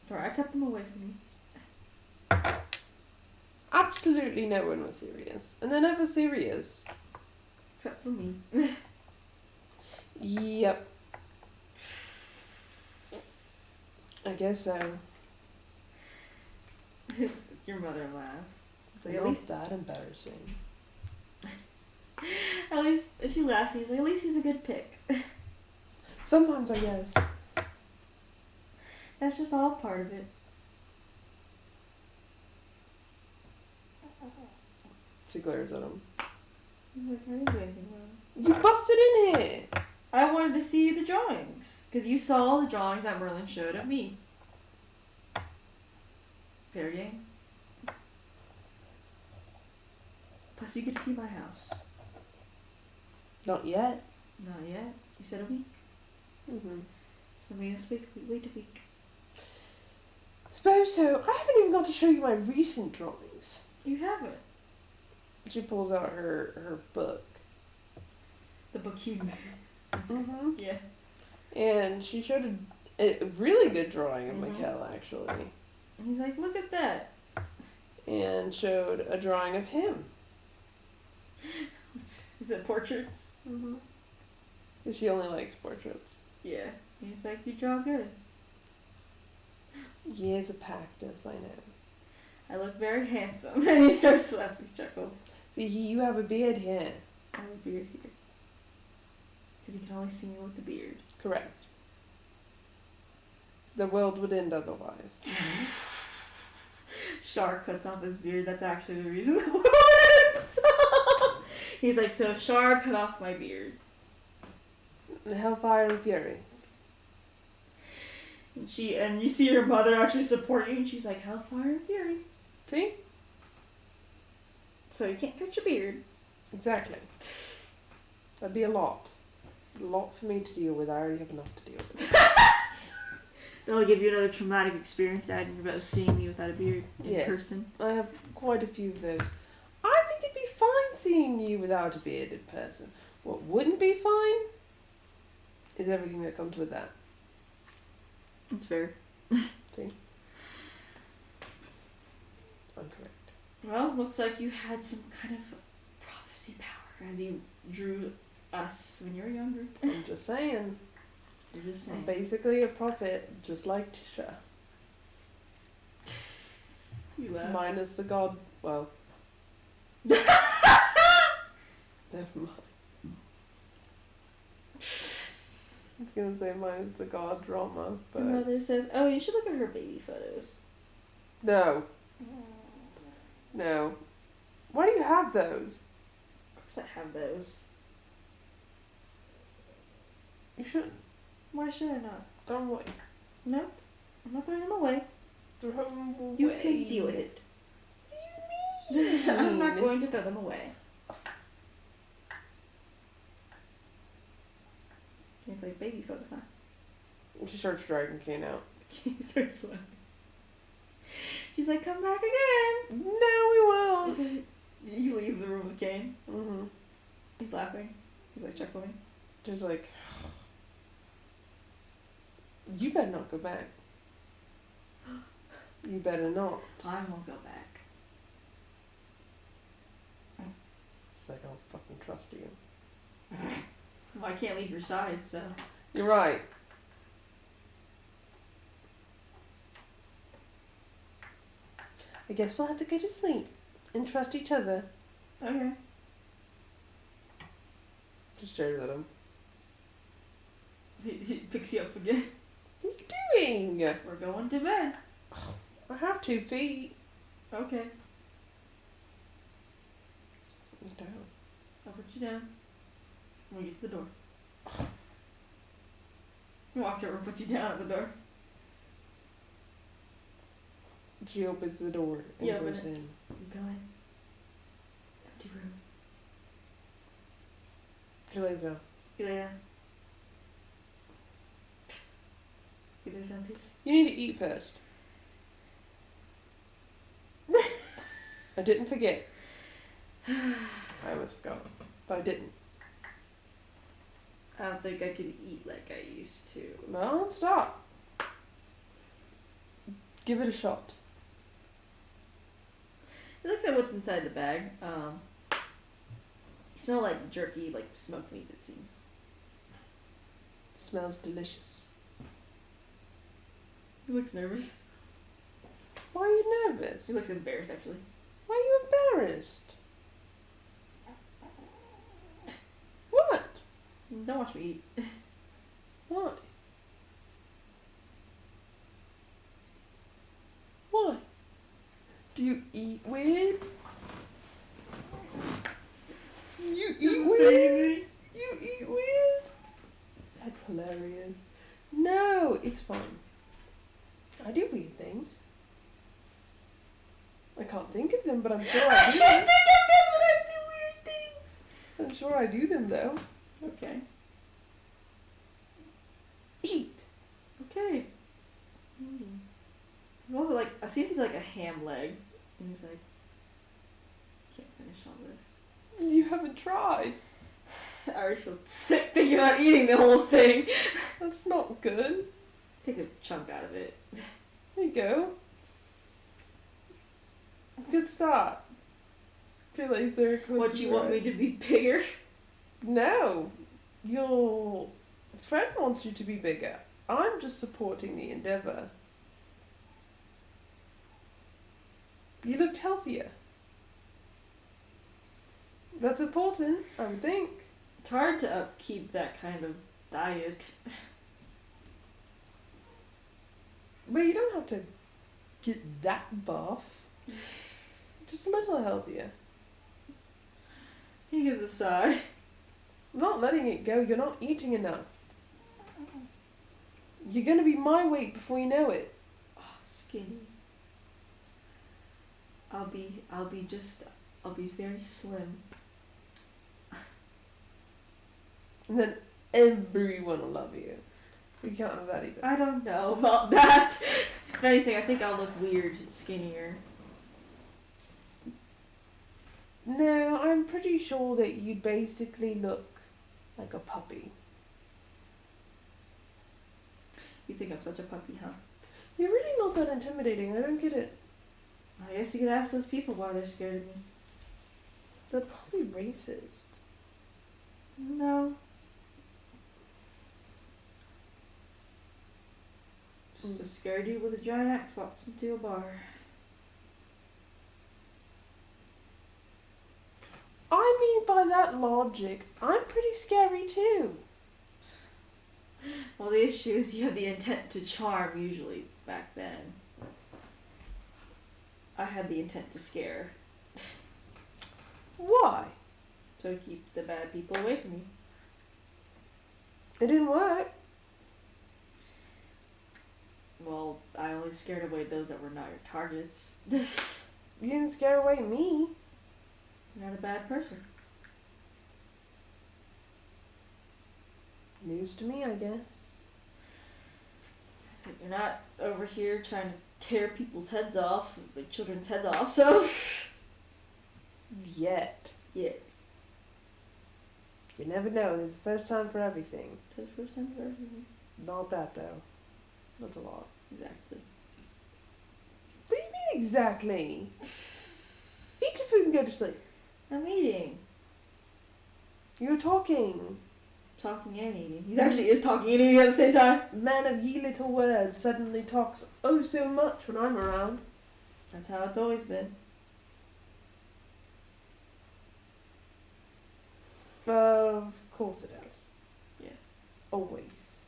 Speaker 4: Sorry, I kept them away from me.
Speaker 1: Absolutely no one was serious. And they're never serious.
Speaker 4: Except for me.
Speaker 1: Yep. I guess so.
Speaker 4: Your mother laughs. It's like,
Speaker 1: Not that embarrassing.
Speaker 4: at least she laughs. He's like, at least he's a good pick.
Speaker 1: Sometimes I guess.
Speaker 4: That's just all part of it.
Speaker 1: She glares at him.
Speaker 4: He's like, I didn't do anything wrong.
Speaker 1: You busted in here!
Speaker 4: I wanted to see the drawings. Because you saw all the drawings that Merlin showed of me. Fair game. Plus you get to see my house.
Speaker 1: Not yet.
Speaker 4: Not yet. You said a week.
Speaker 1: Mm-hmm.
Speaker 4: So wait a week.
Speaker 1: Suppose so. I haven't even got to show you my recent drawings.
Speaker 4: You haven't.
Speaker 1: She pulls out her book.
Speaker 4: The book you made.
Speaker 1: Mm-hmm.
Speaker 4: Yeah.
Speaker 1: And she showed a really good drawing of
Speaker 4: Mhm.
Speaker 1: Mikkel, actually.
Speaker 4: He's like, look at that.
Speaker 1: And showed a drawing of him.
Speaker 4: Is it portraits?
Speaker 1: Mm-hmm. She only likes portraits.
Speaker 4: Yeah. He's like, you draw good.
Speaker 1: Years of practice, I know.
Speaker 4: I look very handsome. And he starts laughing, he chuckles.
Speaker 1: See, you have a beard here.
Speaker 4: I have a beard here. Because you can only see me with the beard.
Speaker 1: Correct. The world would end otherwise.
Speaker 4: Shar cuts off his beard. That's actually the reason the world ends. He's like, so Shar cut off my beard.
Speaker 1: Hellfire and Fury.
Speaker 4: And you see your mother actually support you, and she's like, Hellfire and Fury.
Speaker 1: See?
Speaker 4: So you can't cut your beard.
Speaker 1: Exactly. That'd be a lot. A lot for me to deal with. I already have enough to deal with.
Speaker 4: That'll give you another traumatic experience, Dad, and you're about seeing me without a beard in
Speaker 1: Yes.
Speaker 4: person.
Speaker 1: I have quite a few of those. I think it'd be fine seeing you without a bearded person. What wouldn't be fine is everything that comes with that.
Speaker 4: That's fair.
Speaker 1: See? I'm correct.
Speaker 4: Well, looks like you had some kind of prophecy power as you drew us when you were younger.
Speaker 1: I'm just saying.
Speaker 4: You're just
Speaker 1: I'm
Speaker 4: saying.
Speaker 1: basically a prophet, just like Tisha.
Speaker 4: You laugh.
Speaker 1: Minus the god. Well. Never mind. I was gonna say minus the god drama, but.
Speaker 4: Your mother says, "Oh, you should look at her baby photos."
Speaker 1: No. No. Why do you have those?
Speaker 4: Of course, I have those.
Speaker 1: You shouldn't.
Speaker 4: Why should I not?
Speaker 1: Throw them away.
Speaker 4: Nope. I'm not throwing them away.
Speaker 1: Throw them away.
Speaker 4: You can deal with it.
Speaker 1: What do you mean?
Speaker 4: I'm not going to throw them away. It's like baby photos, huh?
Speaker 1: She starts dragging Kane out.
Speaker 4: Starts laughing. She's like, "Come back again."
Speaker 1: No, we won't.
Speaker 4: You leave the room with Kane.
Speaker 1: Mm-hmm.
Speaker 4: He's laughing. He's like chuckling.
Speaker 1: Just like, you better not go back. You better not.
Speaker 4: I won't go back.
Speaker 1: She's like, I don't fucking trust you.
Speaker 4: Well, I can't leave your side, so.
Speaker 1: You're right. I guess we'll have to go to sleep and trust each other.
Speaker 4: Okay.
Speaker 1: Just stares at him.
Speaker 4: He picks you up again.
Speaker 1: What are you doing?
Speaker 4: We're going to bed.
Speaker 1: I have 2 feet.
Speaker 4: Okay.
Speaker 1: He's down.
Speaker 4: I'll put you down. When we get to the door. He walks over and puts you down at the door.
Speaker 1: She opens the door and
Speaker 4: You open
Speaker 1: goes
Speaker 4: it.
Speaker 1: in.
Speaker 4: You go in. Empty room.
Speaker 1: She lays down.
Speaker 4: You lay down. It is empty.
Speaker 1: You need to eat first. I didn't forget. I almost forgot. But I didn't.
Speaker 4: I don't think I can eat like I used to.
Speaker 1: No, stop. Give it a shot.
Speaker 4: It looks like what's inside the bag. You smell like jerky, like smoked meat, it seems.
Speaker 1: Smells delicious.
Speaker 4: He looks nervous.
Speaker 1: Why are you nervous?
Speaker 4: He looks embarrassed, actually.
Speaker 1: Why are you embarrassed? What?
Speaker 4: Don't watch me eat.
Speaker 1: Why? Why? Do you eat weird? You eat weird? You eat weird? That's hilarious. No, it's fine. I do weird things. I can't think of them, but I'm sure I do them.
Speaker 4: But I do weird things.
Speaker 1: I'm sure I do them though.
Speaker 4: Okay.
Speaker 1: Eat.
Speaker 4: Okay. Eating. Also, like, it seems to be like a ham leg. And he's like, can't finish all this.
Speaker 1: You haven't tried.
Speaker 4: I already feel sick thinking about eating the whole thing.
Speaker 1: That's not good.
Speaker 4: Take a chunk out of it.
Speaker 1: There you go. Good start. Feel like they're
Speaker 4: What, you want me to be bigger?
Speaker 1: No. Your friend wants you to be bigger. I'm just supporting the endeavour. You looked healthier. That's important, I would think.
Speaker 4: It's hard to upkeep that kind of diet.
Speaker 1: But you don't have to get that buff. Just a little healthier.
Speaker 4: He gives a sigh.
Speaker 1: I'm not letting it go. You're not eating enough. You're gonna be my weight before you know it.
Speaker 4: Oh, skinny. I'll be very slim.
Speaker 1: And then everyone will love you. You can't have that either.
Speaker 4: I don't know about that. If anything, I think I'll look weird, skinnier.
Speaker 1: No, I'm pretty sure that you'd basically look like a puppy.
Speaker 4: You think I'm such a puppy, huh?
Speaker 1: You're really not that intimidating. I don't get it.
Speaker 4: I guess you could ask those people why they're scared of me.
Speaker 1: They're probably racist.
Speaker 4: No. Just a scared dude with a giant axe walks into a bar.
Speaker 1: I mean, by that logic, I'm pretty scary too.
Speaker 4: Well, the issue is you have the intent to charm usually back then. I had the intent to scare.
Speaker 1: Why?
Speaker 4: So keep the bad people away from you.
Speaker 1: It didn't work.
Speaker 4: Well, I only scared away those that were not your targets.
Speaker 1: You didn't scare away me.
Speaker 4: You're not a bad person.
Speaker 1: News to me, I guess.
Speaker 4: So you're not over here trying to tear people's heads off, like children's heads off, so...
Speaker 1: Yet.
Speaker 4: Yet.
Speaker 1: You never know. There's a first time for everything.
Speaker 4: That's the first time for everything.
Speaker 1: Not that, though. That's a lot.
Speaker 4: Exactly.
Speaker 1: What do you mean exactly? Eat your food and go to sleep.
Speaker 4: I'm eating.
Speaker 1: You're talking.
Speaker 4: Talking and eating. He actually is talking and eating at the same time.
Speaker 1: Man of ye little words suddenly talks oh so much when I'm around.
Speaker 4: That's how it's always been.
Speaker 1: Of course it has.
Speaker 4: Yes.
Speaker 1: Always.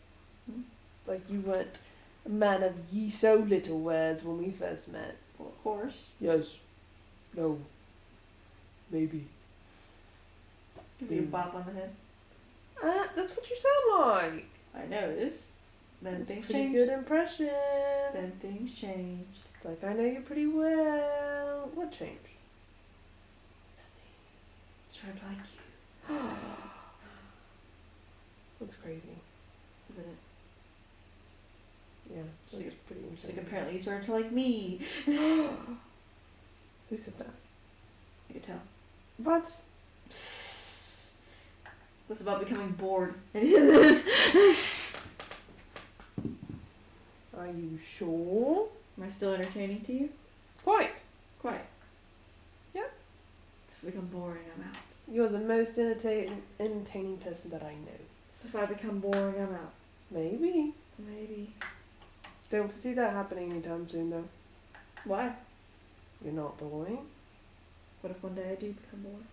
Speaker 4: Hmm?
Speaker 1: Like you weren't a man of ye so little words when we first met.
Speaker 4: Well, of course.
Speaker 1: Yes. No. Maybe.
Speaker 4: Gives you a bop on the head.
Speaker 1: That's what you sound like.
Speaker 4: I know it is. Then
Speaker 1: That's
Speaker 4: things
Speaker 1: a pretty
Speaker 4: changed.
Speaker 1: good impression.
Speaker 4: Then things changed.
Speaker 1: It's like, I know you pretty well. What changed?
Speaker 4: Tried to like you.
Speaker 1: That's crazy.
Speaker 4: Isn't it?
Speaker 1: Yeah, that's
Speaker 4: It's
Speaker 1: pretty
Speaker 4: It's like
Speaker 1: insane.
Speaker 4: apparently you started to like me.
Speaker 1: Who said that?
Speaker 4: I could tell.
Speaker 1: What?
Speaker 4: That's about becoming bored. And this.
Speaker 1: Are you sure?
Speaker 4: Am I still entertaining to you?
Speaker 1: Quite.
Speaker 4: Quite.
Speaker 1: Yeah.
Speaker 4: It's become boring, I'm out.
Speaker 1: You're the most entertaining person that I know.
Speaker 4: So if I become boring, I'm out.
Speaker 1: Maybe.
Speaker 4: Maybe.
Speaker 1: Don't foresee that happening anytime soon, though.
Speaker 4: Why?
Speaker 1: You're not boring.
Speaker 4: What if one day I do become boring?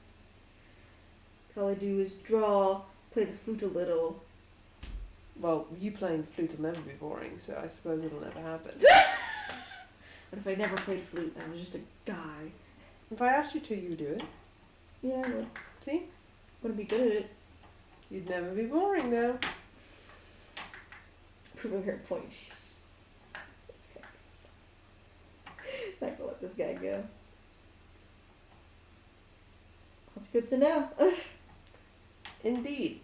Speaker 4: Because all I do is draw, play the flute a little.
Speaker 1: Well, you playing the flute will never be boring, so I suppose it'll never happen.
Speaker 4: What if I never played flute and I was just a guy?
Speaker 1: If I asked you to, you would do it.
Speaker 4: Yeah, I would.
Speaker 1: See?
Speaker 4: Wouldn't be good at it.
Speaker 1: You'd never be boring, though.
Speaker 4: Proving her point. Not gonna let this guy go. That's good to know.
Speaker 1: Indeed.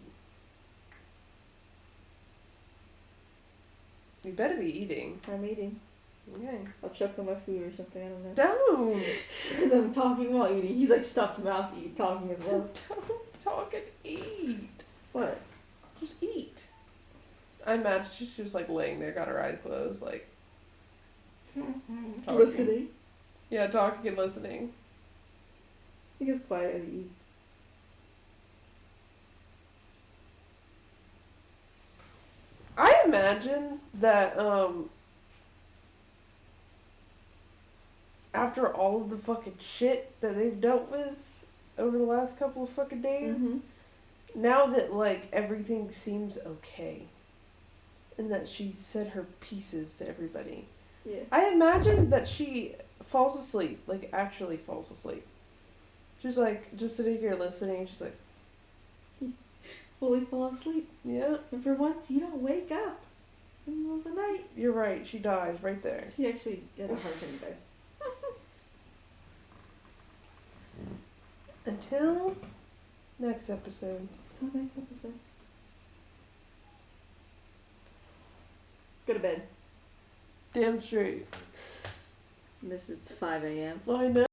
Speaker 1: You better be eating.
Speaker 4: I'm eating.
Speaker 1: Okay.
Speaker 4: I'll choke on my food or something, I don't know.
Speaker 1: Don't!
Speaker 4: Because I'm talking while eating. He's like stuffed mouth talking as well.
Speaker 1: Don't talk and eat.
Speaker 4: What?
Speaker 1: Just eat. I imagine she's just like laying there, got her eyes closed, like talking.
Speaker 4: Listening.
Speaker 1: Yeah, talking and listening.
Speaker 4: He gets quiet as he eats.
Speaker 1: I imagine that after all of the fucking shit that they've dealt with over the last couple of fucking days, now that like everything seems okay and that she's said her pieces to everybody,
Speaker 4: Yeah.
Speaker 1: I imagine that she falls asleep, like actually falls asleep. She's like just sitting here listening. She's like,
Speaker 4: Fully fall asleep.
Speaker 1: yeah,
Speaker 4: And for once, you don't wake up in the middle of the night.
Speaker 1: you're right. She dies right there.
Speaker 4: She actually has a hard time, you guys.
Speaker 1: Until next episode.
Speaker 4: Until next episode.
Speaker 2: Go to bed.
Speaker 1: Damn straight.
Speaker 4: Miss, it's 5 a.m.
Speaker 1: I know.